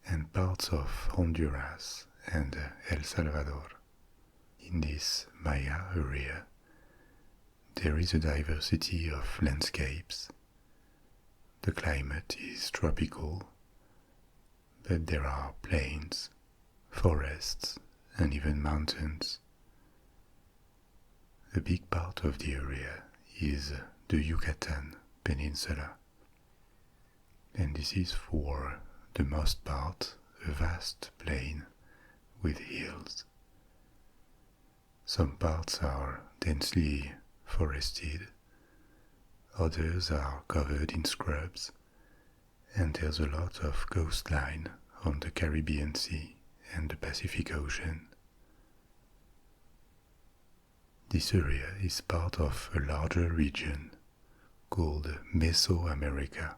and parts of Honduras and El Salvador. In this Maya area, there is a diversity of landscapes. The climate is tropical, but there are plains, forests, and even mountains. A big part of the area is the Yucatan Peninsula, and this is for the most part a vast plain with hills. Some parts are densely forested, others are covered in scrubs, and there's a lot of coastline on the Caribbean Sea and the Pacific Ocean. This area is part of a larger region called Mesoamerica.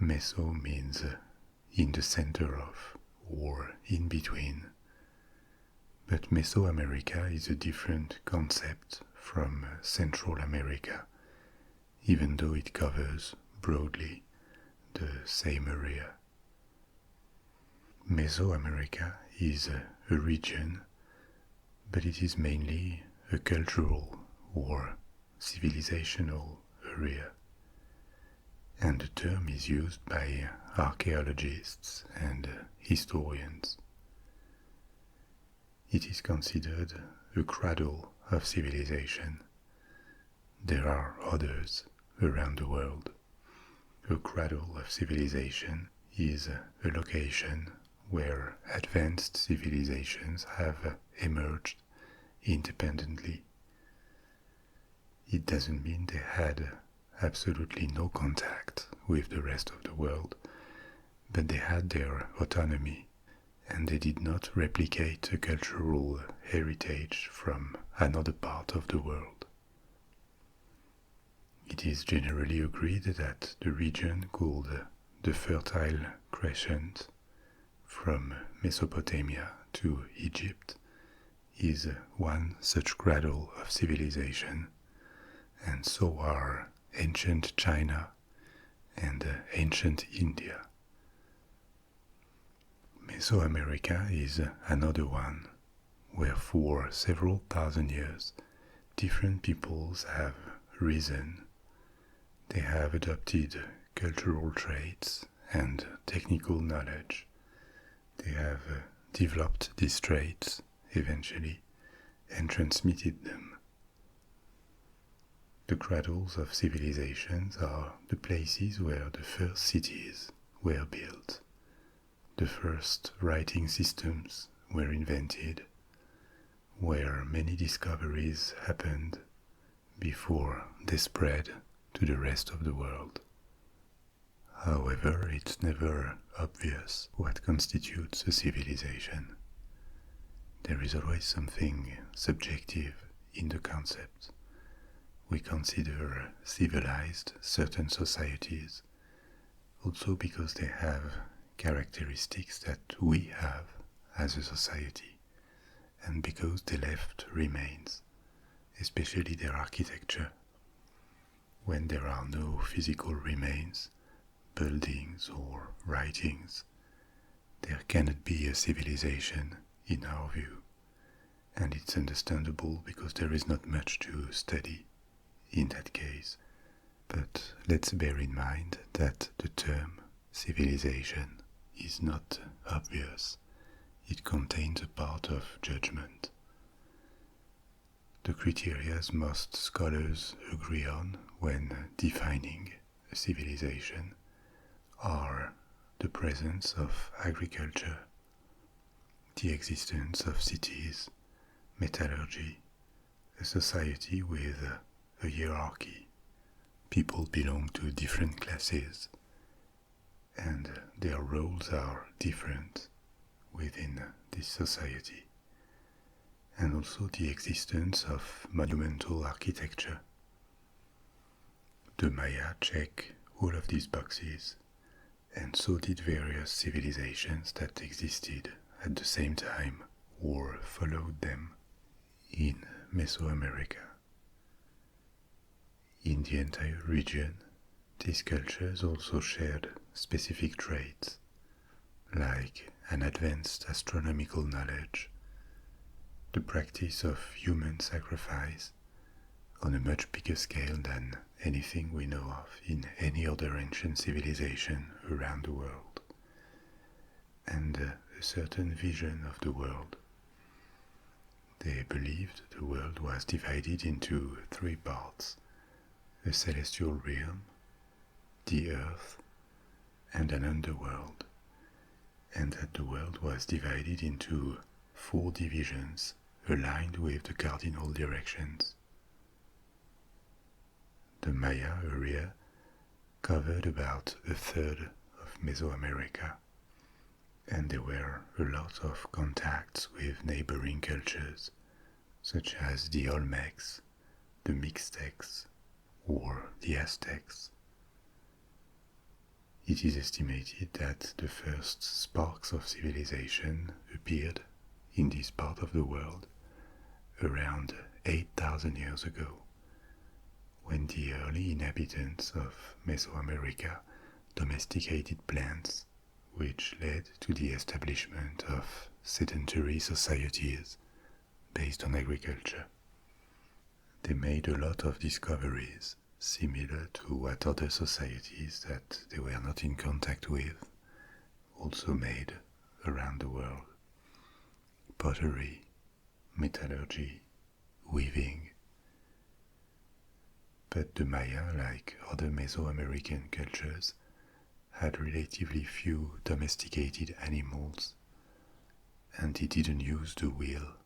Meso means in the center of, or in between. But Mesoamerica is a different concept from Central America, even though it covers broadly the same area. Mesoamerica is a region, but it is mainly a cultural or civilizational area, and the term is used by archaeologists and historians. It is considered a cradle of civilization. There are others around the world. A cradle of civilization is a location where advanced civilizations have emerged independently. It doesn't mean they had absolutely no contact with the rest of the world, but they had their autonomy, and they did not replicate a cultural heritage from another part of the world. It is generally agreed that the region called the Fertile Crescent, from Mesopotamia to Egypt, is one such cradle of civilization, and so are ancient China and ancient India. Mesoamerica is another one, where for several thousand years different peoples have risen. They have adopted cultural traits and technical knowledge. They have developed these traits eventually and transmitted them. The cradles of civilizations are the places where the first cities were built, the first writing systems were invented, where many discoveries happened before they spread to the rest of the world. However, it's never obvious what constitutes a civilization. There is always something subjective in the concept. We consider civilized certain societies also because they have characteristics that we have as a society, and because they left remains, especially their architecture. When there are no physical remains, buildings or writings, there cannot be a civilization in our view, and it's understandable because there is not much to study in that case. But let's bear in mind that the term civilization is not obvious. It contains a part of judgment. The criteria most scholars agree on when defining a civilization are the presence of agriculture, the existence of cities, metallurgy, a society with a hierarchy. People belong to different classes, and their roles are different within this society, and also the existence of monumental architecture. The Maya check all of these boxes, and so did various civilizations that existed at the same time or followed them in Mesoamerica. In the entire region, these cultures also shared specific traits, like an advanced astronomical knowledge, the practice of human sacrifice on a much bigger scale than anything we know of in any other ancient civilization around the world, and a certain vision of the world. They believed the world was divided into three parts: a celestial realm, the earth, and an underworld, and that the world was divided into 4 divisions aligned with the cardinal directions. The Maya area covered about a third of Mesoamerica, and there were a lot of contacts with neighboring cultures, such as the Olmecs, the Mixtecs, or the Aztecs. It is estimated that the first sparks of civilization appeared in this part of the world around 8,000 years ago, when the early inhabitants of Mesoamerica domesticated plants, which led to the establishment of sedentary societies based on agriculture. They made a lot of discoveries similar to what other societies that they were not in contact with also made around the world: pottery, metallurgy, weaving. But the Maya, like other Mesoamerican cultures, had relatively few domesticated animals, and they didn't use the wheel,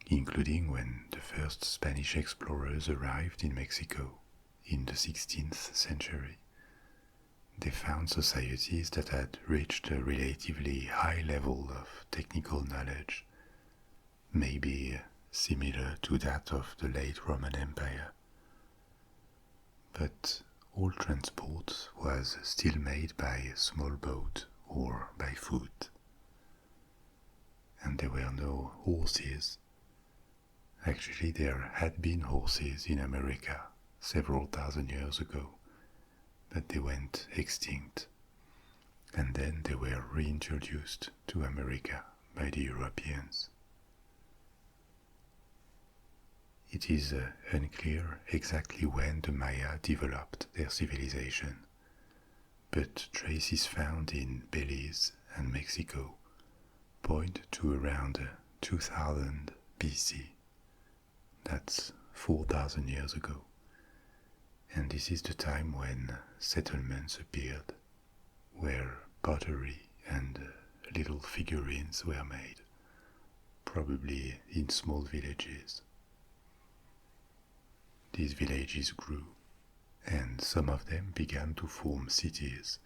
including when the first Spanish explorers arrived in Mexico in the 16th century. They found societies that had reached a relatively high level of technical knowledge, maybe similar to that of the late Roman Empire. But all transport was still made by small boat or by foot, and there were no horses. Actually, there had been horses in America several thousand years ago, but they went extinct, and then they were reintroduced to America by the Europeans. It is unclear exactly when the Maya developed their civilization, but traces found in Belize and Mexico point to around 2000 BC. That's 4,000 years ago, and this is the time when settlements appeared, where pottery and little figurines were made, probably in small villages. These villages grew, and some of them began to form cities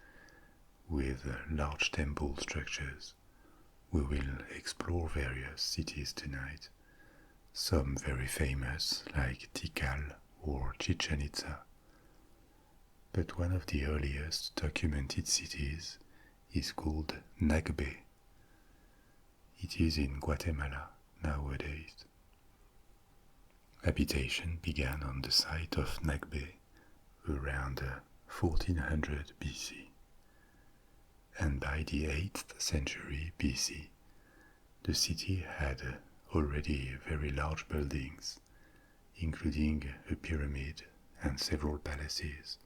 with large temple structures. We will explore various cities tonight, some very famous like Tikal or Chichen Itza. But one of the earliest documented cities is called Nagbe. It is in Guatemala nowadays. Habitation began on the site of Nagbe around 1400 BC, and by the 8th century BC, the city had already very large buildings, including a pyramid and several palaces.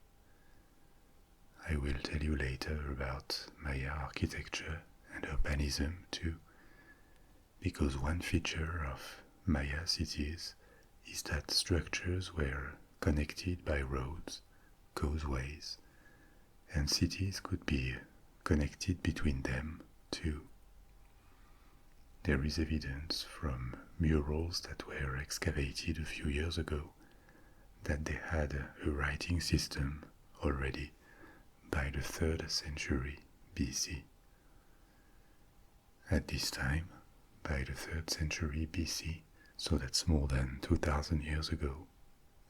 I will tell you later about Maya architecture and urbanism too, because one feature of Maya cities is that structures were connected by roads, causeways, and cities could be connected between them too. There is evidence from murals that were excavated a few years ago that they had a writing system already by the 3rd century BC. At this time, by the 3rd century BC, so that's more than 2000 years ago,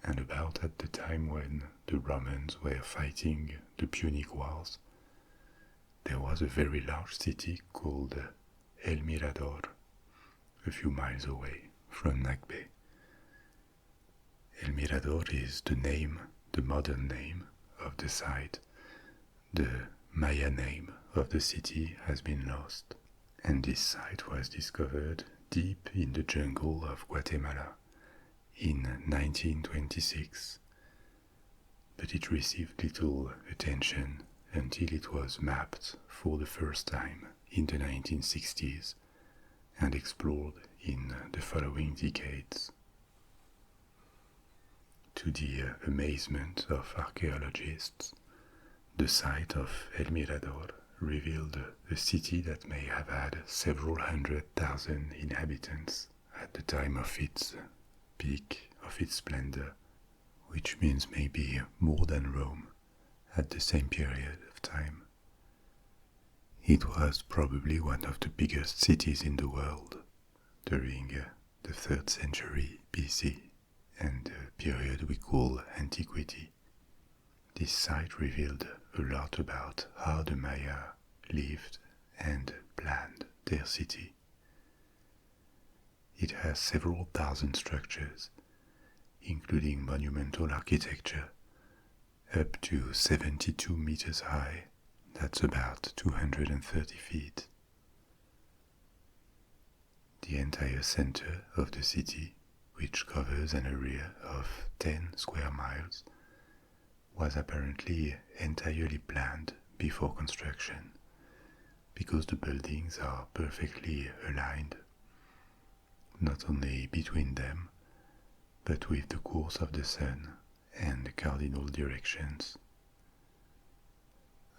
and about at the time when the Romans were fighting the Punic Wars, there was a very large city called El Mirador, a few miles away from Nagbe. El Mirador is the modern name of the site. The Maya name of the city has been lost, and this site was discovered deep in the jungle of Guatemala in 1926, but it received little attention until it was mapped for the first time in the 1960s and explored in the following decades. To the amazement of archaeologists, the site of El Mirador revealed a city that may have had several 100,000 inhabitants at the time of its peak of its splendor, which means maybe more than Rome at the same period of time. It was probably one of the biggest cities in the world during the 3rd century BC and the period we call Antiquity. This site revealed a lot about how the Maya lived and planned their city. It has several thousand structures, including monumental architecture, up to 72 meters high, that's about 230 feet. The entire center of the city, which covers an area of 10 square miles, was apparently entirely planned before construction, because the buildings are perfectly aligned, not only between them, but with the course of the sun and the cardinal directions.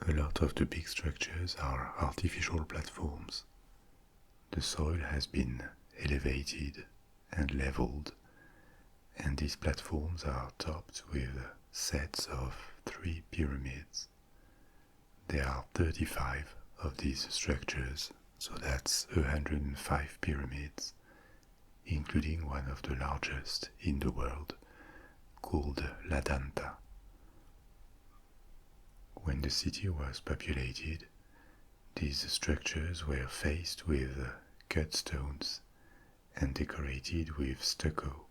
A lot of the big structures are artificial platforms. The soil has been elevated and leveled, and these platforms are topped with sets of 3 pyramids. There are 35 of these structures, so that's 105 pyramids, including one of the largest in the world, called La Danta. When the city was populated, these structures were faced with cut stones and decorated with stucco.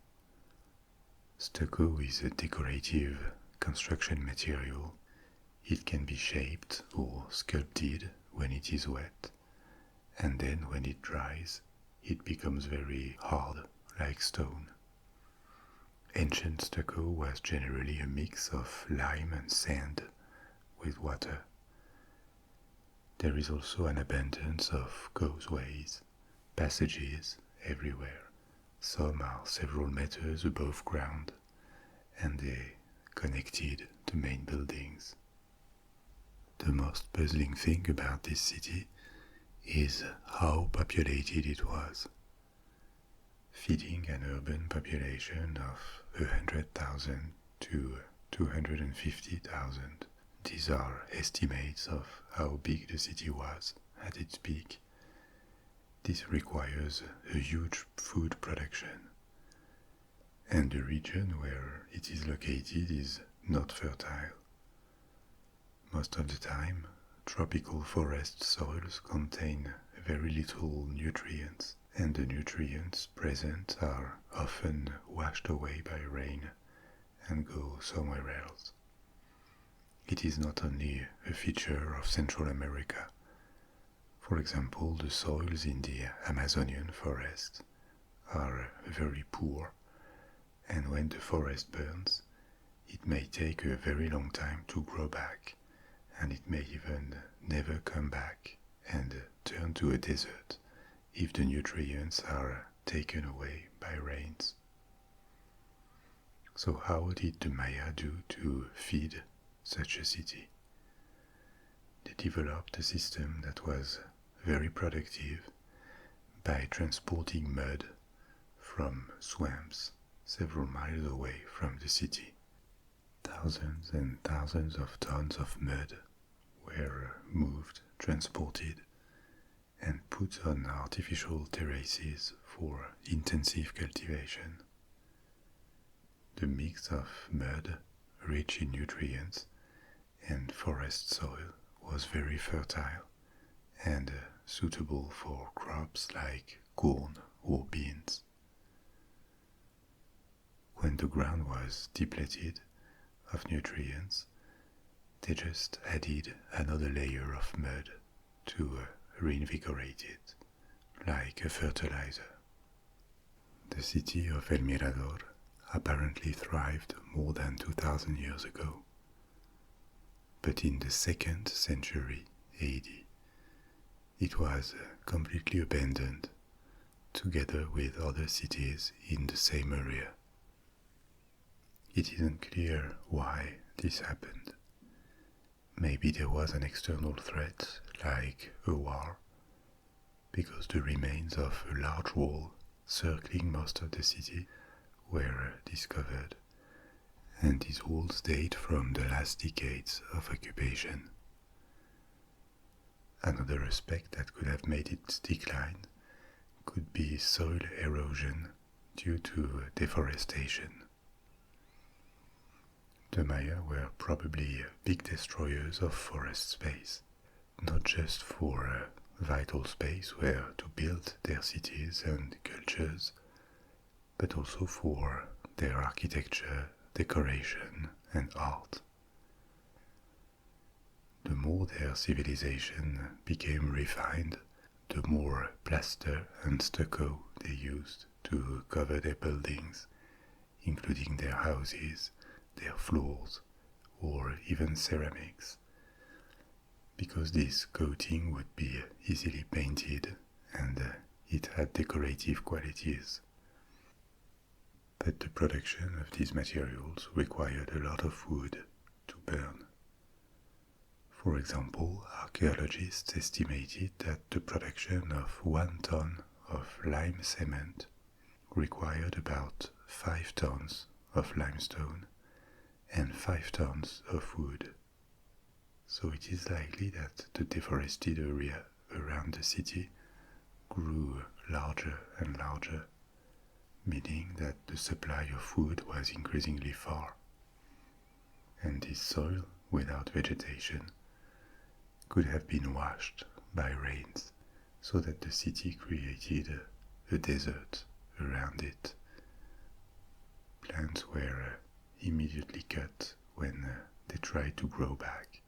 Stucco is a decorative construction material. It can be shaped or sculpted when it is wet, and then when it dries, it becomes very hard, like stone. Ancient stucco was generally a mix of lime and sand with water. There is also an abundance of causeways, passages everywhere. Some are several meters above ground, and they connected the main buildings. The most puzzling thing about this city is how populated it was. feeding an urban population of 100,000 to 250,000. These are estimates of how big the city was at its peak. This requires a huge food production, and the region where it is located is not fertile. Most of the time, tropical forest soils contain very little nutrients, and the nutrients present are often washed away by rain and go somewhere else. It is not only a feature of Central America. For example, the soils in the Amazonian forest are very poor, and when the forest burns, it may take a very long time to grow back, and it may even never come back and turn to a desert if the nutrients are taken away by rains. So how did the Maya do to feed such a city? They developed a system that was very productive by transporting mud from swamps several miles away from the city. Thousands and thousands of tons of mud were moved, transported, and put on artificial terraces for intensive cultivation. The mix of mud, rich in nutrients, and forest soil was very fertile and suitable for crops like corn or beans. When the ground was depleted of nutrients, they just added another layer of mud to reinvigorate it, like a fertilizer. The city of El Mirador apparently thrived more than 2,000 years ago, but in the 2nd century AD, it was completely abandoned, together with other cities in the same area. It isn't clear why this happened. Maybe there was an external threat, like a war, because the remains of a large wall circling most of the city were discovered, and these walls date from the last decades of occupation. Another aspect that could have made it decline could be soil erosion due to deforestation. The Maya were probably big destroyers of forest space, not just for a vital space where to build their cities and cultures, but also for their architecture, decoration, and art. The more their civilization became refined, the more plaster and stucco they used to cover their buildings, including their houses, their floors, or even ceramics, because this coating would be easily painted and it had decorative qualities. But the production of these materials required a lot of wood to burn. For example, archaeologists estimated that the production of 1 ton of lime cement required about 5 tons of limestone and 5 tons of wood. So it is likely that the deforested area around the city grew larger and larger, meaning that the supply of food was increasingly far. And this soil, without vegetation, could have been washed by rains, so that the city created a desert around it. Plants were immediately cut when they tried to grow back.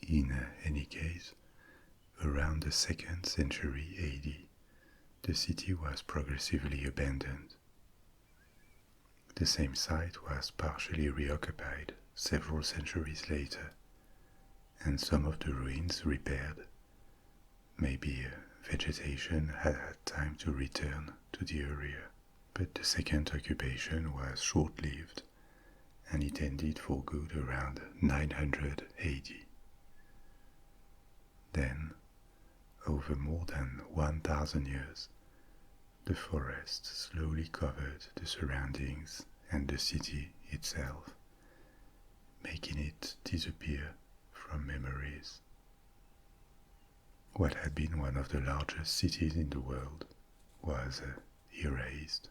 In any case, around the 2nd century AD, the city was progressively abandoned. The same site was partially reoccupied several centuries later, and some of the ruins repaired. Maybe vegetation had had time to return to the area, but the second occupation was short-lived, and it ended for good around 900 AD. Then, over more than 1,000 years, the forest slowly covered the surroundings and the city itself, making it disappear from memories. What had been one of the largest cities in the world was erased.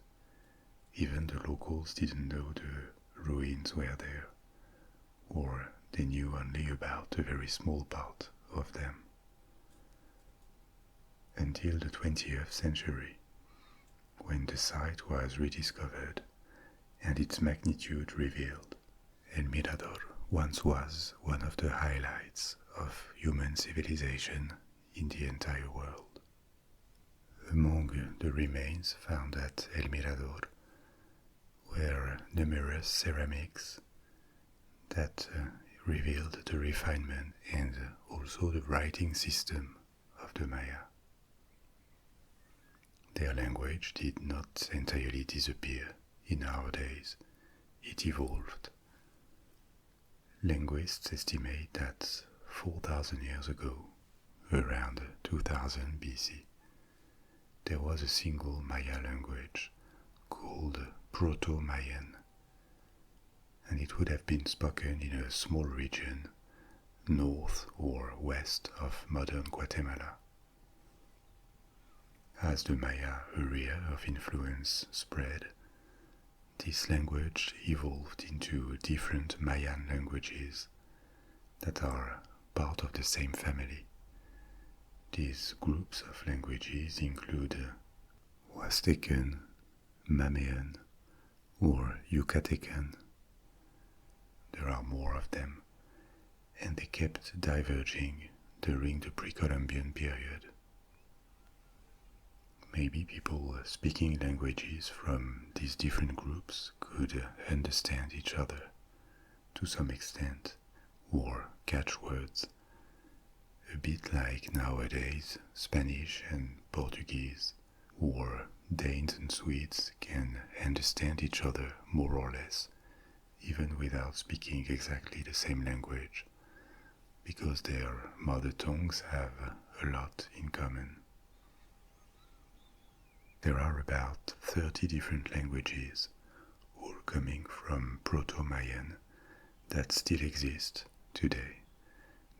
Even the locals didn't know the ruins were there, or they knew only about a very small part of them. Until the 20th century, when the site was rediscovered and its magnitude revealed, El Mirador once was one of the highlights of human civilization in the entire world. Among the remains found at El Mirador were numerous ceramics that revealed the refinement and also the writing system of the Maya. Their language did not entirely disappear in our days, it evolved. Linguists estimate that 4,000 years ago, around 2000 BC, there was a single Maya language called Proto-Mayan, and it would have been spoken in a small region north or west of modern Guatemala. As the Maya area of influence spread, this language evolved into different Mayan languages that are part of the same family. These groups of languages include Huastecan, Mamean, or Yucatecan. There are more of them, and they kept diverging during the pre-Columbian period. Maybe people speaking languages from these different groups could understand each other to some extent, or catch words, a bit like nowadays Spanish and Portuguese, or Danes and Swedes can understand each other more or less, even without speaking exactly the same language, because their mother tongues have a lot in common. There are about 30 different languages, all coming from Proto-Mayan, that still exist today.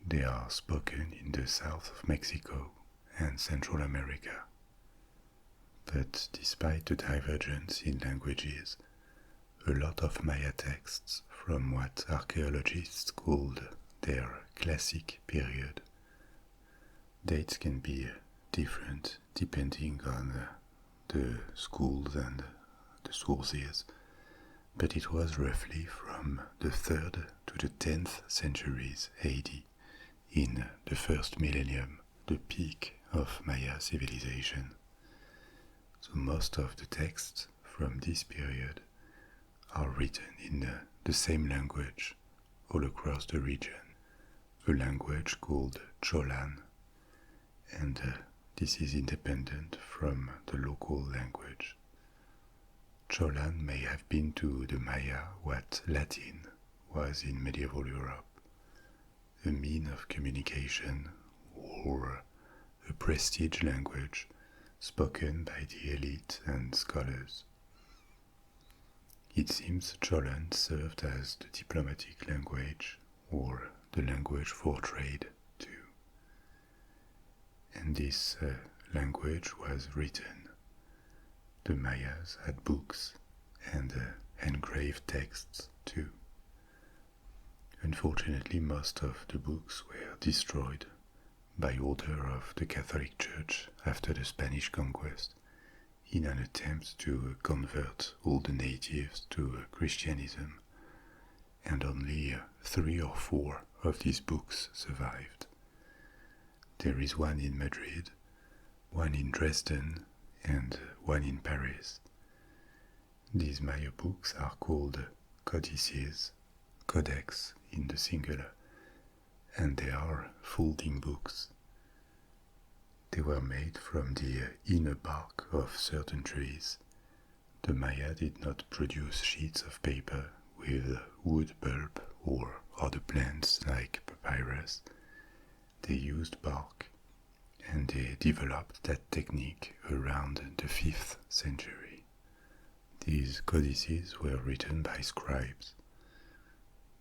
They are spoken in the south of Mexico and Central America. But despite the divergence in languages, a lot of Maya texts from what archaeologists called their classic period. Dates can be different depending on the schools and the sources, but it was roughly from the 3rd to the 10th centuries AD, in the first millennium, the peak of Maya civilization. So most of the texts from this period are written in the same language all across the region, a language called Cholan, and this is independent from the local language. Cholan may have been to the Maya what Latin was in medieval Europe, a mean of communication or a prestige language spoken by the elite and scholars. It seems Cholan served as the diplomatic language or the language for trade too. And this language was written. The Mayas had books and engraved texts too. Unfortunately, most of the books were destroyed by order of the Catholic Church after the Spanish conquest in an attempt to convert all the natives to Christianism, and only 3 or 4 of these books survived. There is one in Madrid, one in Dresden, and one in Paris. These Maya books are called codices, codex in the singular, and they are folding books. They were made from the inner bark of certain trees. The Maya did not produce sheets of paper with wood pulp or other plants like papyrus. They used bark, and they developed that technique around the 5th century. These codices were written by scribes.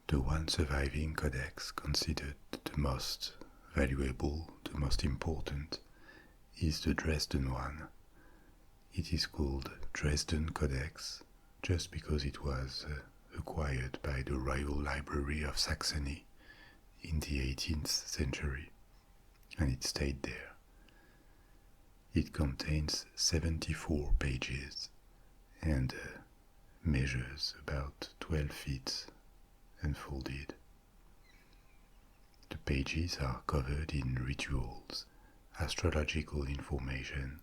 The one surviving codex considered the most valuable, the most important, is the Dresden one. It is called Dresden Codex just because it was acquired by the Royal Library of Saxony in the 18th century, and it stayed there. It contains 74 pages and measures about 12 feet unfolded. The pages are covered in rituals, astrological information,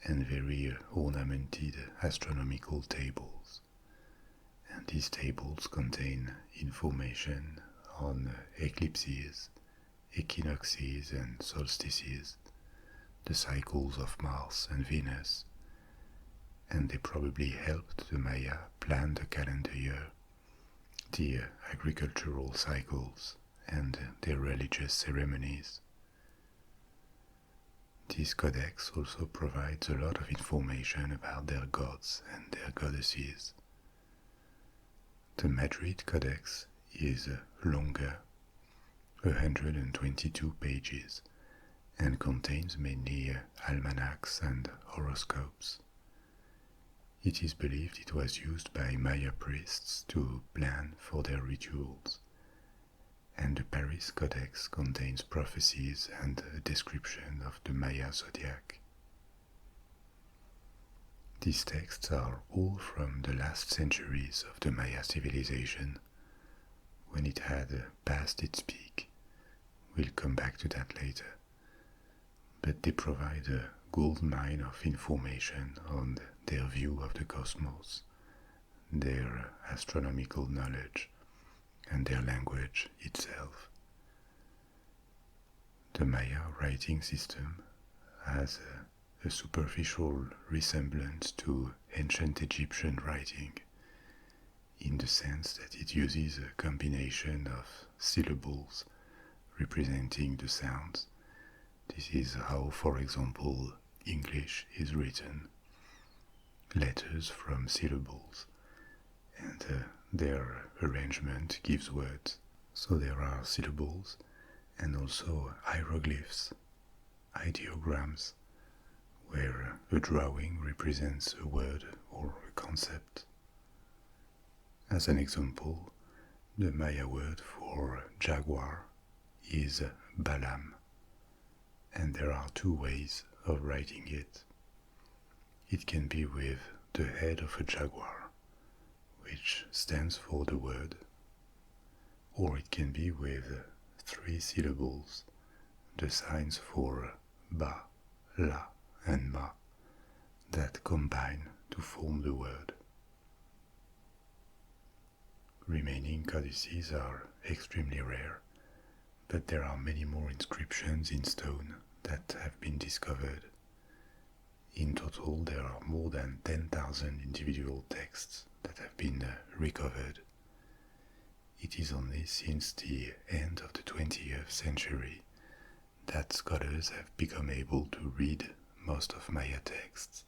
and very ornamented astronomical tables. And these tables contain information on eclipses, equinoxes and solstices, the cycles of Mars and Venus, and they probably helped the Maya plan the calendar year, the agricultural cycles, and their religious ceremonies. This codex also provides a lot of information about their gods and their goddesses. The Madrid Codex is longer, 122 pages, and contains mainly almanacs and horoscopes. It is believed it was used by Maya priests to plan for their rituals, and the Paris Codex contains prophecies and a description of the Maya zodiac. These texts are all from the last centuries of the Maya civilization, when it had passed its peak. We'll come back to that later. But they provide a gold mine of information on their view of the cosmos, their astronomical knowledge, and their language itself. The Maya writing system has a superficial resemblance to ancient Egyptian writing, in the sense that it uses a combination of syllables representing the sounds. This is how, for example, English is written. Letters from syllables, and their arrangement gives words. So there are syllables and also hieroglyphs, ideograms, where a drawing represents a word or a concept. As an example, the Maya word for jaguar is balam, and there are two ways of writing it. It can be with the head of a jaguar, which stands for the word, or it can be with 3 syllables, the signs for ba, la, and ma, that combine to form the word. Remaining codices are extremely rare, but there are many more inscriptions in stone that have been discovered. In total, there are more than 10,000 individual texts that have been recovered. It is only since the end of the 20th century that scholars have become able to read most of Maya texts.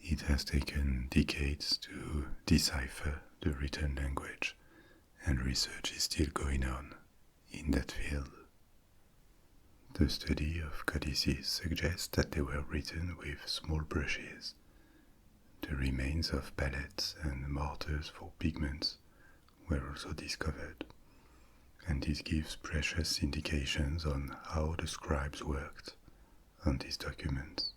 It has taken decades to decipher the written language, and research is still going on in that field. The study of codices suggests that they were written with small brushes. The remains of palettes and mortars for pigments were also discovered, and this gives precious indications on how the scribes worked on these documents.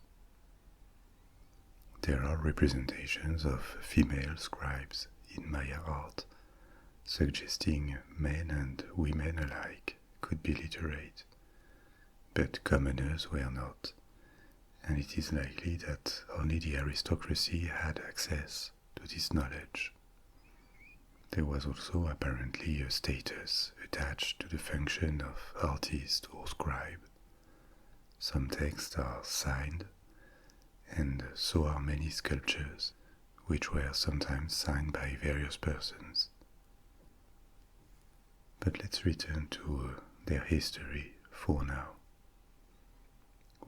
There are representations of female scribes in Maya art, suggesting men and women alike could be literate, but commoners were not, and it is likely that only the aristocracy had access to this knowledge. There was also apparently a status attached to the function of artist or scribe. Some texts are signed, and so are many sculptures, which were sometimes signed by various persons. But let's return to their history for now.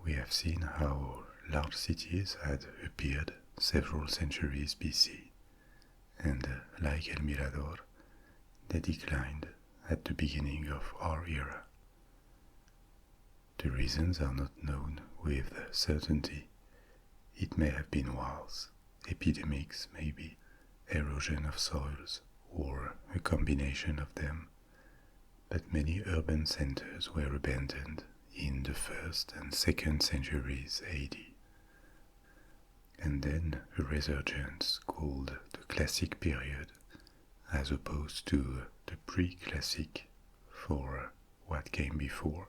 we have seen how large cities had appeared several centuries BC, and like El Mirador, they declined at the beginning of our era. The reasons are not known with certainty. It may have been wars, epidemics maybe, erosion of soils, or a combination of them, but many urban centers were abandoned in the 1st and 2nd centuries AD. And then a resurgence called the Classic period, as opposed to the pre-Classic for what came before,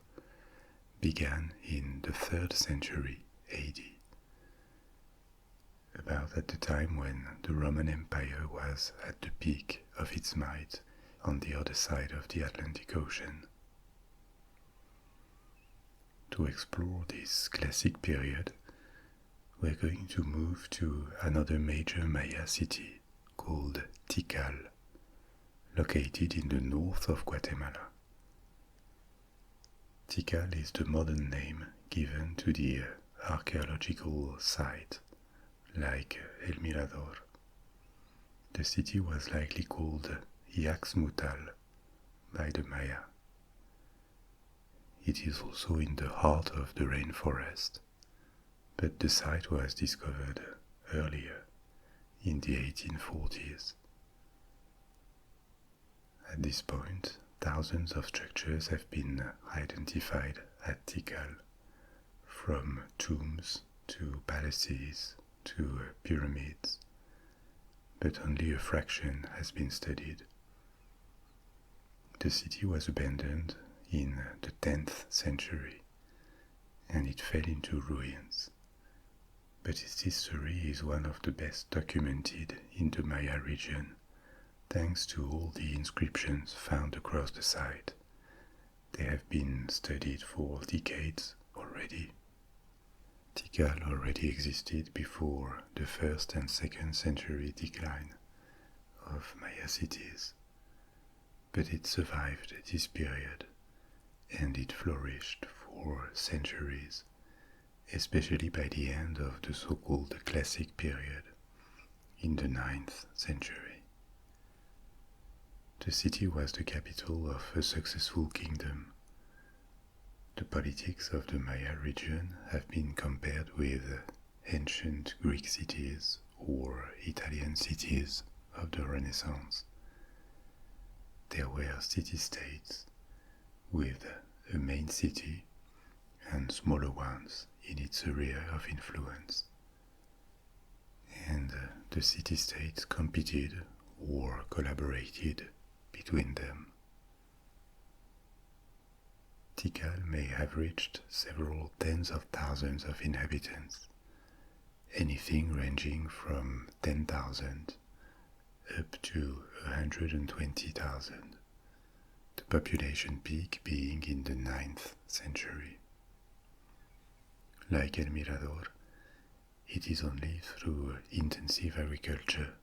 began in the 3rd century AD, about at the time when the Roman Empire was at the peak of its might on the other side of the Atlantic Ocean. To explore this Classic period, we're going to move to another major Maya city called Tikal, located in the north of Guatemala. Tikal is the modern name given to the archaeological site, like El Mirador. The city was likely called Yaxmutal by the Maya. It is also in the heart of the rainforest, but the site was discovered earlier, in the 1840s. At this point, thousands of structures have been identified at Tikal, from tombs to palaces to pyramids, but only a fraction has been studied. The city was abandoned in the 10th century, and it fell into ruins, but its history is one of the best documented in the Maya region, thanks to all the inscriptions found across the site. They have been studied for decades already. Tikal already existed before the 1st and 2nd century decline of Maya cities, but it survived this period, and it flourished for centuries, especially by the end of the so-called Classic period in the 9th century. The city was the capital of a successful kingdom. The politics of the Maya region have been compared with ancient Greek cities or Italian cities of the Renaissance. There were city-states with a main city and smaller ones in its area of influence. And the city-states competed or collaborated between them. Tikal may have reached several tens of thousands of inhabitants, anything ranging from 10,000 up to 120,000, the population peak being in the 9th century. Like El Mirador, it is only through intensive agriculture,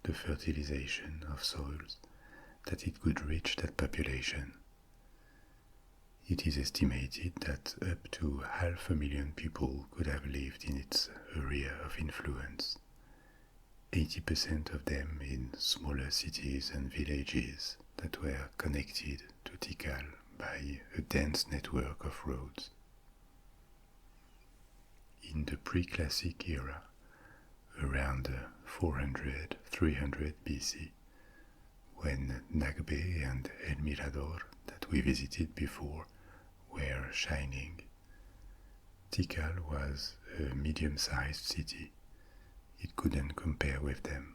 the fertilization of soils, that it could reach that population. It is estimated that up to 500,000 people could have lived in its area of influence, 80% of them in smaller cities and villages that were connected to Tikal by a dense network of roads. In the pre-Classic era, around 400–300 BC, when Nagbe and El Mirador that we visited before were shining, Tikal was a medium-sized city. It couldn't compare with them.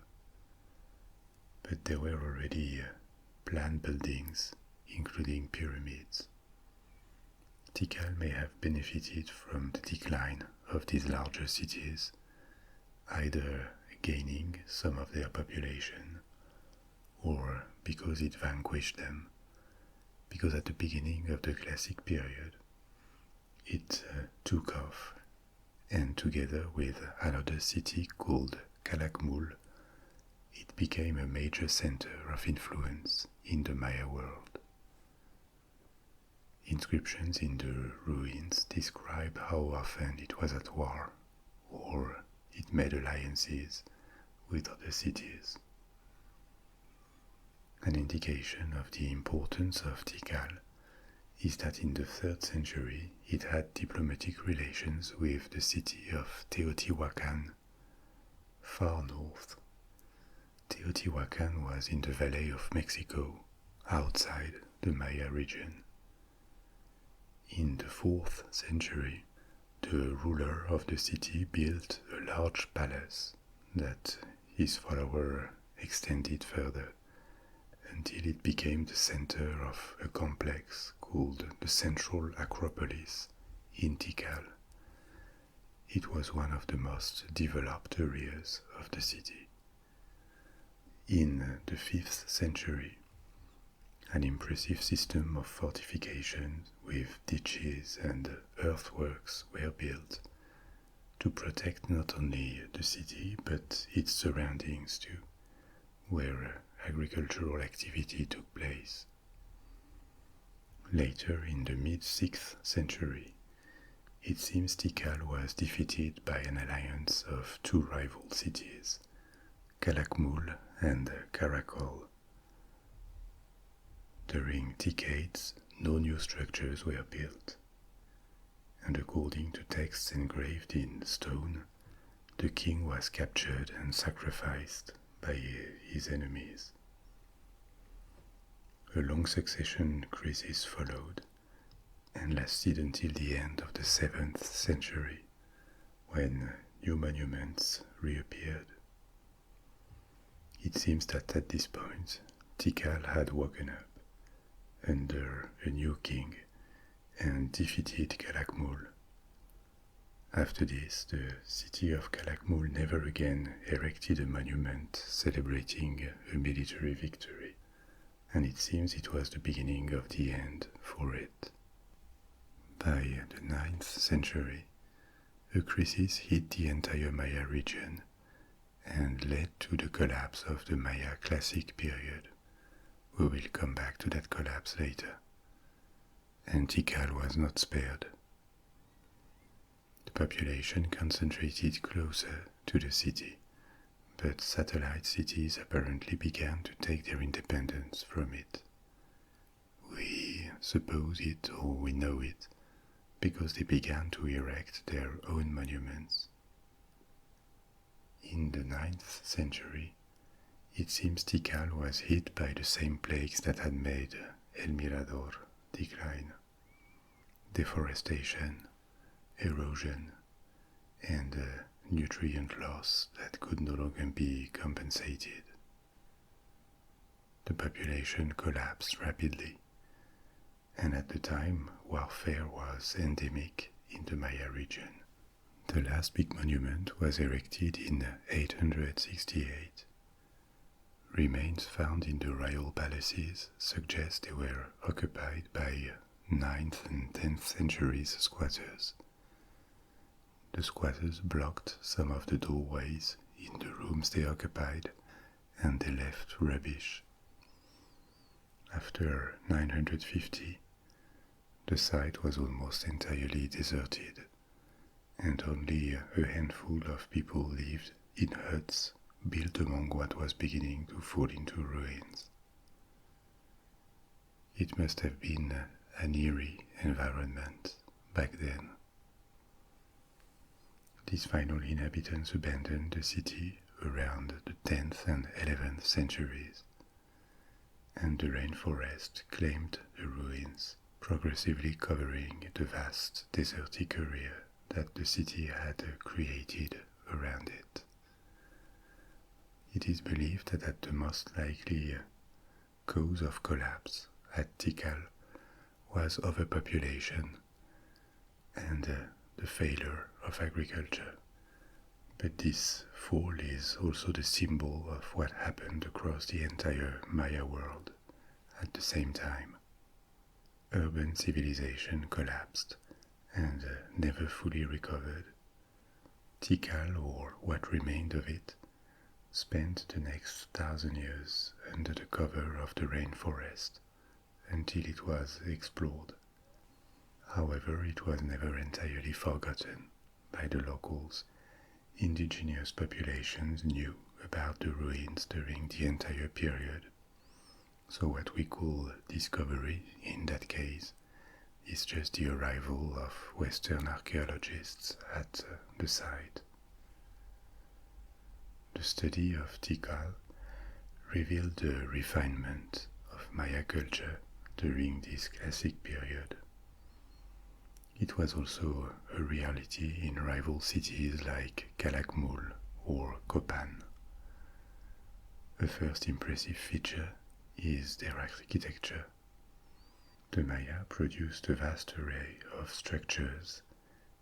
But there were already planned buildings, including pyramids. Tikal may have benefited from the decline of these larger cities, either gaining some of their population, or because it vanquished them, because at the beginning of the Classic period it took off, and together with another city called Calakmul, it became a major center of influence in the Maya world. Inscriptions in the ruins describe how often it was at war or it made alliances with other cities. An indication of the importance of Tikal is that in the 3rd century it had diplomatic relations with the city of Teotihuacan, far north. Teotihuacan was in the Valley of Mexico, outside the Maya region. In the 4th century, the ruler of the city built a large palace that his follower extended further until it became the center of a complex called the Central Acropolis in Tikal. It was one of the most developed areas of the city. In the 5th century, an impressive system of fortifications with ditches and earthworks were built to protect not only the city but its surroundings too, where agricultural activity took place. Later, in the mid-6th century, it seems Tikal was defeated by an alliance of two rival cities, Calakmul and Karakol. During decades, no new structures were built, and according to texts engraved in stone, the king was captured and sacrificed by his enemies. A long succession crisis followed and lasted until the end of the 7th century, when new monuments reappeared. It seems that at this point, Tikal had woken up under a new king and defeated Calakmul. After this, the city of Calakmul never again erected a monument celebrating a military victory, and it seems it was the beginning of the end for it. By the 9th century, a crisis hit the entire Maya region and led to the collapse of the Maya Classic period. We will come back to that collapse later. And Tikal was not spared. The population concentrated closer to the city, but satellite cities apparently began to take their independence from it. We suppose it or we know it because they began to erect their own monuments. In the 9th century, it seems Tikal was hit by the same plagues that had made El Mirador decline: deforestation, erosion, and nutrient loss that could no longer be compensated. The population collapsed rapidly, and at the time warfare was endemic in the Maya region. The last big monument was erected in 868. Remains found in the royal palaces suggest they were occupied by 9th and 10th centuries squatters. The squatters blocked some of the doorways in the rooms they occupied, and they left rubbish. After 950, the site was almost entirely deserted, and only a handful of people lived in huts built among what was beginning to fall into ruins. It must have been an eerie environment back then. These final inhabitants abandoned the city around the 10th and 11th centuries, and the rainforest claimed the ruins, progressively covering the vast desertic area that the city had created around it. It is believed that the most likely cause of collapse at Tikal was overpopulation and the failure of agriculture. But this fall is also the symbol of what happened across the entire Maya world at the same time. Urban civilization collapsed and never fully recovered. Tikal, or what remained of it, spent the next 1,000 years under the cover of the rainforest until it was explored However, it was never entirely forgotten by the locals. Indigenous populations knew about the ruins during the entire period. So what we call discovery in that case is just the arrival of Western archaeologists at the site. The study of Tikal revealed the refinement of Maya culture during this classic period. It was also a reality in rival cities like Calakmul or Copan. A first impressive feature is their architecture. The Maya produced a vast array of structures,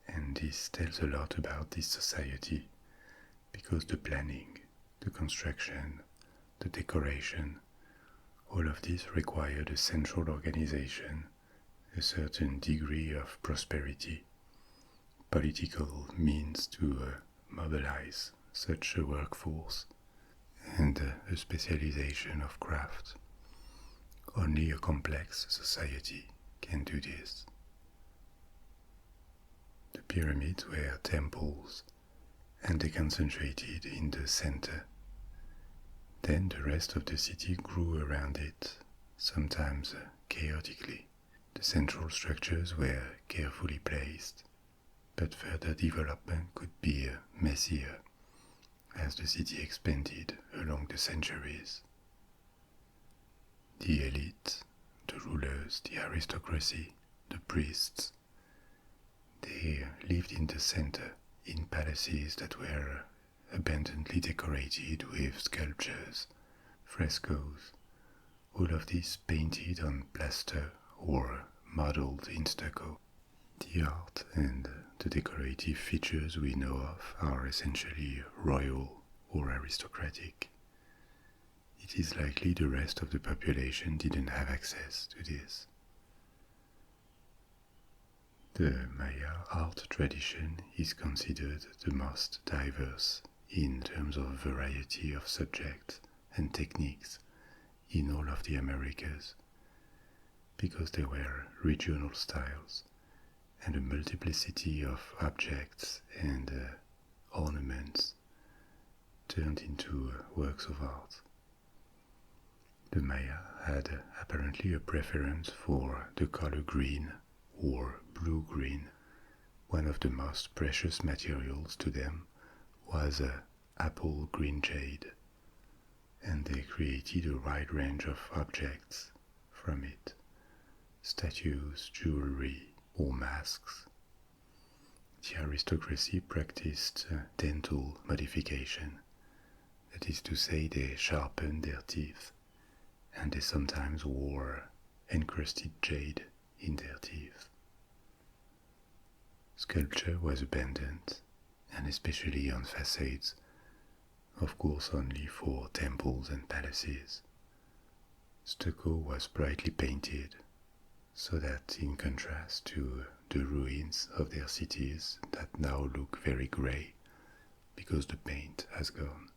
and this tells a lot about this society because the planning, the construction, the decoration, all of this required a central organization, a certain degree of prosperity, political means to mobilize such a workforce, and a specialization of craft. Only a complex society can do this. The pyramids were temples, and they concentrated in the center. Then the rest of the city grew around it, sometimes chaotically. The central structures were carefully placed, but further development could be messier as the city expanded along the centuries. The elite, the rulers, the aristocracy, the priests, they lived in the center in palaces that were abundantly decorated with sculptures, frescoes, all of this painted on plaster or modeled in stucco. The art and the decorative features we know of are essentially royal or aristocratic. It is likely the rest of the population didn't have access to this. The Maya art tradition is considered the most diverse in terms of variety of subjects and techniques in all of the Americas, because there were regional styles and a multiplicity of objects and ornaments turned into works of art. The Maya had apparently a preference for the color green or blue-green. One of the most precious materials to them was apple green jade, and they created a wide range of objects from it: statues, jewelry, or masks. The aristocracy practiced dental modification, that is to say, they sharpened their teeth, and they sometimes wore encrusted jade in their teeth. Sculpture was abundant, and especially on facades, of course only for temples and palaces. Stucco was brightly painted, so that in contrast to the ruins of their cities that now look very grey because the paint has gone,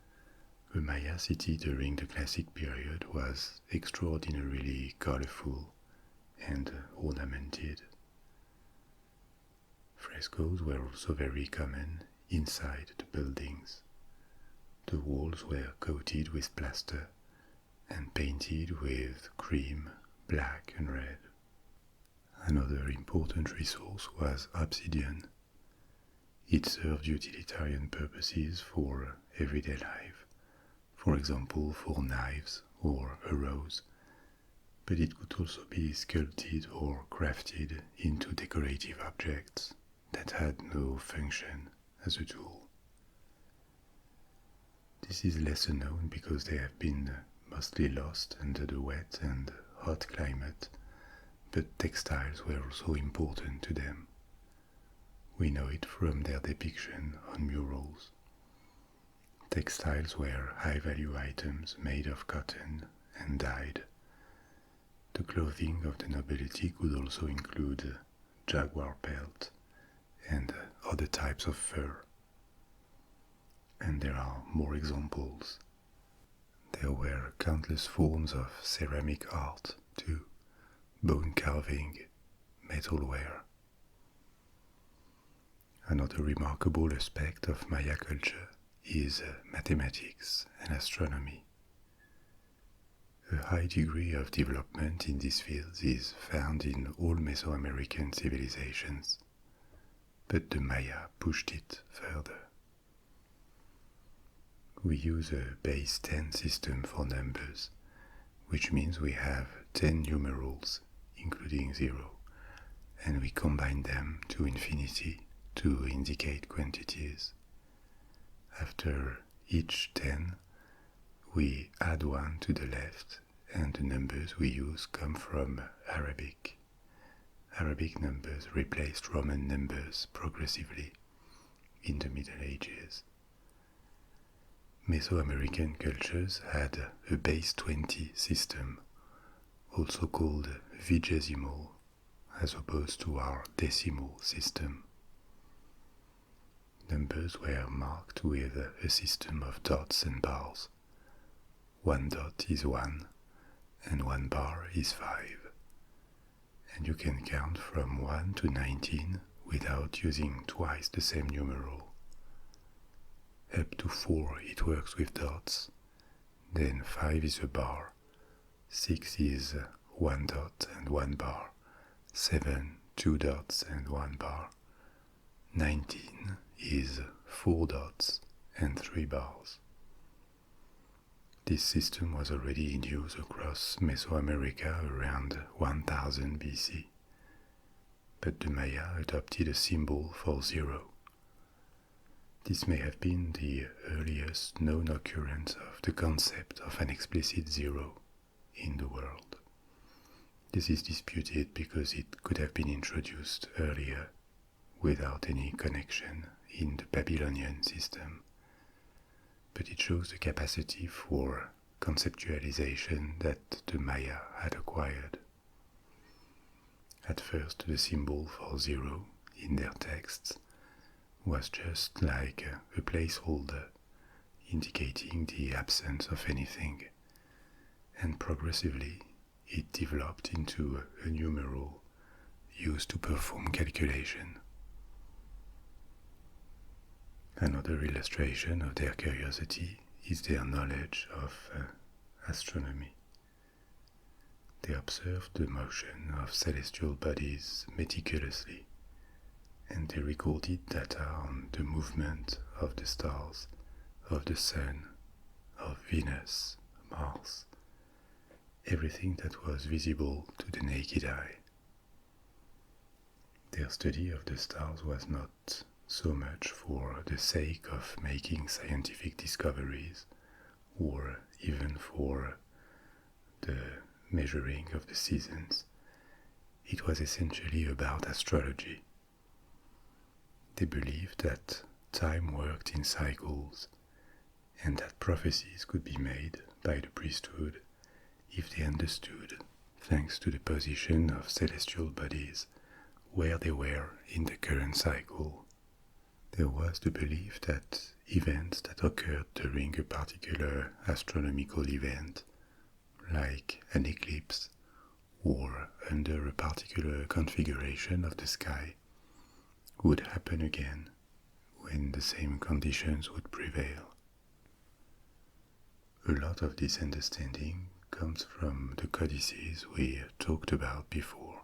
the Maya city during the classic period was extraordinarily colorful and ornamented. Frescoes were also very common inside the buildings. The walls were coated with plaster and painted with cream, black and red. Another important resource was obsidian. It served utilitarian purposes for everyday life, for example for knives or arrows, but it could also be sculpted or crafted into decorative objects that had no function as a tool. This is lesser known because they have been mostly lost under the wet and hot climate, but textiles were also important to them. We know it from their depiction on murals. Textiles were high-value items made of cotton and dyed. The clothing of the nobility could also include jaguar pelt and other types of fur. And there are more examples. There were countless forms of ceramic art too: bone carving, metalware, Another remarkable aspect of Maya culture is mathematics and astronomy. A high degree of development in these fields is found in all Mesoamerican civilizations, but the Maya pushed it further. We use a base 10 system for numbers, which means we have 10 numerals, including 0, and we combine them to infinity to indicate quantities. After each 10, we add 1 to the left, and the numbers we use come from Arabic. Arabic numbers replaced Roman numbers progressively in the Middle Ages. Mesoamerican cultures had a base 20 system, also called vigesimal, as opposed to our decimal system. Numbers were marked with a system of dots and bars. 1 dot is 1, and 1 bar is 5. And you can count from 1 to 19 without using twice the same numeral. Up to 4 it works with dots, then 5 is a bar, 6 is 1 dot and 1 bar, 7 2 dots and 1 bar, 19 is 4 dots and 3 bars. This system was already in use across Mesoamerica around 1000 BC, but the Maya adopted a symbol for 0. This may have been the earliest known occurrence of the concept of an explicit 0 in the world. This is disputed because it could have been introduced earlier without any connection in the Babylonian system, but it shows the capacity for conceptualization that the Maya had acquired. At first, the symbol for 0 in their texts was just like a placeholder indicating the absence of anything, and progressively it developed into a numeral used to perform calculation. Another illustration of their curiosity is their knowledge of astronomy. They observed the motion of celestial bodies meticulously, and they recorded data on the movement of the stars, of the Sun, of Venus, Mars, everything that was visible to the naked eye. Their study of the stars was not so much for the sake of making scientific discoveries, or even for the measuring of the seasons. It was essentially about astrology. They believed that time worked in cycles, and that prophecies could be made by the priesthood if they understood, thanks to the position of celestial bodies, where they were in the current cycle. There was the belief that events that occurred during a particular astronomical event, like an eclipse or under a particular configuration of the sky, would happen again when the same conditions would prevail. A lot of this understanding comes from the codices we talked about before.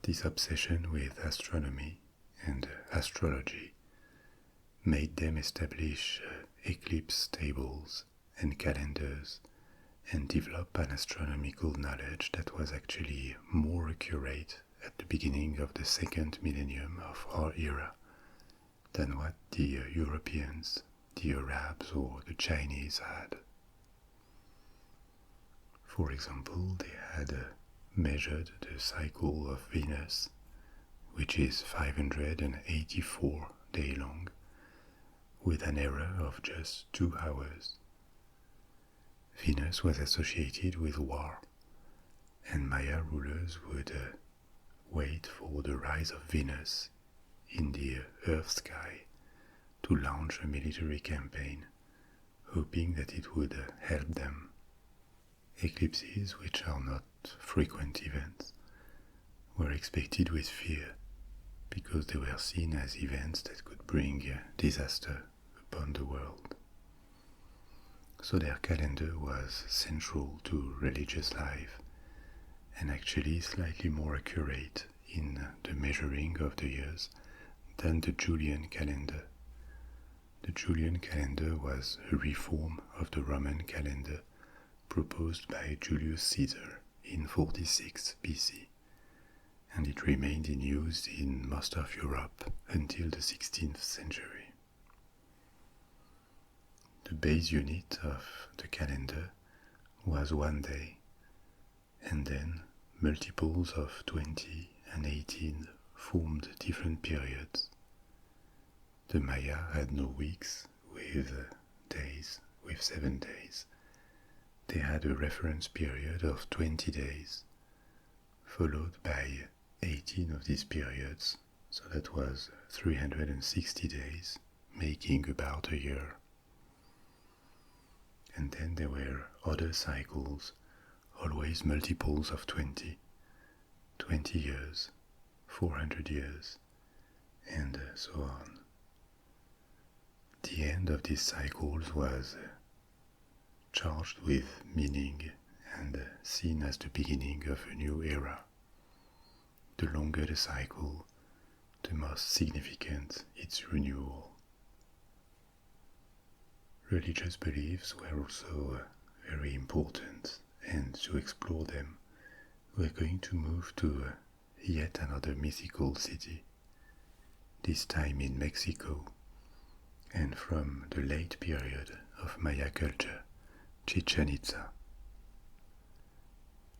This obsession with astronomy and astrology made them establish eclipse tables and calendars and develop an astronomical knowledge that was actually more accurate at the beginning of the second millennium of our era than what the Europeans, the Arabs, or the Chinese had. For example, they had measured the cycle of Venus, which is 584 days long, with an error of just 2 hours. Venus was associated with war, and Maya rulers would wait for the rise of Venus in the Earth sky to launch a military campaign, hoping that it would help them. Eclipses, which are not frequent events, were expected with fear because they were seen as events that could bring disaster upon the world. So their calendar was central to religious life, and actually slightly more accurate in the measuring of the years than the Julian calendar. The Julian calendar was a reform of the Roman calendar proposed by Julius Caesar in 46 BC, and it remained in use in most of Europe until the 16th century. The base unit of the calendar was 1 day, and then multiples of 20 and 18 formed different periods. The Maya had no weeks with days, with 7 days. They had a reference period of 20 days, followed by 18 of these periods, so that was 360 days, making about a year. And then there were other cycles, always multiples of 20, 20 years, 400 years, and so on. The end of these cycles was charged with meaning and seen as the beginning of a new era. The longer the cycle, the most significant its renewal. Religious beliefs were also very important, and to explore them, we're going to move to yet another mythical city, this time in Mexico, and from the late period of Maya culture, Chichen Itza.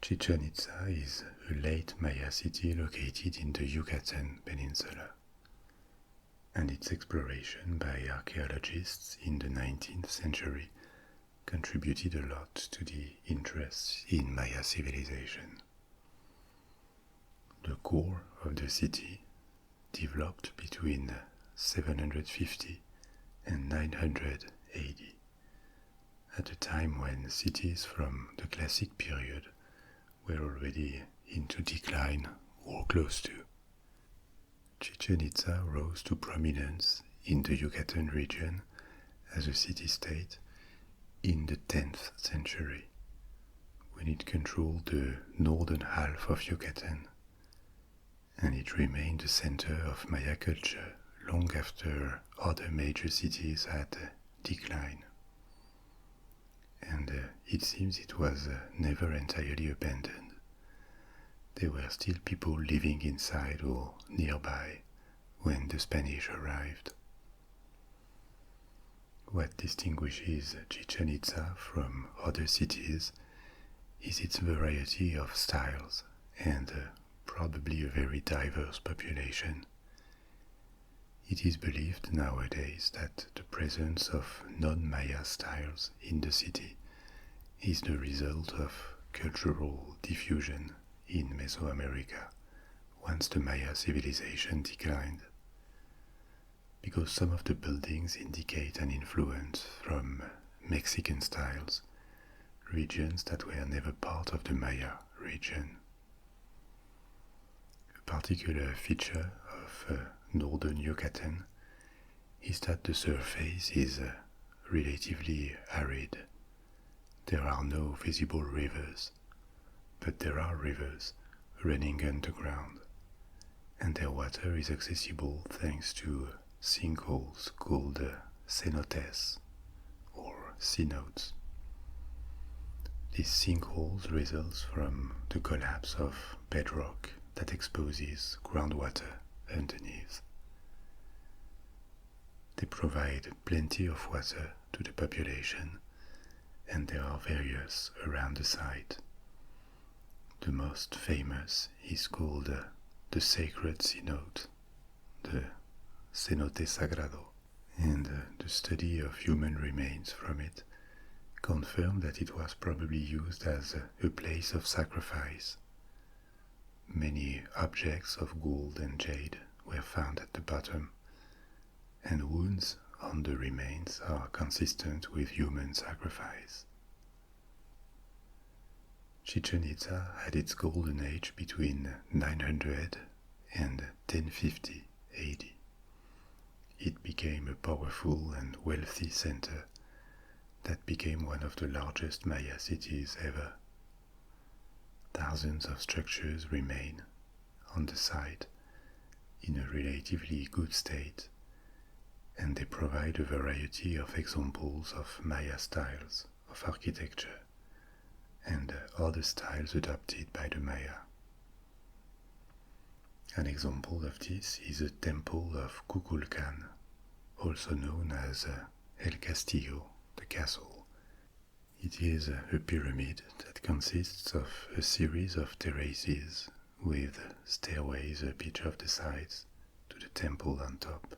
Chichen Itza is a late Maya city located in the Yucatan Peninsula, and its exploration by archaeologists in the 19th century contributed a lot to the interest in Maya civilization. The core of the city developed between 750 and 900 AD, at a time when cities from the classic period were already into decline or close to. Chichen Itza rose to prominence in the Yucatan region as a city-state in the 10th century, when it controlled the northern half of Yucatan, and it remained the center of Maya culture long after other major cities had declined. And it seems it was never entirely abandoned. There were still people living inside or nearby when the Spanish arrived. What distinguishes Chichen Itza from other cities is its variety of styles and probably a very diverse population. It is believed nowadays that the presence of non-Maya styles in the city is the result of cultural diffusion in Mesoamerica once the Maya civilization declined, because some of the buildings indicate an influence from Mexican styles, regions that were never part of the Maya region. A particular feature of northern Yucatan is that the surface is relatively arid. There are no visible rivers, but there are rivers running underground, and their water is accessible thanks to sinkholes called cenotes or cenotes. These sinkholes result from the collapse of bedrock that exposes groundwater underneath. They provide plenty of water to the population, and there are various around the site. The most famous is called the Sacred Cenote, the Cenote Sagrado, and the study of human remains from it confirmed that it was probably used as a place of sacrifice. Many objects of gold and jade were found at the bottom, and wounds on the remains are consistent with human sacrifice. Chichen Itza had its golden age between 900 and 1050 AD. It became a powerful and wealthy center that became one of the largest Maya cities ever. Thousands of structures remain on the site in a relatively good state, and they provide a variety of examples of Maya styles of architecture and other styles adopted by the Maya. An example of this is a temple of Kukulkan, also known as El Castillo, the castle. It is a pyramid that consists of a series of terraces with stairways up each of the sides to the temple on top.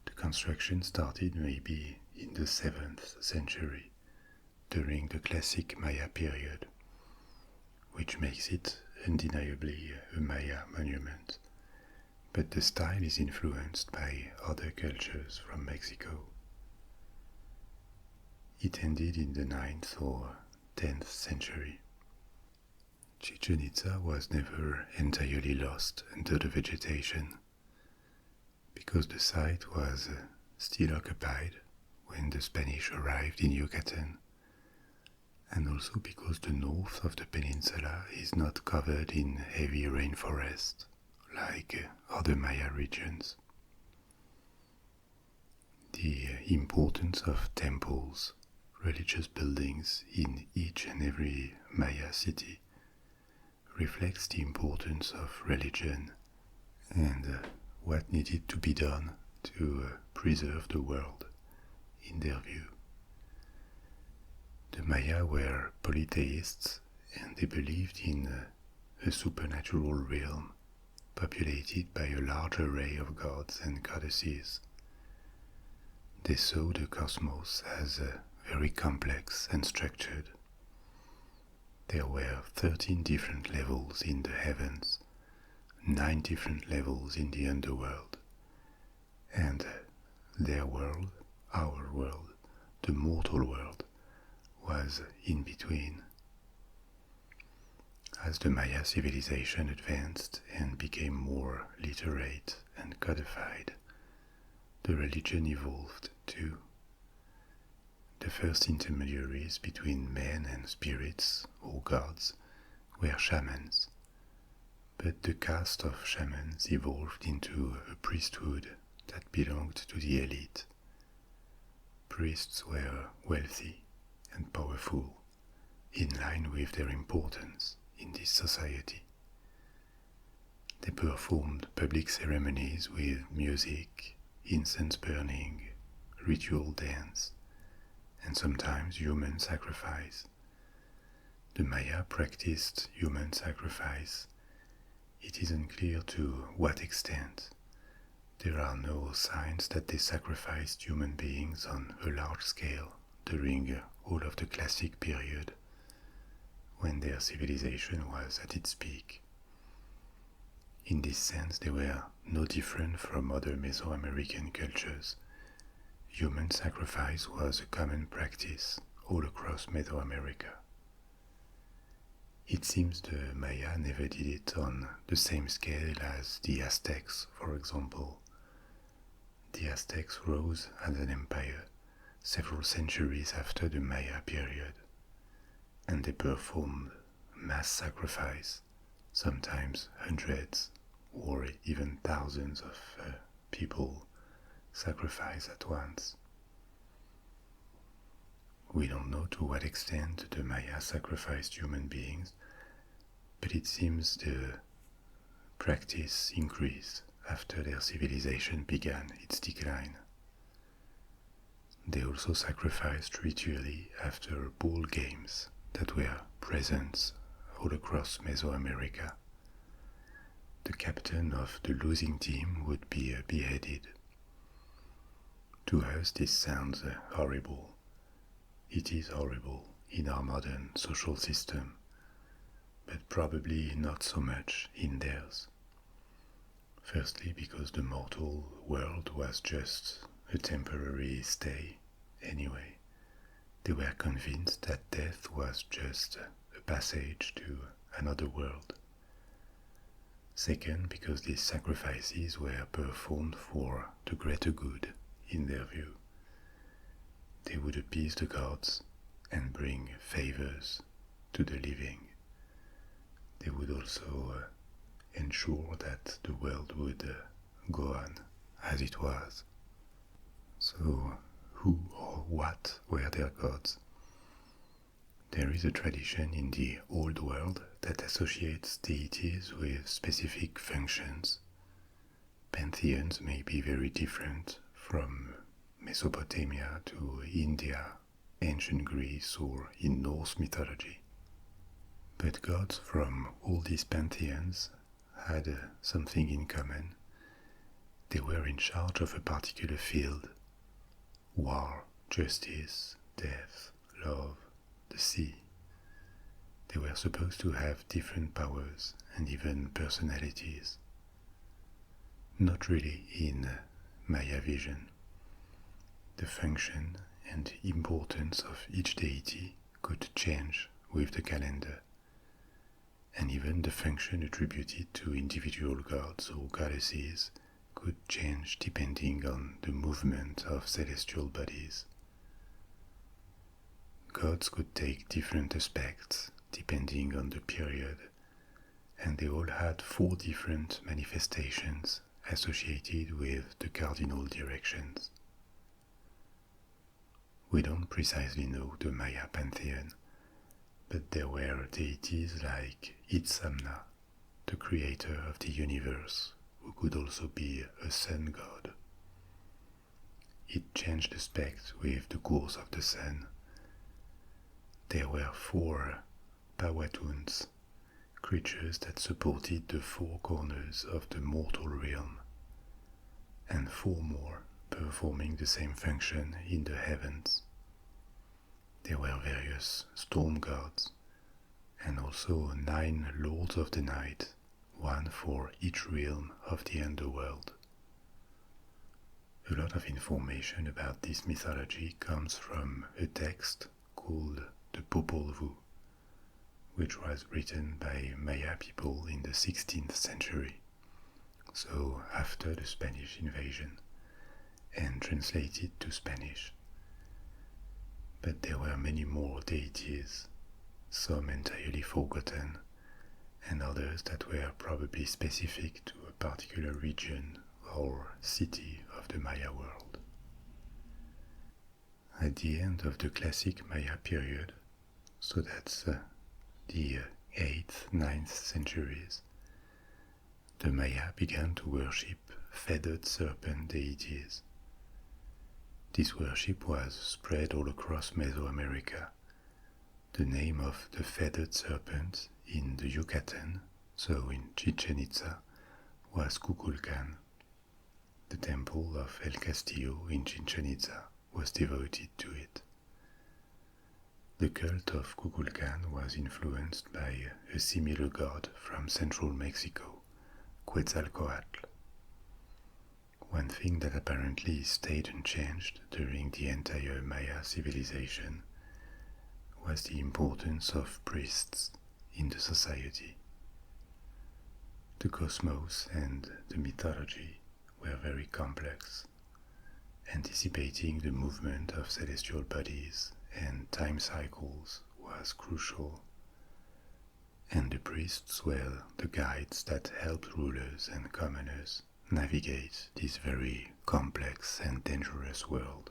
The construction started maybe in the 7th century, during the classic Maya period, which makes it undeniably a Maya monument, but the style is influenced by other cultures from Mexico. It ended in the 9th or 10th century. Chichen Itza was never entirely lost under the vegetation, because the site was still occupied when the Spanish arrived in Yucatan, and also because the north of the peninsula is not covered in heavy rainforest like other Maya regions. The importance of temples, religious buildings in each and every Maya city reflects the importance of religion and what needed to be done to preserve the world, in their view. The Maya were polytheists, and they believed in a supernatural realm populated by a large array of gods and goddesses. They saw the cosmos as very complex and structured. There were 13 different levels in the heavens, 9 different levels in the underworld, and their world, our world, the mortal world, was in between. As the Maya civilization advanced and became more literate and codified, the religion evolved too. The first intermediaries between men and spirits or gods were shamans, but the caste of shamans evolved into a priesthood that belonged to the elite. Priests were wealthy and powerful, in line with their importance in this society. They performed public ceremonies with music, incense burning, ritual dance, and sometimes human sacrifice. The Maya practiced human sacrifice. It is unclear to what extent. There are no signs that they sacrificed human beings on a large scale during all of the classic period, when their civilization was at its peak. In this sense, they were no different from other Mesoamerican cultures. Human sacrifice was a common practice all across Mesoamerica. It seems the Maya never did it on the same scale as the Aztecs, for example. The Aztecs rose as an empire several centuries after the Maya period, and they performed mass sacrifice, sometimes hundreds or even thousands of people sacrifice at once. We don't know to what extent the Maya sacrificed human beings, but it seems the practice increased after their civilization began its decline. They also sacrificed ritually after bull games that were present all across Mesoamerica. The captain of the losing team would be beheaded. To us this sounds horrible. It is horrible in our modern social system, but probably not so much in theirs. Firstly, because the mortal world was just a temporary stay anyway. They were convinced that death was just a passage to another world. Second, because these sacrifices were performed for the greater good in their view. They would appease the gods and bring favors to the living. They would also ensure that the world would go on as it was. So, who or what were their gods? There is a tradition in the Old World that associates deities with specific functions. Pantheons may be very different from Mesopotamia to India, ancient Greece, or in Norse mythology. But gods from all these pantheons had something in common. They were in charge of a particular field: war, justice, death, love, the sea. They were supposed to have different powers and even personalities. Not really in Maya vision. The function and importance of each deity could change with the calendar, and even the function attributed to individual gods or goddesses could change depending on the movement of celestial bodies. Gods could take different aspects depending on the period, and they all had 4 different manifestations associated with the cardinal directions. We don't precisely know the Maya pantheon, but there were deities like Itzamna, the creator of the universe, who could also be a sun god. It changed aspect with the course of the sun. There were 4 Pawatuns, creatures that supported the 4 corners of the mortal realm, and 4 more performing the same function in the heavens. There were various storm gods, and also 9 lords of the night, 1 for each realm of the underworld. A lot of information about this mythology comes from a text called the Popol Vuh, which was written by Maya people in the 16th century, so after the Spanish invasion, and translated to Spanish. But there were many more deities, some entirely forgotten, and others that were probably specific to a particular region or city of the Maya world. At the end of the classic Maya period, so that's the 8th, 9th centuries, the Maya began to worship feathered serpent deities. This worship was spread all across Mesoamerica. The name of the feathered serpent in the Yucatan, so in Chichen Itza, was Kukulkan. The temple of El Castillo in Chichen Itza was devoted to it. The cult of Kukulkan was influenced by a similar god from central Mexico, Quetzalcoatl. One thing that apparently stayed unchanged during the entire Maya civilization was the importance of priests in the society. The cosmos and the mythology were very complex. Anticipating the movement of celestial bodies and time cycles was crucial, and the priests were the guides that helped rulers and commoners navigate this very complex and dangerous world.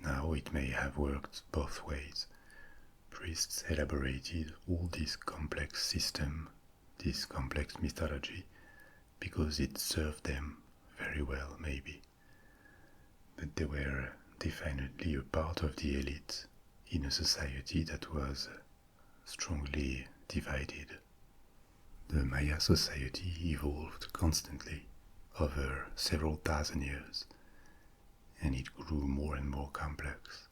Now it may have worked both ways. Priests elaborated all this complex system, this complex mythology, because it served them very well, maybe. But they were definitely a part of the elite in a society that was strongly divided. The Maya society evolved constantly over several thousand years, and it grew more and more complex.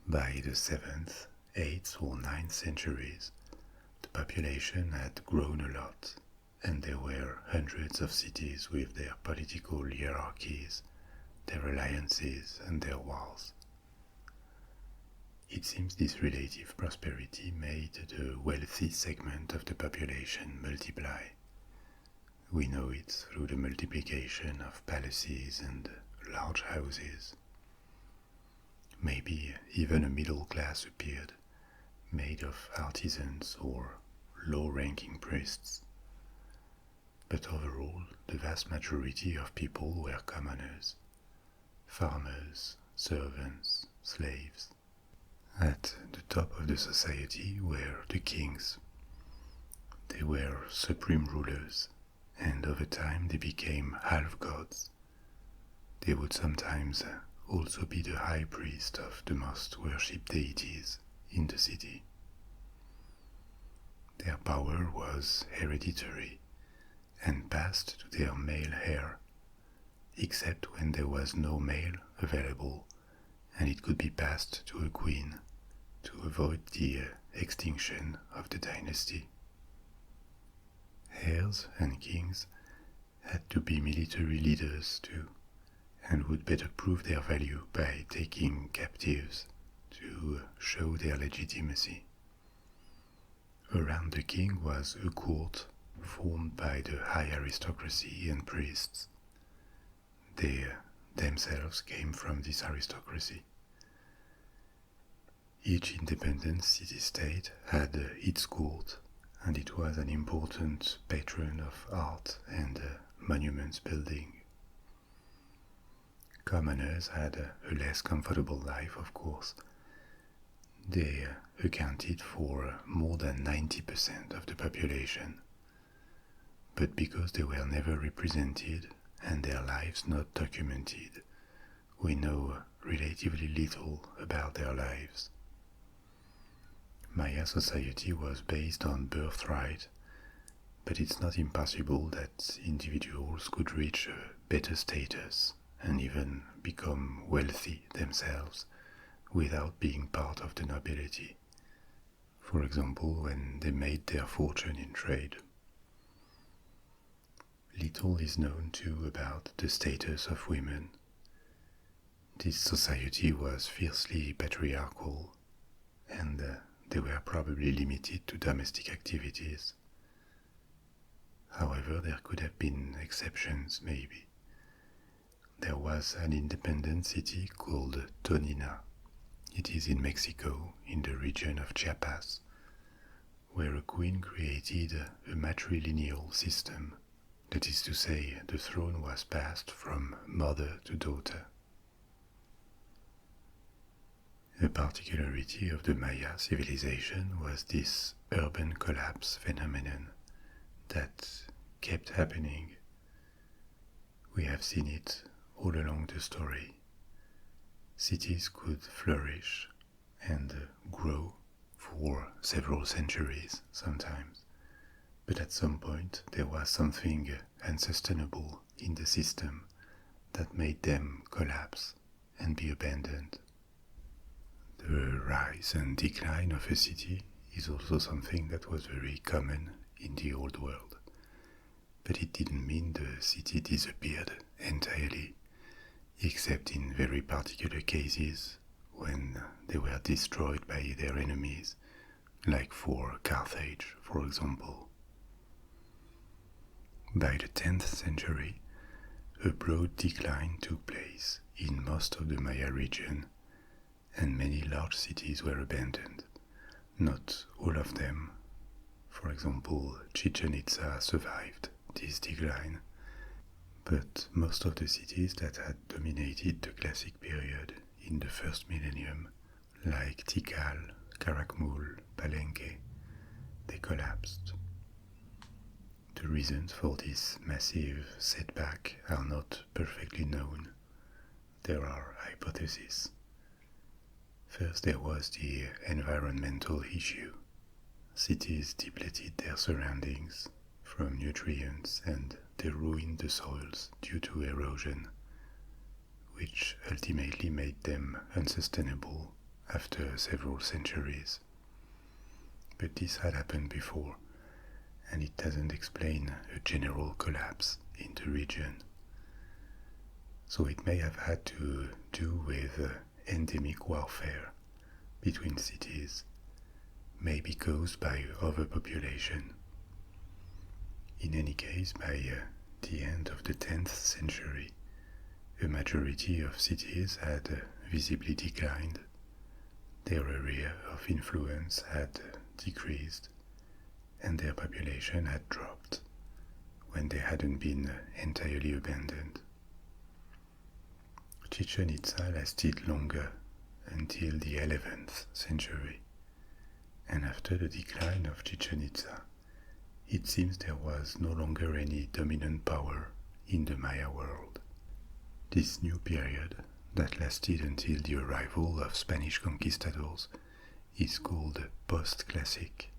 By the 7th, 8th or 9th centuries, the population had grown a lot, and there were hundreds of cities with their political hierarchies, their alliances and their wars. It seems this relative prosperity made the wealthy segment of the population multiply. We know it through the multiplication of palaces and large houses. Maybe even a middle class appeared, made of artisans or low-ranking priests. But overall, the vast majority of people were commoners, farmers, servants, slaves. At the top of the society were the kings. They were supreme rulers, and over time they became half-gods. They would sometimes also be the high priest of the most worshipped deities in the city. Their power was hereditary and passed to their male heir, except when there was no male available and it could be passed to a queen to avoid the extinction of the dynasty. Heirs and kings had to be military leaders too, and would better prove their value by taking captives to show their legitimacy. Around the king was a court formed by the high aristocracy and priests. They themselves came from this aristocracy. Each independent city-state had its court, and it was an important patron of art and monuments building. Commoners had a less comfortable life, of course. They accounted for more than 90% of the population. But because they were never represented and their lives not documented, we know relatively little about their lives. Maya society was based on birthright, but it's not impossible that individuals could reach a better status and even become wealthy themselves without being part of the nobility. For example, when they made their fortune in trade. Little is known too about the status of women. This society was fiercely patriarchal, and they were probably limited to domestic activities. However, there could have been exceptions, maybe. There was an independent city called Tonina. It is in Mexico, in the region of Chiapas, where a queen created a matrilineal system. That is to say, the throne was passed from mother to daughter. A particularity of the Maya civilization was this urban collapse phenomenon that kept happening. We have seen it all along the story. Cities could flourish and grow for several centuries sometimes, but at some point there was something unsustainable in the system that made them collapse and be abandoned. The rise and decline of a city is also something that was very common in the old world, but it didn't mean the city disappeared entirely, except in very particular cases when they were destroyed by their enemies, like for Carthage, for example. By the 10th century, a broad decline took place in most of the Maya region, and many large cities were abandoned. Not all of them. For example, Chichen Itza survived this decline, but most of the cities that had dominated the classic period in the first millennium, like Tikal, Karakmul, Palenque, they collapsed. The reasons for this massive setback are not perfectly known. There are hypotheses. First, there was the environmental issue. Cities depleted their surroundings from nutrients and they ruined the soils due to erosion, which ultimately made them unsustainable after several centuries. But this had happened before, and it doesn't explain a general collapse in the region. So it may have had to do with endemic warfare, between cities may be caused by overpopulation. In any case, by the end of the 10th century, a majority of cities had visibly declined, their area of influence had decreased, and their population had dropped when they hadn't been entirely abandoned. Chichen Itza lasted longer until the 11th century, and after the decline of Chichen Itza, it seems there was no longer any dominant power in the Maya world. This new period, that lasted until the arrival of Spanish conquistadors, is called post-classic.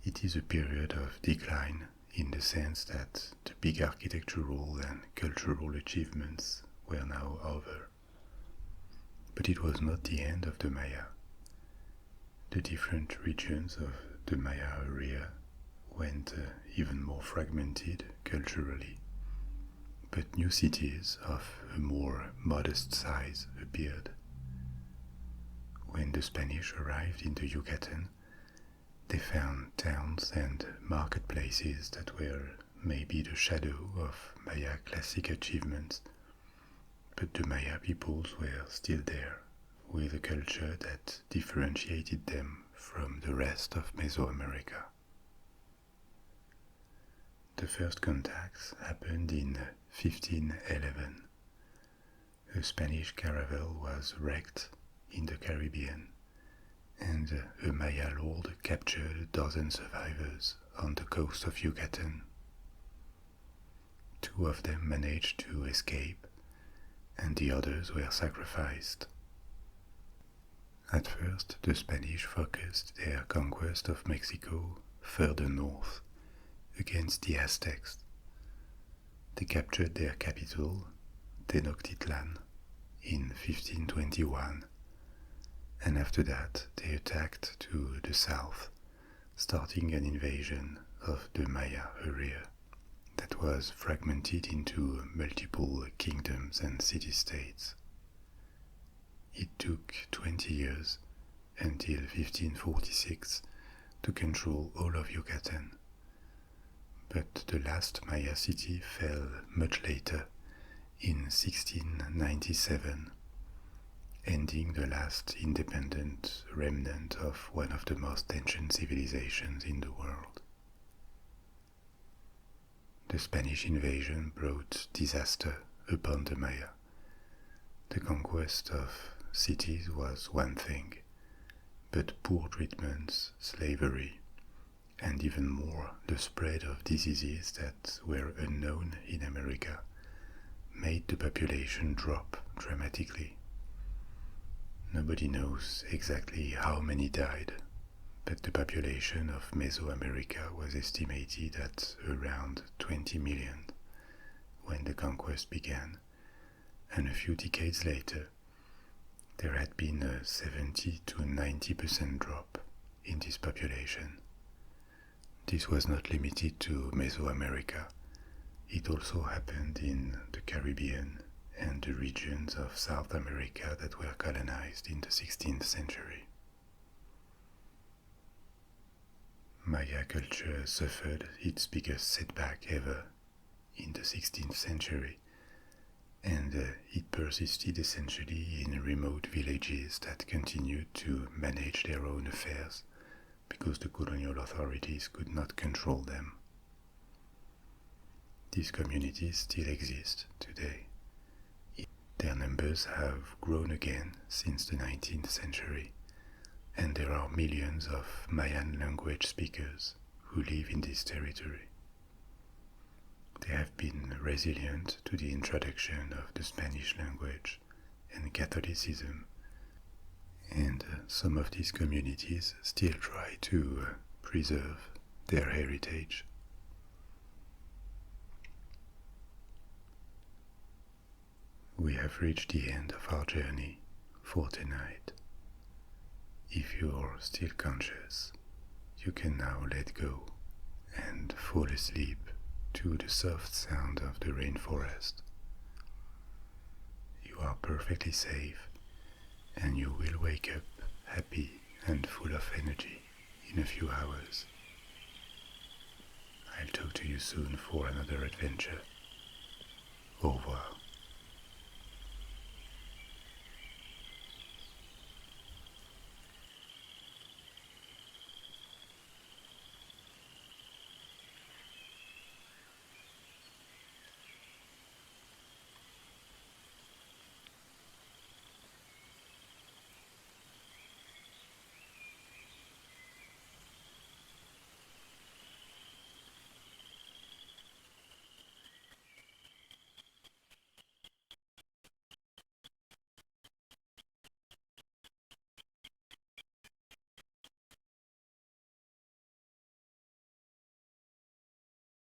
It is a period of decline in the sense that the big architectural and cultural achievements were now over. But it was not the end of the Maya. The different regions of the Maya area went even more fragmented culturally, but new cities of a more modest size appeared. When the Spanish arrived in the Yucatan, they found towns and marketplaces that were maybe the shadow of Maya classic achievements, but the Maya peoples were still there, with a culture that differentiated them from the rest of Mesoamerica. The first contacts happened in 1511. A Spanish caravel was wrecked in the Caribbean, and a Maya lord captured a dozen survivors on the coast of Yucatan. Two of them managed to escape, and the others were sacrificed. At first, the Spanish focused their conquest of Mexico further north, against the Aztecs. They captured their capital, Tenochtitlan, in 1521, and after that they attacked to the south, starting an invasion of the Maya area that was fragmented into multiple kingdoms and city-states. It took 20 years, until 1546, to control all of Yucatan. But the last Maya city fell much later, in 1697, ending the last independent remnant of one of the most ancient civilizations in the world. The Spanish invasion brought disaster upon the Maya. The conquest of cities was one thing, but poor treatments, slavery, and even more the spread of diseases that were unknown in America made the population drop dramatically. Nobody knows exactly how many died, but the population of Mesoamerica was estimated at around 20 million when the conquest began, and a few decades later there had been a 70 to 90% drop in this population. This was not limited to Mesoamerica. It also happened in the Caribbean and the regions of South America that were colonized in the 16th century. Maya culture suffered its biggest setback ever in the 16th century, and it persisted essentially in remote villages that continued to manage their own affairs because the colonial authorities could not control them. These communities still exist today. Their numbers have grown again since the 19th century, and there are millions of Mayan language speakers who live in this territory. They have been resilient to the introduction of the Spanish language and Catholicism, and some of these communities still try to preserve their heritage. We have reached the end of our journey for tonight. If you're still conscious, you can now let go and fall asleep to the soft sound of the rainforest. You are perfectly safe, and you will wake up happy and full of energy in a few hours. I'll talk to you soon for another adventure. Au revoir.